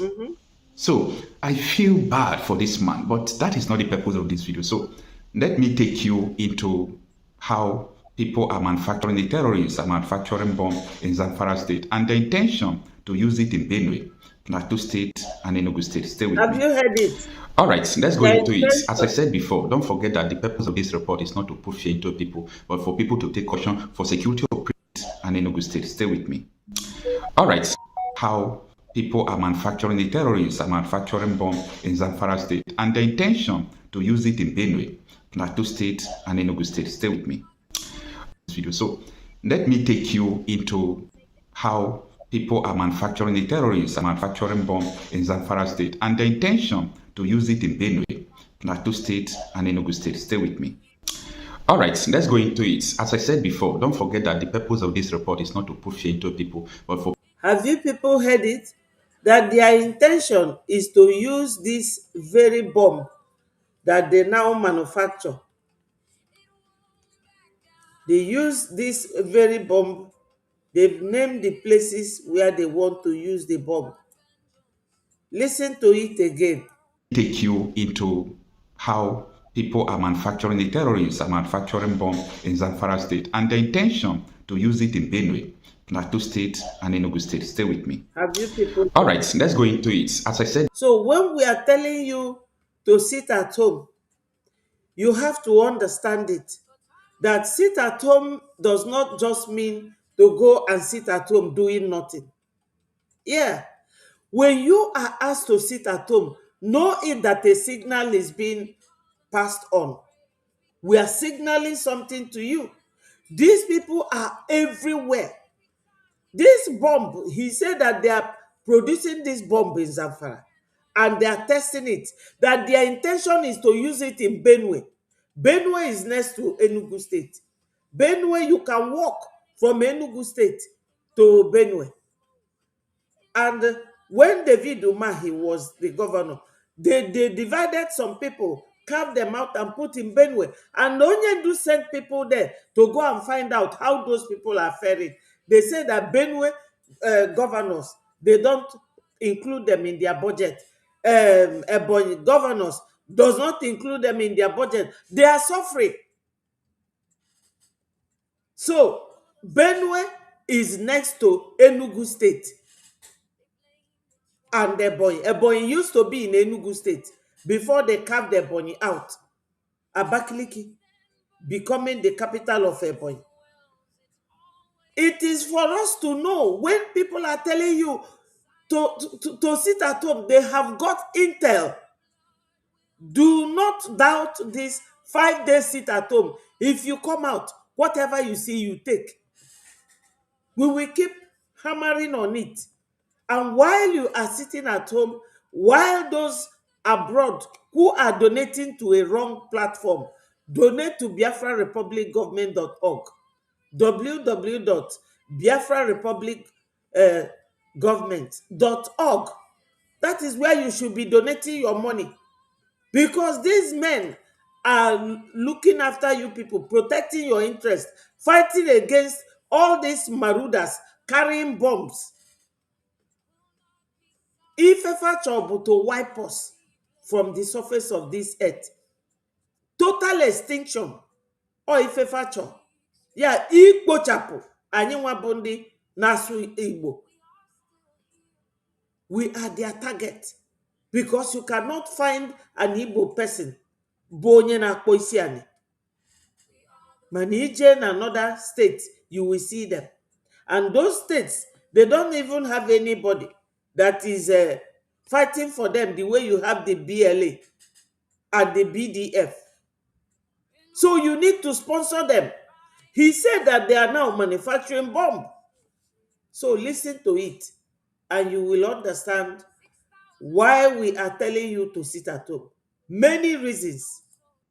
S9: So I feel bad for this man, but that is not the purpose of this video. So let me take you into how people are manufacturing, the terrorists are manufacturing bomb in Zamfara State, and the intention to use it in Benue, Plateau State, and Enugu State. Stay with me.
S1: Have you heard it?
S9: All right, let's go into it. As I said before, don't forget that the purpose of this report is not to put fear into people, but for people to take caution for security operations and Enugu State. Stay with me. All right, how people are manufacturing, the terrorists are manufacturing bomb in Zamfara State, and the intention to use it in Benue, Plateau State, and Enugu State. Stay with me. This video. So let me take you into how people are manufacturing, the terrorists are manufacturing bomb in Zamfara State, and the intention to use it in Benue, Plateau State, and Enugu State. Stay with me. All right, let's go into it. As I said before, don't forget that the purpose of this report is not to put fear into people, but for...
S1: Have you people heard it? That their intention is to use this very bomb that they now manufacture. They use this very bomb. They've named the places where they want to use the bomb. Listen to it again.
S9: Take you into how people are manufacturing, the terrorists are manufacturing bomb in Zamfara State, and the intention to use it in Benue, Plateau State, and Enugu State. Stay with me.
S1: Have you people?
S9: All right, let's go into it. As I said...
S1: So when we are telling you to sit at home, you have to understand it. That sit at home does not just mean to go and sit at home doing nothing. Yeah. When you are asked to sit at home, know it that a signal is being passed on. We are signaling something to you. These people are everywhere. This bomb, he said that they are producing this bomb in Zamfara and they are testing it. That their intention is to use it in Benue. Benue is next to Enugu State. Benue, you can walk from Enugu State to Benue. And when David Umahi was the governor, They divided some people, carved them out and put in Benue. And Onyendu sent people there to go and find out how those people are faring. They say that Benue governors, they don't include them in their budget. Ebonyi governors does not include them in their budget. They are suffering. So Benue is next to Enugu State and Ebonyi. Ebonyi used to be in Enugu State before they carved Ebonyi out. Abakaliki becoming the capital of Ebonyi. It is for us to know when people are telling you to sit at home, they have got intel. Do not doubt this 5 days sit at home. If you come out, whatever you see, you take. We will keep hammering on it. And while you are sitting at home, while those abroad who are donating to a wrong platform, donate to biafrarepublicgovernment.org, www.biafrarepublicgovernment.org. That is where you should be donating your money. Because these men are looking after you people, protecting your interest, fighting against all these marauders carrying bombs. If ever trouble to wipe us from the surface of this earth, total extinction, or if ever trouble, yeah, ikpochapu, anyị nwa bụ ndị na-asụ Igbo. We are their target because you cannot find an Igbo person bụ onye na-akpọ isi ani. Mana ije in another state, you will see them. And those states, they don't even have anybody that is fighting for them the way you have the BLA and the BDF. So you need to sponsor them. He said that they are now manufacturing bomb. So listen to it and you will understand why we are telling you to sit at home. Many reasons.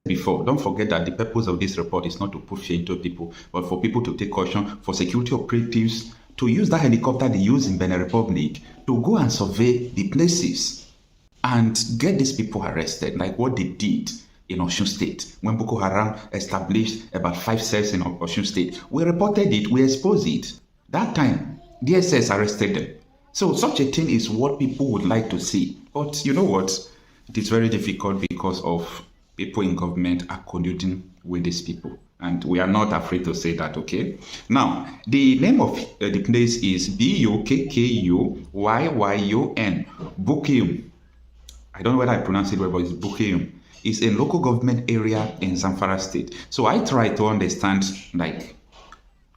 S9: Before, don't forget that the purpose of this report is not to push fear into people, but for people to take caution, for security operatives to use that helicopter they use in Benin Republic to go and survey the places and get these people arrested, like what they did in Osun State. When Boko Haram established about 5 cells in Osun State, we reported it, we exposed it. That time, DSS arrested them. So such a thing is what people would like to see. But you know what? It is very difficult because of people in government are colluding with these people. And we are not afraid to say that, okay? Now, the name of the place is Bukkuyum. Bukkuyum. I don't know whether I pronounce it well, but it's Bukkuyum. It's a local government area in Zamfara State. So I try to understand, like,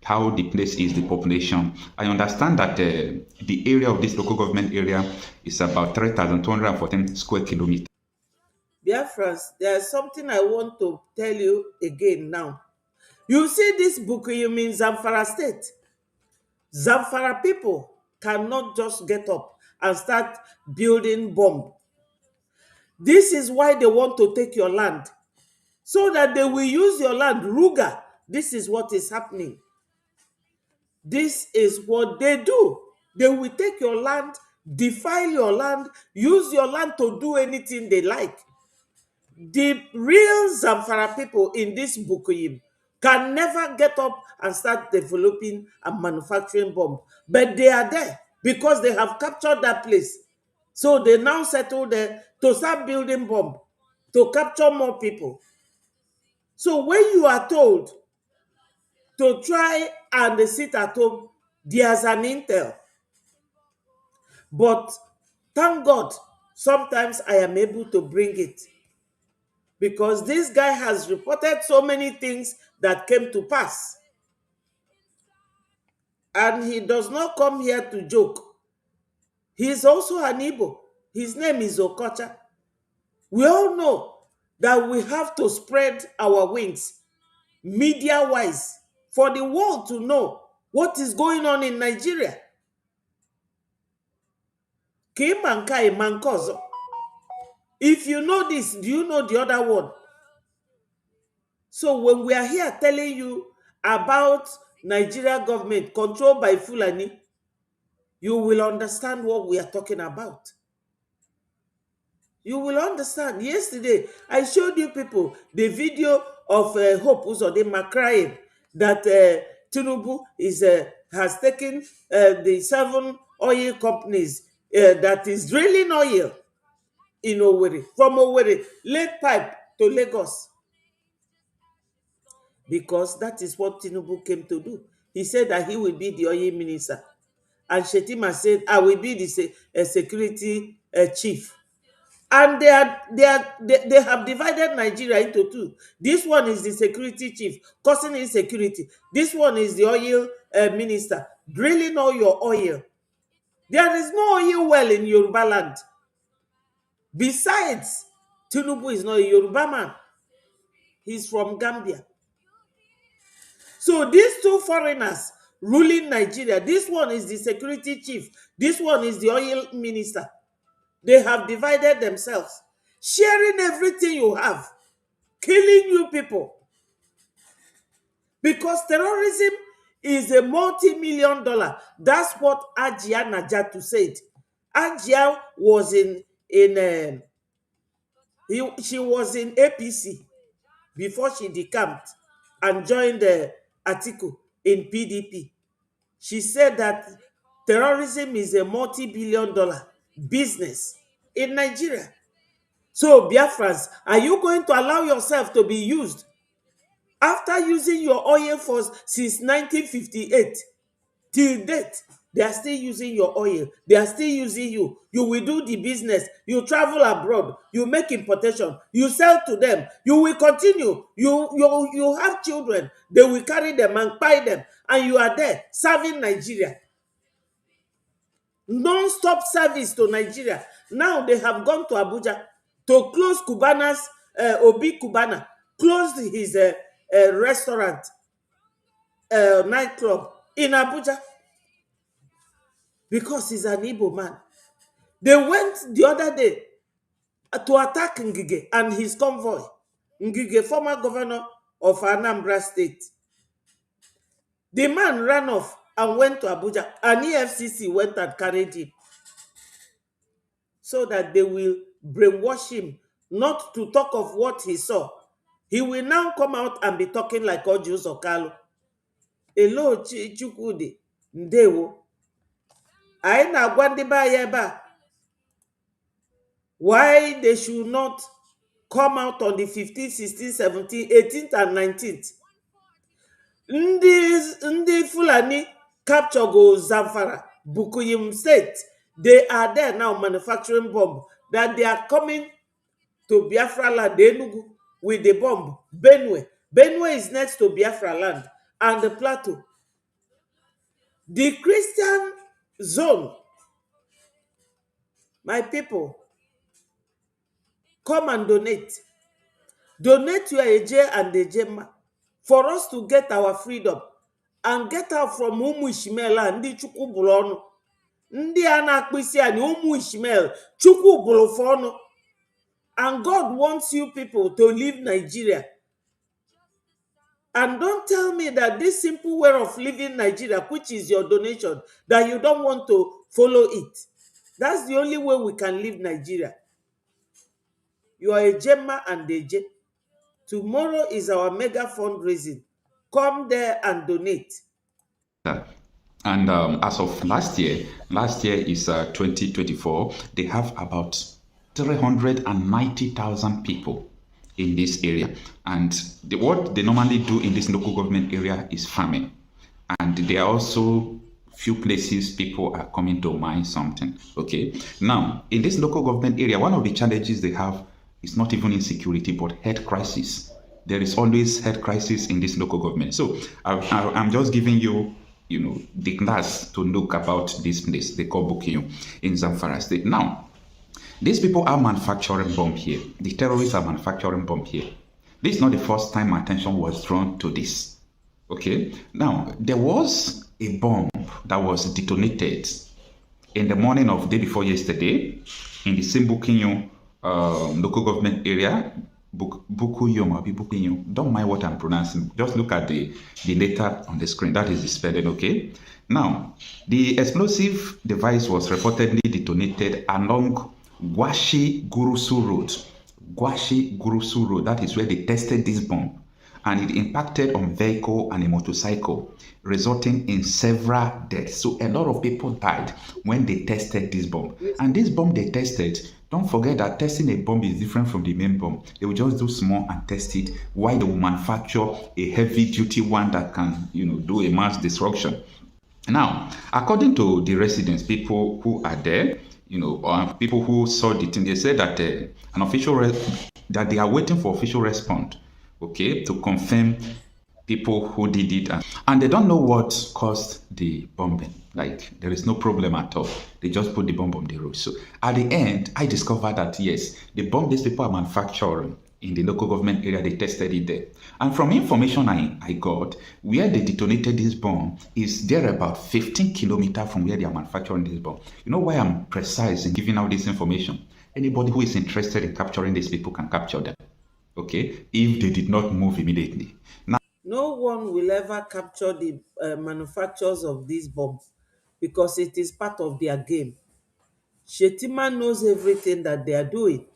S9: how the place is, the population. I understand that the area of this local government area is about 3,214 square kilometers.
S1: Biafrans, there's something I want to tell you again now. You see this Bukkuyum in Zamfara State. Zamfara people cannot just get up and start building bomb. This is why they want to take your land, so that they will use your land. Ruga, this is what is happening. This is what they do. They will take your land, defile your land, use your land to do anything they like. The real Zamfara people in this Bukkuyum can never get up and start developing and manufacturing bomb. But they are there because they have captured that place. So they now settle there to start building bomb, to capture more people. So when you are told to try and sit at home, there's an intel. But thank God, sometimes I am able to bring it. Because this guy has reported so many things that came to pass. And he does not come here to joke. He is also an Igbo. His name is Okocha. We all know that we have to spread our wings, media-wise, for the world to know what is going on in Nigeria. If you know this, do you know the other one? So when we are here telling you about Nigeria government controlled by Fulani, you will understand what we are talking about. you will understand. Yesterday, I showed you people the video of Hope Uzodinma crying that Tinubu has taken the 7 oil companies that is drilling oil in Owerri, from Owerri, lead pipe to Lagos, because that is what Tinubu came to do. He said that he will be the oil minister. And Shetima said, I will be the security chief. And they have divided Nigeria into 2. This one is the security chief, causing insecurity. This one is the oil minister, drilling all your oil. There is no oil well in Yoruba land. Besides, Tinubu is not a Yoruba man. He's from Gambia. So these 2 foreigners ruling Nigeria, this one is the security chief, this one is the oil minister. They have divided themselves, sharing everything you have, killing you people. Because terrorism is a multi-million dollar. That's what Ajia Najatu said. Ajia was she was in APC before she decamped and joined Atiku in PDP. She said that terrorism is a multi-billion dollar business in Nigeria. So, Biafrans, are you going to allow yourself to be used? After using your oil force since 1958, till date, they are still using your oil. They are still using you. You will do the business. You travel abroad. You make importation. You sell to them. You will continue. You have children. They will carry them and buy them. And you are there serving Nigeria. Non-stop service to Nigeria. Now they have gone to Abuja to close Cubana's, Obi Cubana, closed his restaurant, nightclub in Abuja because he's an Igbo man. They went the other day to attack Ngige and his convoy. Ngige, former governor of Anambra State. The man ran off and went to Abuja, and EFCC went and carried him so that they will brainwash him not to talk of what he saw. He will now come out and be talking like Ojus Okalo. Hello, Chukwudi, Ndewo. I na-agwa ndị be anyị ebe a why they should not come out on the 15th, 16th, 17th, 18th, and 19th. Ndị Fulani capture go Zamfara, Bukuyim State. They are there now manufacturing bomb that they are coming to Biafra land, Enugu, with the bomb. Benue. Benue is next to Biafra land and the plateau. The Christian zone, my people, come and donate. Donate your Eje and Ejema for us to get our freedom and get out from Umu Ishmael and Ndi Chukwu Bulono. Ndi Anakpisi and Umu Ishmael, Chukwu Bulofono. And God wants you people to leave Nigeria. And don't tell me that this simple way of living Nigeria, which is your donation, that you don't want to follow it. That's the only way we can leave Nigeria. You are a Gemma and Deje. Tomorrow is our mega fundraising. Come there and donate.
S9: And as of last year is 2024, they have about 390,000 people in this area. And what they normally do in this local government area is farming. And there are also few places people are coming to mine something. Okay. Now, in this local government area, one of the challenges they have is not even insecurity, but health crisis. There is always health crisis in this local government. So I'm just giving you, the class to look about this place they call Bukiyo in Zamfara State. Now, these people are manufacturing bomb here. The terrorists are manufacturing bomb here. This is not the first time attention was drawn to this. Okay. Now, there was a bomb that was detonated in the morning of the day before yesterday in the same Bukiyo local government area. Bukuyo. Don't mind what I'm pronouncing. Just look at the letter on the screen. That is the spelling, okay? Now, the explosive device was reportedly detonated along Gwashi Gurusu Road. Gwashi Gurusu Road. That is where they tested this bomb. And it impacted on vehicle and a motorcycle, resulting in several deaths. So a lot of people died when they tested this bomb. And this bomb they tested, don't forget that testing a bomb is different from the main bomb. They will just do small and test it, while they will manufacture a heavy duty one that can, do a mass destruction. Now, according to the residents, people who are there, people who saw the thing, they said that that they are waiting for official response, okay, to confirm people who did it, and they don't know what caused the bombing. Like, there is no problem at all. They just put the bomb on the road. So at the end, I discovered that yes, the bomb these people are manufacturing in the local government area, they tested it there. And from information I got, where they detonated this bomb is there about 15 kilometers from where they are manufacturing this bomb. You know why I'm precise in giving out this information? Anybody who is interested in capturing these people can capture them, okay, if they did not move immediately. Now,
S1: No one will ever capture the manufacturers of this bomb because it is part of their game. Shetima knows everything that they are doing.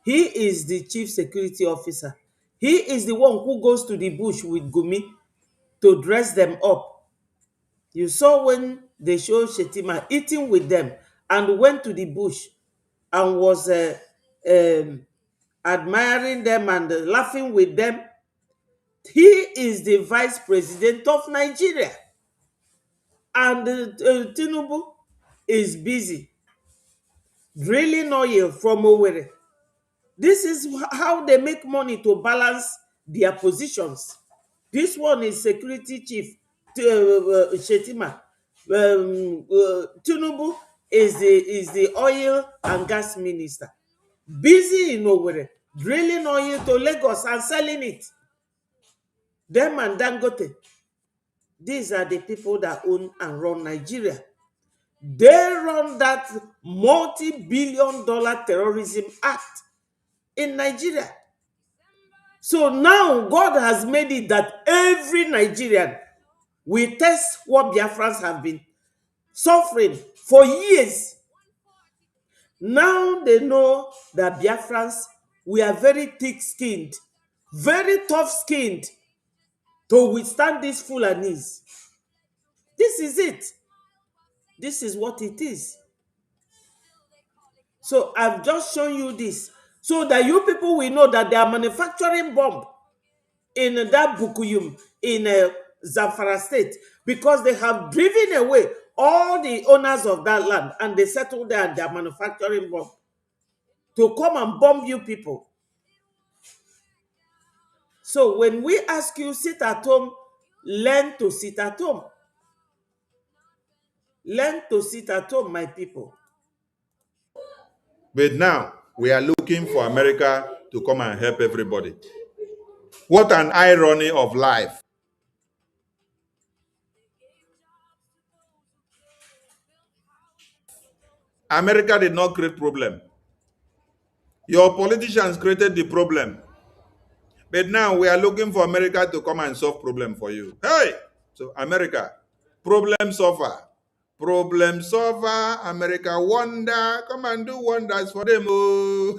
S1: He is the chief security officer. He is the one who goes to the bush with Gumi to dress them up. You saw when they showed Shetima eating with them and went to the bush and was admiring them and laughing with them. He is the vice president of Nigeria. And Tinubu is busy drilling oil from Owerri. This is how they make money to balance their positions. This one is security chief, Shetima. Tinubu is the oil and gas minister. Busy in Owerri, drilling oil to Lagos and selling it. Them and Dangote. These are the people that own and run Nigeria. They run that multi-billion-dollar terrorism act in Nigeria. So now God has made it that every Nigerian will test what Biafrans have been suffering for years. Now they know that Biafrans, we are very thick-skinned, very tough-skinned to withstand these Fulanis. This is it. This is what it is. So I've just shown you this so that you people will know that they are manufacturing bomb in that Bukuyum in Zamfara state because they have driven away all the owners of that land and they settled there and they are manufacturing bomb to come and bomb you people. So when we ask you sit at home, learn to sit at home. Learn to sit at home, my people.
S8: But now we are looking for America to come and help everybody. What an irony of life. America did not create problem. Your politicians created the problem. But now we are looking for America to come and solve problem for you. Hey! So America, problem solver. Problem solver, America wonder. Come and do wonders for them. Oh.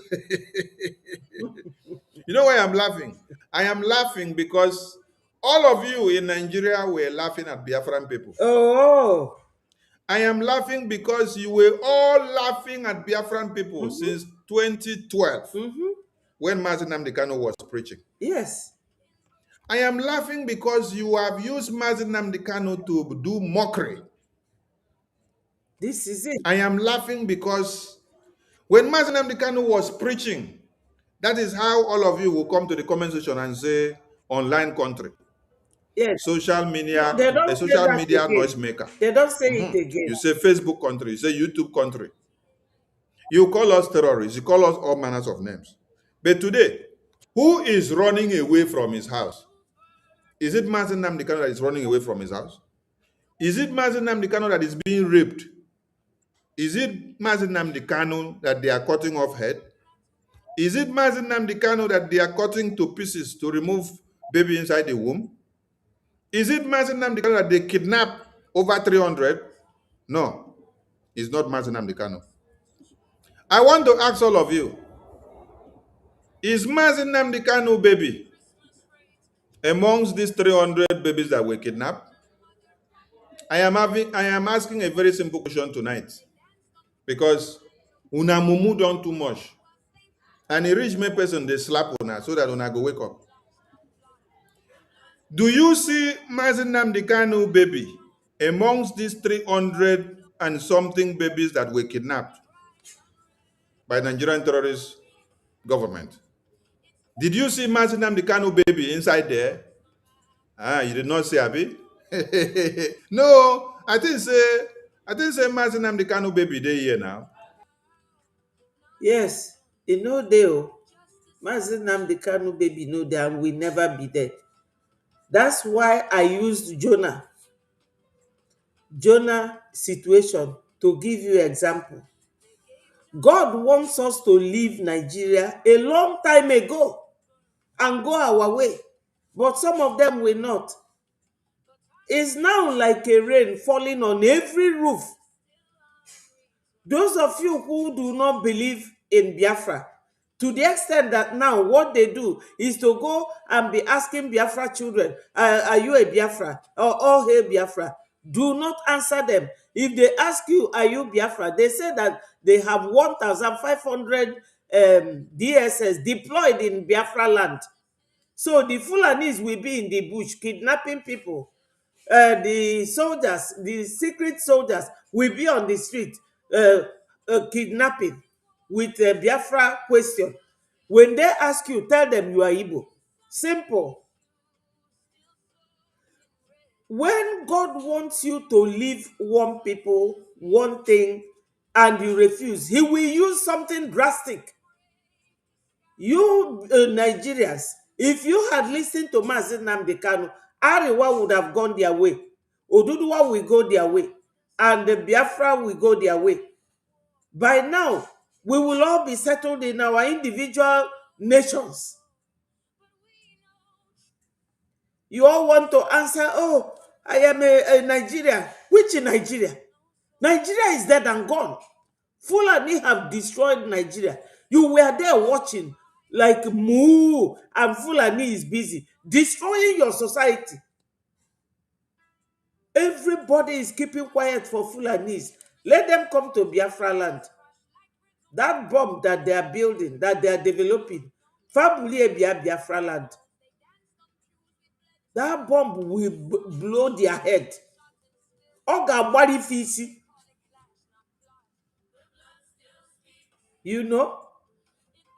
S8: You know why I'm laughing? I am laughing because all of you in Nigeria were laughing at Biafran people.
S1: Oh.
S8: I am laughing because you were all laughing at Biafran people since 2012 when Mazi Nnamdi Kanu was preaching.
S1: Yes.
S8: I am laughing because you have used Mazi Nnamdi Kanu to do mockery.
S1: This is it.
S8: I am laughing because when Mazi Nnamdi Kanu was preaching, that is how all of you will come to the comment section and say online country.
S1: Yes.
S8: Social media,
S1: They don't
S8: a
S1: say
S8: social
S1: that
S8: media
S1: again.
S8: noisemaker.
S1: They don't say it again.
S8: You say Facebook country, you say YouTube country. You call us terrorists, you call us all manners of names. But today, who is running away from his house? Is it Mazi Nnamdi Kanu that is running away from his house? Is it Mazi Nnamdi Kanu that is being raped? Is it Mazi Nnamdi Kanu that they are cutting off head? Is it Mazi Nnamdi Kanu that they are cutting to pieces to remove baby inside the womb? Is it Mazi Nnamdi Kanu that they kidnap over 300? No, it's not Mazi Nnamdi Kanu. I want to ask all of you, is Mazi Nnamdi Kanu baby amongst these 300 babies that were kidnapped? I am asking a very simple question tonight because una mumu done too much. And a rich man person, they slap una so that una go wake up. Do you see Mazi Nnamdi Kanu baby amongst these 300 and something babies that were kidnapped by Nigerian terrorist government? Did you see Mazi Nnamdi Kanu baby inside there? Ah, you did not see Abi? No, I think say Mazi Nnamdi Kanu baby they here now.
S1: Yes, e no dey o. Mazi Nnamdi Kanu baby no dey and will never be there. That's why I used Jonah situation to give you example. God wants us to leave Nigeria a long time ago and go our way, but some of them will not. It's now like a rain falling on every roof. Those of you who do not believe in Biafra, to the extent that now what they do is to go and be asking Biafra children, are you a Biafra? Or oh, hey, Biafra. Do not answer them. If they ask you, are you Biafra? They say that they have 1,500 DSS deployed in Biafra land. So the Fulanis will be in the bush kidnapping people. The soldiers, the secret soldiers, will be on the street kidnapping with a Biafra question. When they ask you, tell them you are Igbo. Simple. When God wants you to leave one people, one thing, and you refuse, he will use something drastic. You Nigerians, if you had listened to Mazi Nnamdi Kanu, Ariwa would have gone their way. Oduduwa will go their way. And the Biafra will go their way. By now, we will all be settled in our individual nations. You all want to answer, oh, I am a Nigerian. Which Nigeria? Nigeria is dead and gone. Fulani have destroyed Nigeria. You were there watching like moo, and Fulani is busy destroying your society. Everybody is keeping quiet for Fulanis. Let them come to Biafra land. That bomb that they are building, that they are developing, Fabulie Biafra land. That bomb will blow their head. Oga body fisi. You know,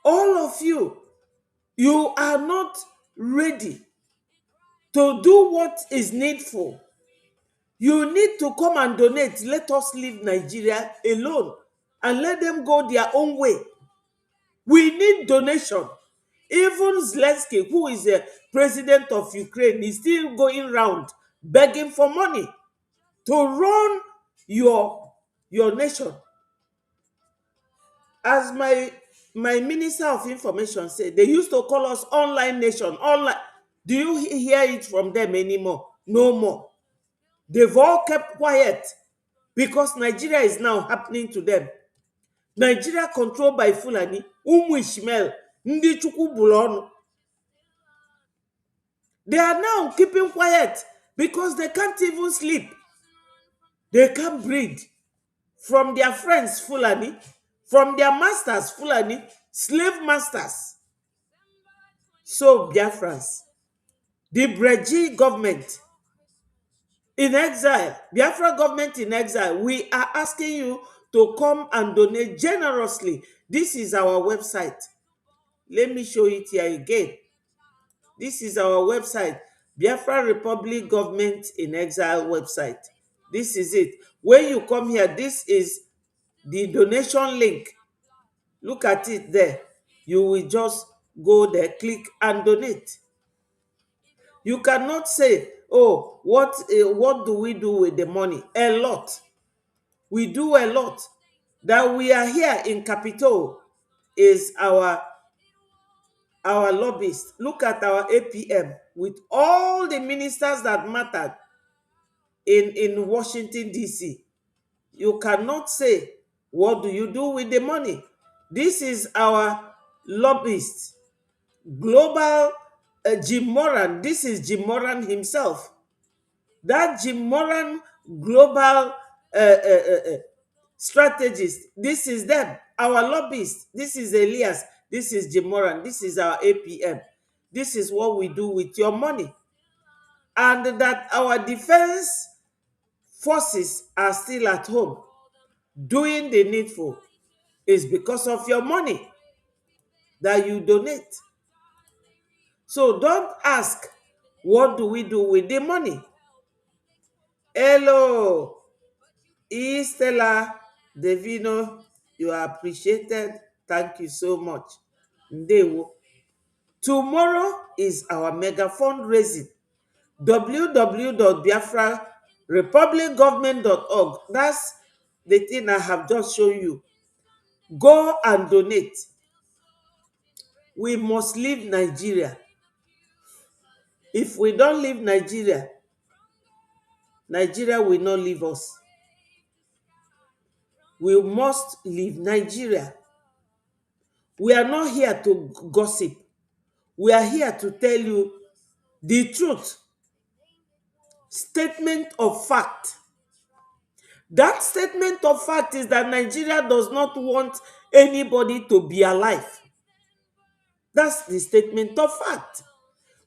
S1: all of you, you are not ready to do what is needful. You need to come and donate. Let us leave Nigeria alone and let them go their own way. We need donation. Even Zelensky, who is the president of Ukraine, is still going around begging for money to run your nation. As my minister of information said, they used to call us online nation. Online. Do you hear it from them anymore? No more. They've all kept quiet because Nigeria is now happening to them. Nigeria controlled by Fulani, Ishmael, Ndi Chukwu Bulonu. They are now keeping quiet because they can't even sleep. They can't breathe. From their friends, Fulani, from their masters, Fulani, slave masters. So, Biafrans, the Breji government in exile, Biafra government in exile, we are asking you to come and donate generously. This is our website. Let me show it here again. This is our website, Biafra Republic Government in Exile website. This is it. When you come here, this is the donation link. Look at it there. You will just go there, click and donate. You cannot say, oh, what do we do with the money? A lot. We do a lot. That we are here in Capitol is our lobbyists. Look at our APM with all the ministers that mattered in Washington, D.C. You cannot say, what do you do with the money? This is our lobbyist, global Jim Moran. This is Jim Moran himself. That Jim Moran global strategist, this is them. Our lobbyist, this is Elias, this is Jim Moran, this is our APM. This is what we do with your money. And that our defense forces are still at home doing the needful is because of your money that you donate. So don't ask, what do we do with the money? Hello, Stella Devino, you are appreciated. Thank you so much. Ndewo. Tomorrow is our mega fundraising. www.biafrarepublicgovernment.org. That's the thing I have just shown you. Go and donate. We must leave Nigeria. If we don't leave Nigeria, Nigeria will not leave us. We must leave Nigeria. We are not here to gossip. We are here to tell you the truth. Statement of fact. That statement of fact is that Nigeria does not want anybody to be alive. That's the statement of fact.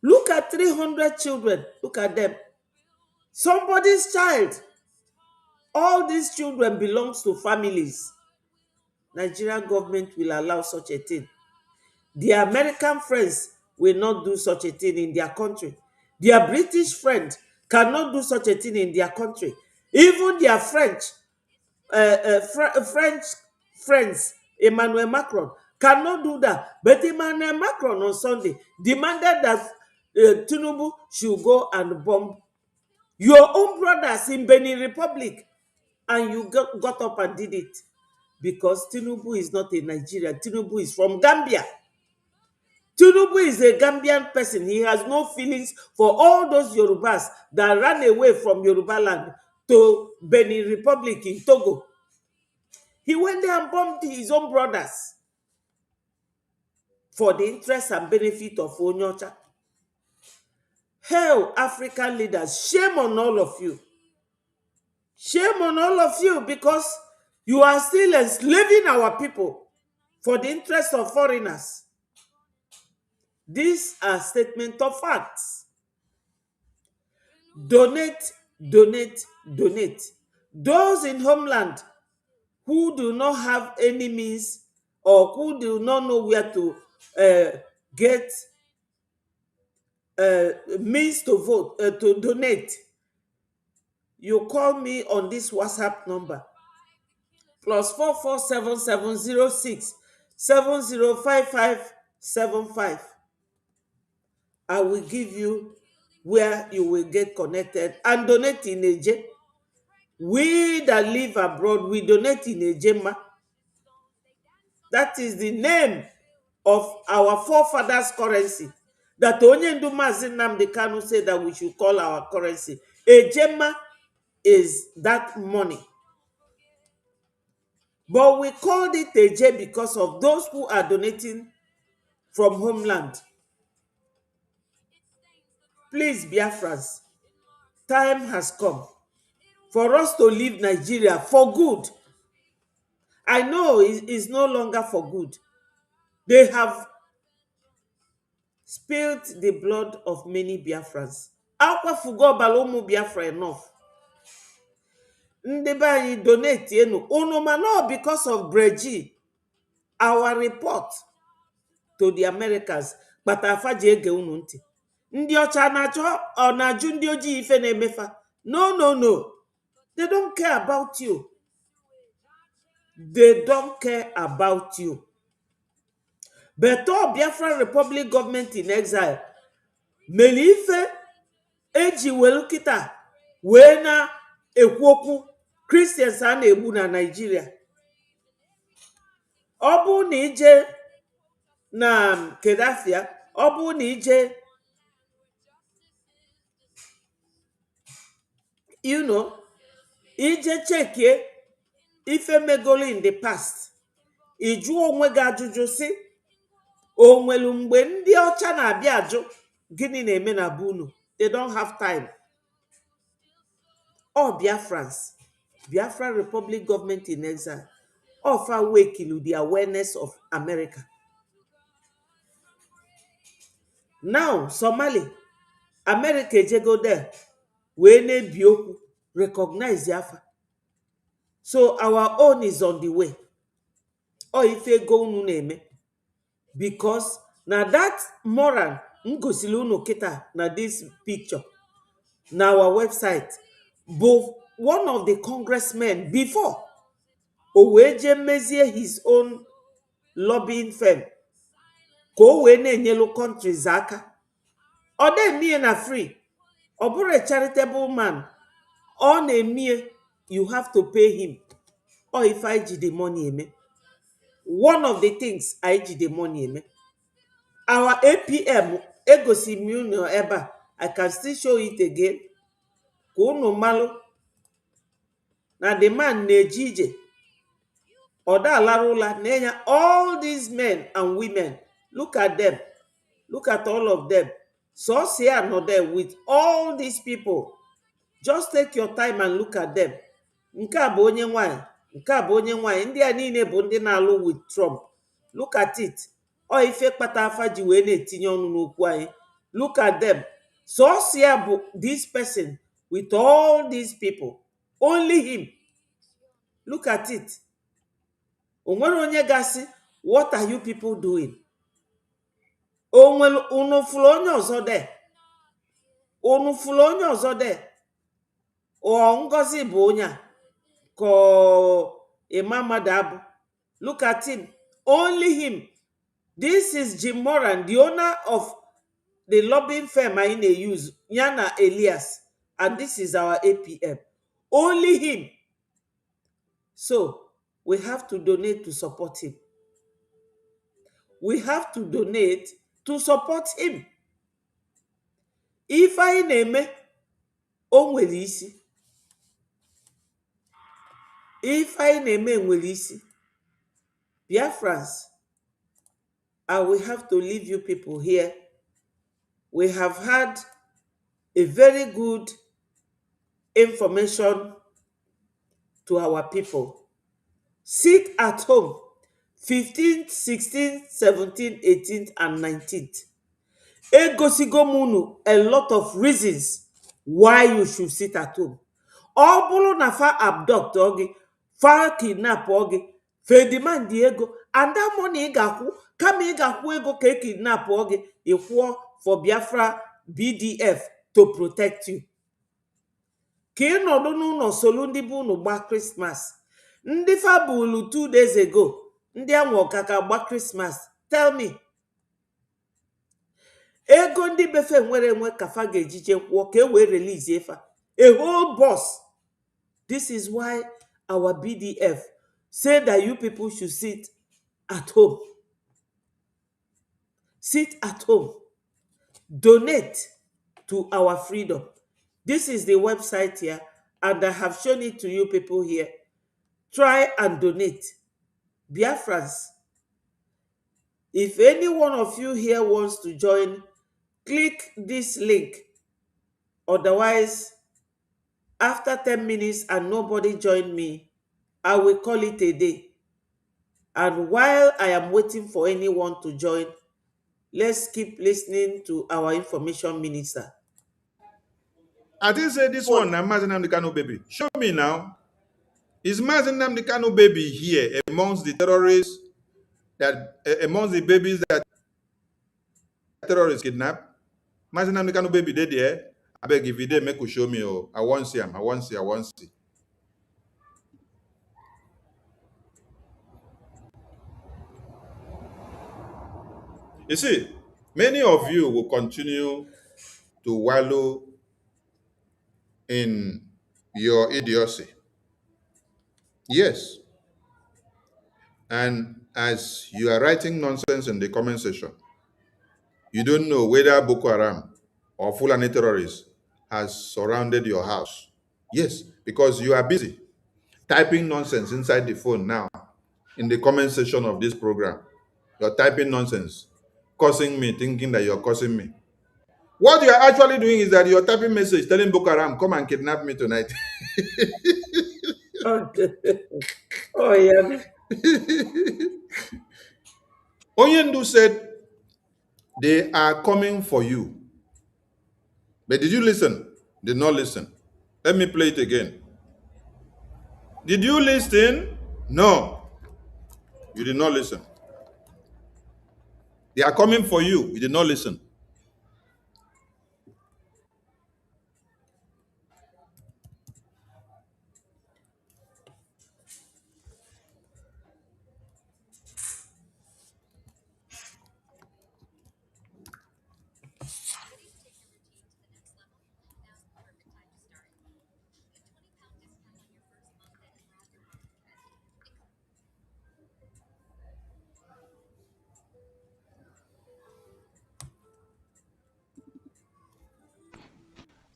S1: Look at 300 children. Look at them. Somebody's child. All these children belongs to families. Nigerian government will allow such a thing. Their American friends will not do such a thing in their country. Their British friend cannot do such a thing in their country. Even their French friends, Emmanuel Macron, cannot do that. But Emmanuel Macron on Sunday demanded that Tinubu should go and bomb your own brothers in Benin Republic. And you got up and did it. Because Tinubu is not a Nigerian. Tinubu is from Gambia. Tinubu is a Gambian person. He has no feelings for all those Yorubas that ran away from Yoruba land to Benin Republic in Togo. He went there and bombed his own brothers for the interest and benefit of Onyocha. Hell, African leaders, shame on all of you. Shame on all of you, because you are still enslaving our people for the interest of foreigners. These are statements of facts. Donate, donate, donate. Those in Homeland who do not have any means or who do not know where to get means to vote, to donate, you call me on this WhatsApp number, +447706705575. I will give you where you will get connected and donate in Eje. We that live abroad, we donate in Ejema. That is the name of our forefathers' currency. That Onyendu Mazi Nnamdi Kanu said that we should call our currency. Ejema is that money. But we called it Eje because of those who are donating from Homeland. Please, Biafrans, time has come for us to leave Nigeria for good. I know it's no longer for good. They have spilled the blood of many Biafrans. Akwafugo balomu Biafra enough. Ndị be anyị donate enu. Unu ma no because of Breji. Our report to the Americans. But afaji ege unu nti. Ndị ọcha na-achọ ọ na-ajụ ndị ojii ife na-emefa. No, no, no. They don't care about you. They don't care about you. But all Biafran Republic government in exile, melife eji welu kita wee na ekwu okwu Christians a na-egbu na Nigeria. Ọ bụ na ije na Kedafia, ọ bụ na ije ije chekie ife megolo in the past. ịjụ onwe gị ajụjụ si o nwelu mgbe ndị ọcha na-abịa ajụ gịnị na-eme na be unu? They don't have time. All Biafrans, Biafra Republic government in exile, all far away kill the awareness of America. Now Somali, America ejego there wee na-ebi okwu recognize Biafra. So our own is on the way. Or if you go unu na-eme, because na that moral ngosili unu kita na this picture na our website, both one of the congressmen before Oweje mezie his own lobbying firm ka o wee na-enyelu countries aka. Ọ na-emie na free. Ọ bụrụ a charitable man. Ọ na-emie, you have to pay him. Or if I ji the money eme. One of the things I ji the money eme. Our APM, egosi m unu ebe a, I can still show it again. Ka unu malụ na the man na-eje ije. Oda Larula, Nenya, all these men and women, look at them. Look at all of them. So here not there with all these people. Just take your time and look at them. Nke a bụ onye nwanyị, nke a bụ onye nwanyị, ndị a niile bụ ndị na-alụ with Trump. Look at it. Ọ ife kpata afa ji wee na-etinye ọnụ n'okwu anyị. Look at them. So here bụ this person with all these people. Only him. Look at it. Onwere onye gasị, what are you people doing? Onwere unu fụrụ onye ọzọ de? Unu fụrụ onye ọzọ de? O Ngozi bụ onye a? Ko Imama Dabu? Look at him. Only him. This is Jim Moran, the owner of the lobbying firm I use, Yana Elias. And this is our APM. Only him. So, we have to donate to support him. We have to donate to support him. If I name o nwere isi. If I name nwere isi. Biafrans, I will have to leave you people here. We have had a very good information to our people. Sit at home 15th, 16th, 17th, 18th, and 19th. Egosigomunu a lot of reasons why you should sit at home. Ọ bụrụ na fa abduct ogi, fa kidnap ogi, fe demand ego, and that money ị ga-akwụ, kama ị ga-akwụ ego ka kidnap ogi, ị kwụọ for Biafra BDF to protect you. Ka ị nọdụ n'ụlọ solu ndị bụ unu gba Christmas. Ndị fa bụlu 2 days ago, ndị anwụ ọkaka gba Christmas. Tell me. Ego ndị befe nwere enwe ka fa ga-ejije kwụọ ka e wee release efa. A whole bus. This is why our BDF say that you people should sit at home. Sit at home. Donate to our freedom. This is the website here, and I have shown it to you people here. Try and donate. Biafrans, if any one of you here wants to join, click this link. Otherwise, after 10 minutes and nobody join me, I will call it a day. And while I am waiting for anyone to join, let's keep listening to our information minister.
S8: I didn't say this one, Mazi Nnamdi Kanu baby. Show me now. Is Mazi Nnamdi Kanu baby here amongst the terrorists, that amongst the babies that terrorists kidnap? Mazi Nnamdi Kanu baby dead there. I beg if you did, make you show me. Oh, I want to see him. I want to see. I want to see. You see, many of you will continue to wallow in your idiocy. Yes. And as you are writing nonsense in the comment section, you don't know whether Boko Haram or Fulani terrorists has surrounded your house. Yes, because you are busy typing nonsense inside the phone now. in the comment section of this program. You're typing nonsense, cursing me, thinking that you're cursing me. What you're actually doing is that you're typing message telling Boko Haram, come and kidnap me tonight.
S1: Oh, oh yeah.
S8: Onyendu said, they are coming for you. But did you listen? Did not listen. Let me play it again. Did you listen? No, you did not listen. They are coming for you. You did not listen.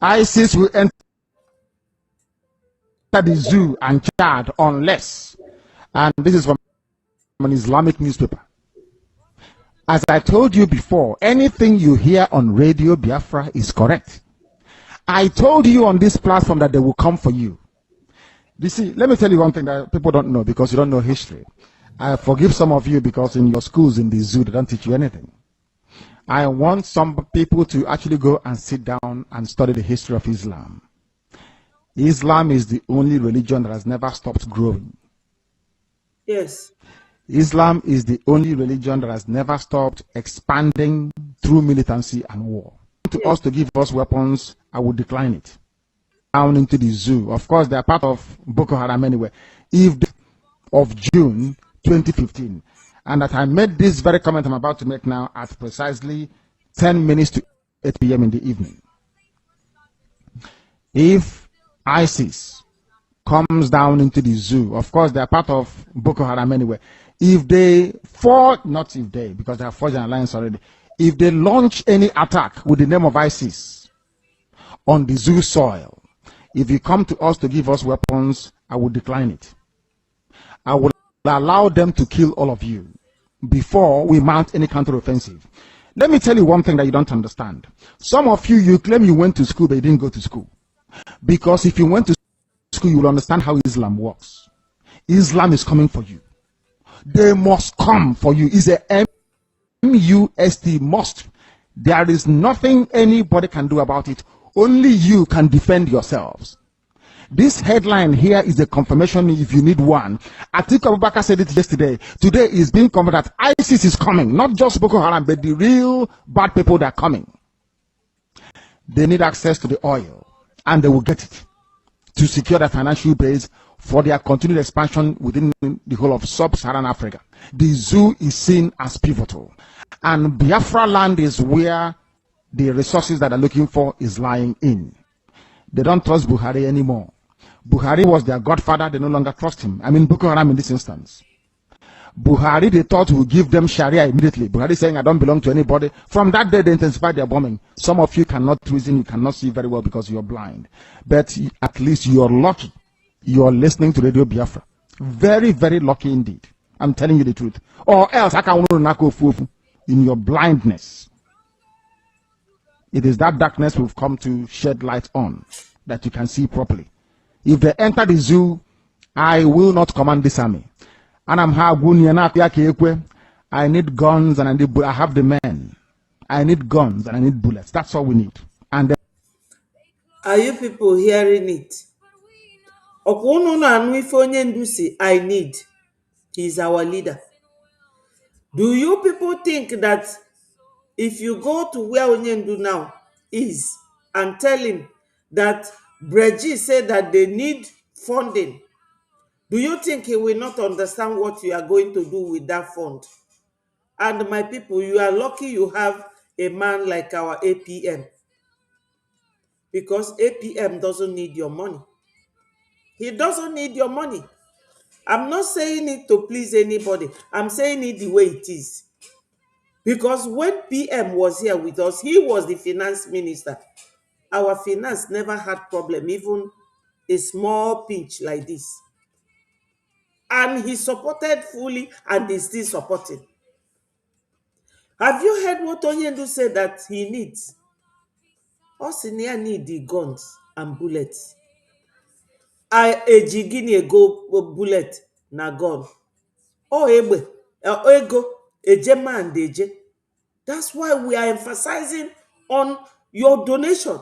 S12: ISIS will enter the zoo and Chad unless, and this is from an Islamic newspaper. As I told you before, anything you hear on Radio Biafra is correct. I told you on this platform that they will come for you. You see, let me tell you one thing that people don't know because you don't know history. I forgive some of you because in your schools in the zoo, they don't teach you anything. I want some people to actually go and sit down and study the history of Islam. Islam is the only religion that has never stopped growing.
S1: Yes.
S12: Islam is the only religion that has never stopped expanding through militancy and war. To us to give us weapons, I would decline it. Down into the zoo. Of course, they are part of Boko Haram anyway. If the, of June 2015, and that I made this very comment I'm about to make now at precisely 10 minutes to 8 p.m. in the evening. If ISIS comes down into the zoo, of course, they are part of Boko Haram anyway. If they fall, not if they, because they have forged an alliance already. If they launch any attack with the name of ISIS on the zoo soil, if you come to us to give us weapons, I will decline it. I will allow them to kill all of you before we mount any counteroffensive. Let me tell you one thing that you don't understand. Some of you, you claim you went to school, but you didn't go to school. Because if you went to school, you will understand how Islam works. Islam is coming for you. They must come for you. It's a M-U-S-T, must. There is nothing anybody can do about it. Only you can defend yourselves. This headline here is a confirmation if you need one. Atiku Abubakar said it yesterday. Today is being confirmed that ISIS is coming. Not just Boko Haram, but the real bad people that are coming. They need access to the oil, and they will get it to secure their financial base for their continued expansion within the whole of sub-Saharan Africa. The zoo is seen as pivotal. And Biafra land is where the resources that they're looking for is lying in. They don't trust Buhari anymore. Buhari was their godfather. They no longer trust him. I mean, Boko Haram in this instance. Buhari, they thought would give them Sharia immediately. Buhari saying, I don't belong to anybody. From that day, they intensified their bombing. Some of you cannot reason, you cannot see very well because you're blind. But at least you're lucky. You're listening to Radio Biafra. Very, very lucky indeed. I'm telling you the truth. Or else, I can't in your blindness. It is that darkness we've come to shed light on that you can see properly. If they enter the zoo, I will not command this army. And I need guns and I have the men. I need guns and I need bullets. That's all we need. And
S1: are you people hearing it? I need. He's our leader. Do you people think that if you go to where Onyendu now is and tell him that Breji said that they need funding, do you think he will not understand what you are going to do with that fund? And my people, you are lucky you have a man like our APM, because APM doesn't need your money. He doesn't need your money. I'm not saying it to please anybody. I'm saying it the way it is. Because when PM was here with us, he was the finance minister. Our finance never had problem, even a small pinch like this. And he supported fully and is still supporting. Have you heard what Onyendu said that he needs? Osinia need the guns and bullets. Ejigini ego bullet na gun. Egbe, ego, ejema and eje. That's why we are emphasizing on your donation.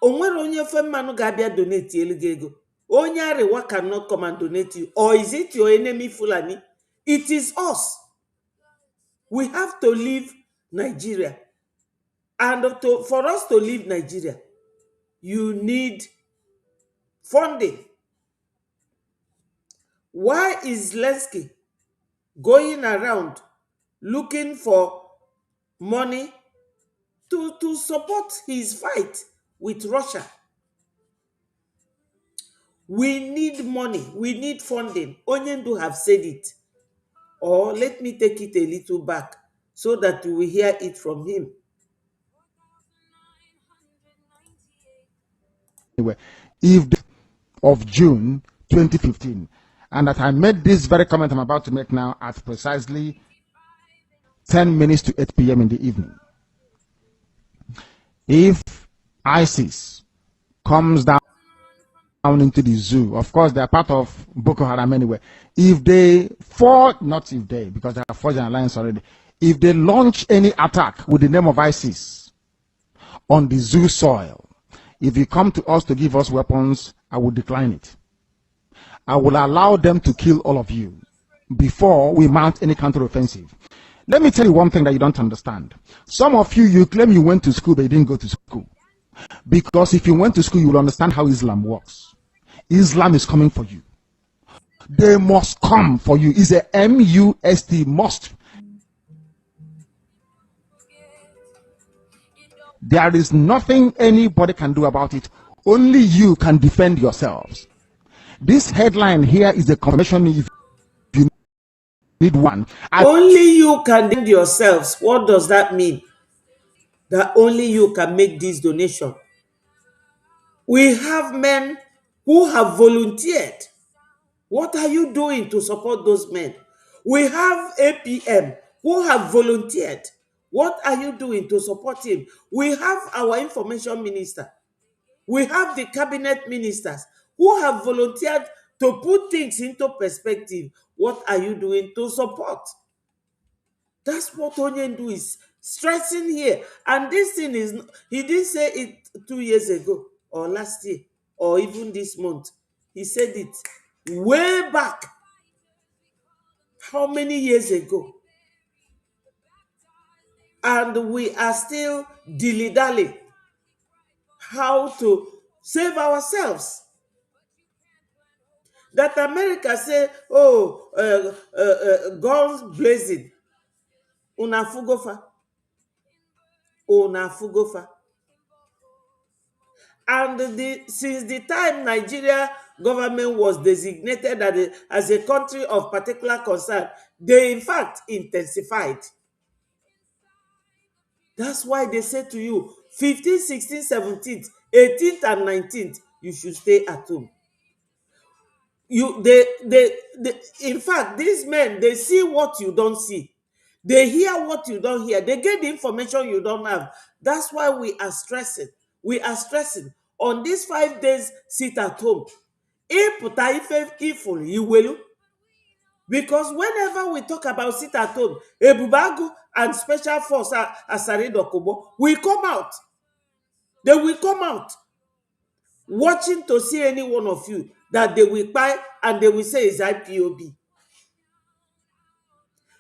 S1: Onwere onye fe mmanụ ga-abịa donate elu ego. Onye Arewa cannot come and donate you. Or is it your enemy Fulani? It is us. We have to leave Nigeria. And for us to leave Nigeria, you need funding. Why is Zelensky going around looking for money to support his fight with Russia? We need money. We need funding. Onyendu have said it. Or let me take it a little back so that you will hear it from him.
S12: Anyway, if of June 2015, and that I made this very comment I'm about to make now at precisely 10 minutes to 8 p.m. in the evening. If ISIS comes down into the zoo, of course they are part of Boko Haram anyway. If they not if they, because they have forged an alliance already. If they launch any attack with the name of ISIS on the zoo soil, if you come to us to give us weapons, I will decline it. I will allow them to kill all of you before we mount any counteroffensive. Let me tell you one thing that you don't understand. Some of you, you claim you went to school, but you didn't go to school. Because if you went to school, you will understand how Islam works. Islam is coming for you. They must come for you. It's a M-U-S-T, must. There is nothing anybody can do about it. Only you can defend yourselves. This headline here is a confirmation if you need one.
S1: Only you can defend yourselves. What does that mean? That only you can make this donation. We have men who have volunteered. What are you doing to support those men? We have APM who have volunteered. What are you doing to support him? We have our information minister. We have the cabinet ministers who have volunteered to put things into perspective. What are you doing to support? That's what Onyendu is stressing here. And this thing is, he didn't say it 2 years ago or last year or even this month. He said it way back. How many years ago? And we are still dilly-dally how to save ourselves. That America say, guns blazing. Unafugofa. Unafugofa. And since the time Nigeria government was designated as a country of particular concern, they in fact intensified. That's why they say to you, 15th, 16th, 17th, 18th, and 19th, you should stay at home. In fact, these men, they see what you don't see. They hear what you don't hear. They get the information you don't have. That's why we are stressing. We are stressing on these 5 days sit at home. Because whenever we talk about sit at home, Ebubagu and Special Force Asari Dokubo will come out. They will come out watching to see any one of you that they will buy and they will say is IPOB.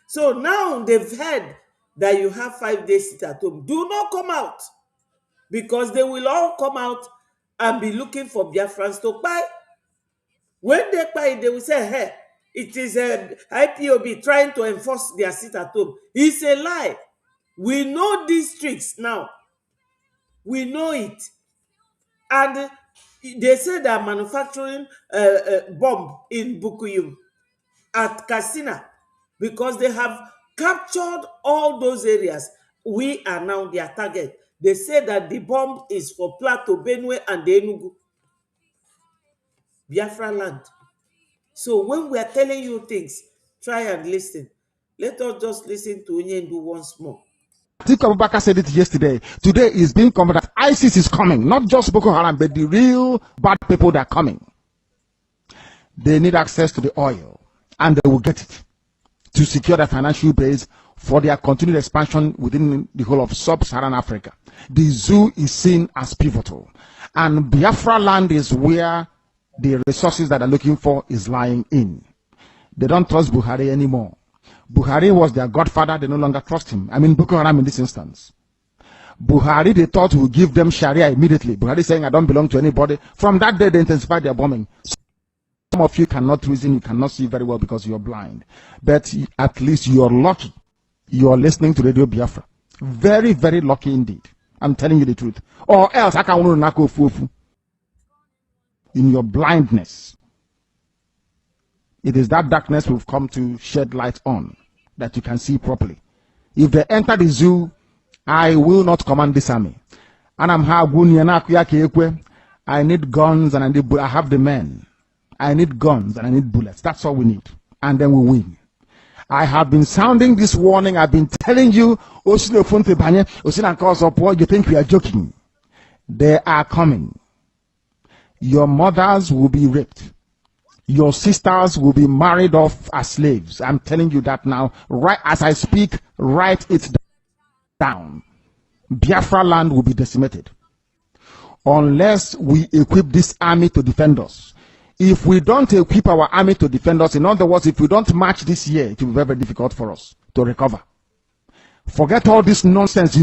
S1: So now they've heard that you have 5 days sit at home. Do not come out, because they will all come out and be looking for Biafrans to buy. When they buy, they will say, hey, it is a IPOB trying to enforce their sit at home. It's a lie. We know these tricks now. We know it. And they say they are manufacturing a bomb in Bukuyum at Kasina because they have captured all those areas. We are now their target. They say that the bomb is for Plateau, Benue, and Enugu, Biafra land. So when we are telling you things, try and listen. Let us just listen to Onyendu once more.
S12: Atiku Abubakar said it yesterday. Today is being confirmed that ISIS is coming, not just Boko Haram, but the real bad people that are coming. They need access to the oil, and they will get it to secure their financial base for their continued expansion within the whole of sub-Saharan Africa. The zoo is seen as pivotal, and Biafra land is where the resources that they're looking for is lying in. They don't trust Buhari anymore. Buhari was their godfather. They no longer trust him. I mean, Boko Haram in this instance. Buhari, they thought would give them Sharia immediately. Buhari saying, I don't belong to anybody. From that day, they intensified their bombing. Some of you cannot reason, you cannot see very well because you're blind. But at least you're lucky. You're listening to Radio Biafra. Very, very lucky indeed. I'm telling you the truth. Or else, I can't nako fufu. In your blindness. It is that darkness we've come to shed light on, that you can see properly. If they enter the zoo, I will not command this army. And I need guns and I have the men. I need guns and I need bullets. That's all we need. And then we win. I have been sounding this warning. I've been telling you, you think we are joking. They are coming. Your mothers will be raped. Your sisters will be married off as slaves. I'm telling you that now. Right as I speak, write it down. Biafra land will be decimated. Unless we equip this army to defend us. If we don't equip our army to defend us, in other words, if we don't march this year, it will be very, very difficult for us to recover. Forget all this nonsense.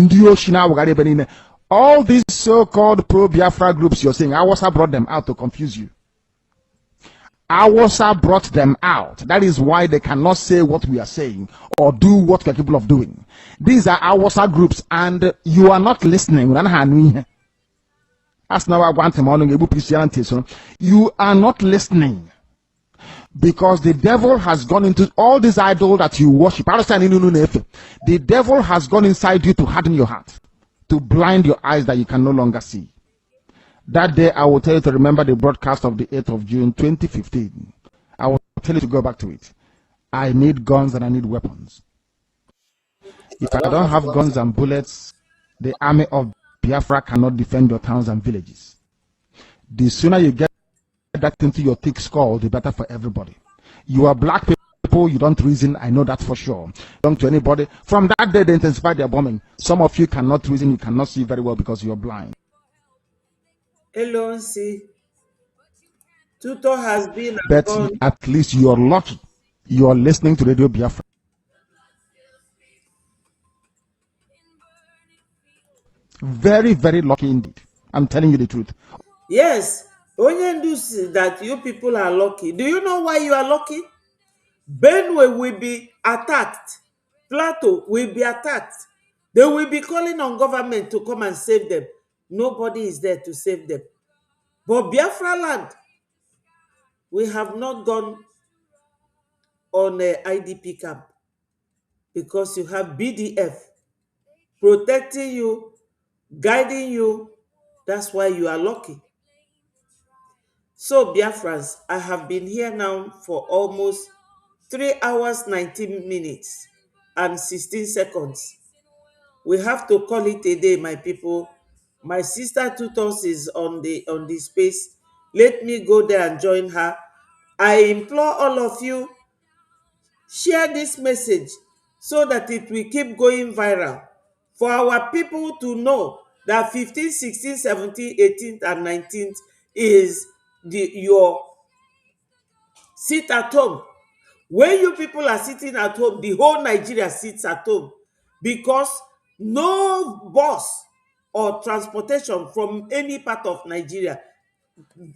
S12: All these so-called pro-Biafra groups you're saying, Awasa brought them out to confuse you. Awasa brought them out. That is why they cannot say what we are saying or do what we are capable of doing. These are Awasa groups and you are not listening. As now I want you are not listening because the devil has gone into all these idols that you worship. The devil has gone inside you to harden your heart, to blind your eyes that you can no longer see. That day I will tell you to remember the broadcast of the 8th of June 2015. I will tell you to go back to it. I need guns and I need weapons. If I don't have guns and bullets, the army of Biafra cannot defend your towns and villages. The sooner you get that into your thick skull, the better for everybody. You are black people, you don't reason, I know that for sure. Don't to anybody. From that day, they intensified their bombing. Some of you cannot reason, you cannot see very well because you're blind.
S1: Hello, see. Tutor has been
S12: But
S1: gone.
S12: at least you're lucky. You're listening to Radio Biafra. Very, very lucky indeed. I'm telling you the truth.
S1: Yes, Onyendu says that you people are lucky. Do you know why you are lucky? Benue will be attacked. Plateau will be attacked. They will be calling on government to come and save them. Nobody is there to save them. But Biafra land, we have not gone on a IDP camp because you have BDF protecting you, guiding you. That's why you are lucky. So Biafrans, I have been here now for almost 3 hours, 19 minutes and 16 seconds. We have to call it a day, my people. My sister Tutos is on the space. Let me go there and join her. I implore all of you, share this message so that it will keep going viral. For our people to know that 15th, 16th, 17th, 18th, and 19th is your sit at home. When you people are sitting at home, the whole Nigeria sits at home because no bus or transportation from any part of Nigeria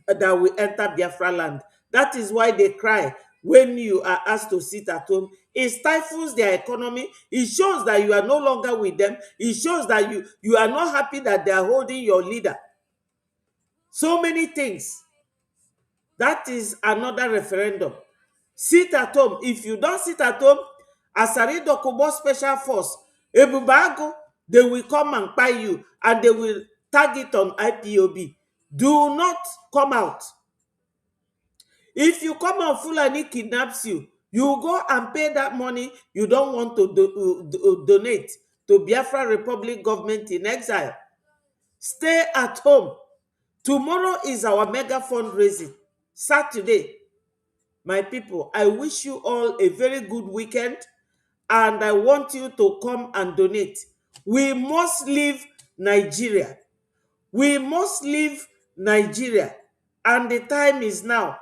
S1: that will enter Biafra land. That is why they cry when you are asked to sit at home. It stifles their economy. It shows that you are no longer with them. It shows that you are not happy that they are holding your leader. So many things. That is another referendum. Sit at home. If you don't sit at home, Asari Dokubo Special Force, Ebubago, they will come and buy you and they will tag it on IPOB. Do not come out. If you come and Fulani kidnaps you, you go and pay that money you don't want to donate to Biafra Republic government in exile. Stay at home. Tomorrow is our mega fundraising, Saturday. My people, I wish you all a very good weekend, and I want you to come and donate. We must leave Nigeria. We must leave Nigeria, and the time is now.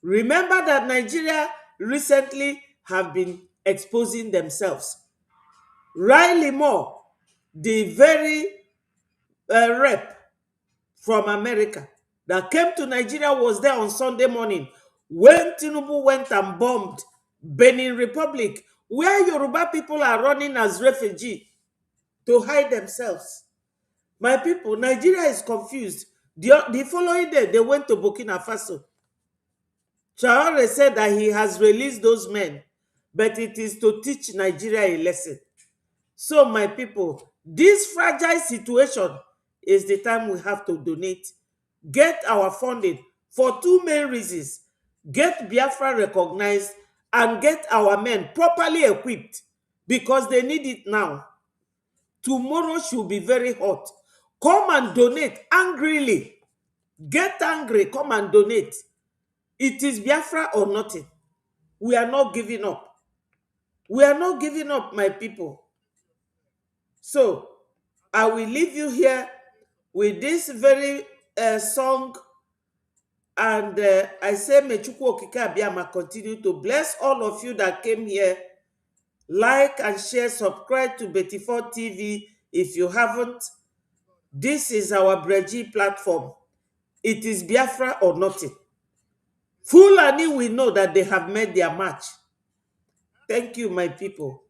S1: Remember that Nigeria recently have been exposing themselves. Riley Moore, the very rep from America that came to Nigeria, was there on Sunday morning when Tinubu went and bombed Benin Republic, where Yoruba people are running as refugees to hide themselves. My people, Nigeria is confused. The following day, they went to Burkina Faso. Traore said that he has released those men, but it is to teach Nigeria a lesson. So, my people, this fragile situation is the time we have to donate. Get our funding for two main reasons. Get Biafra recognized and get our men properly equipped, because they need it now. Tomorrow should be very hot. Come and donate angrily. Get angry, come and donate. It is Biafra or nothing. We are not giving up. We are not giving up, my people. So, I will leave you here with this very song. And I say, may Chukwu Okike Abiyama continue to bless all of you that came here. Like and share, subscribe to Betty4 TV if you haven't. This is our Breji platform. It is Biafra or nothing. Fulani, we know that they have made their match. Thank you, my people.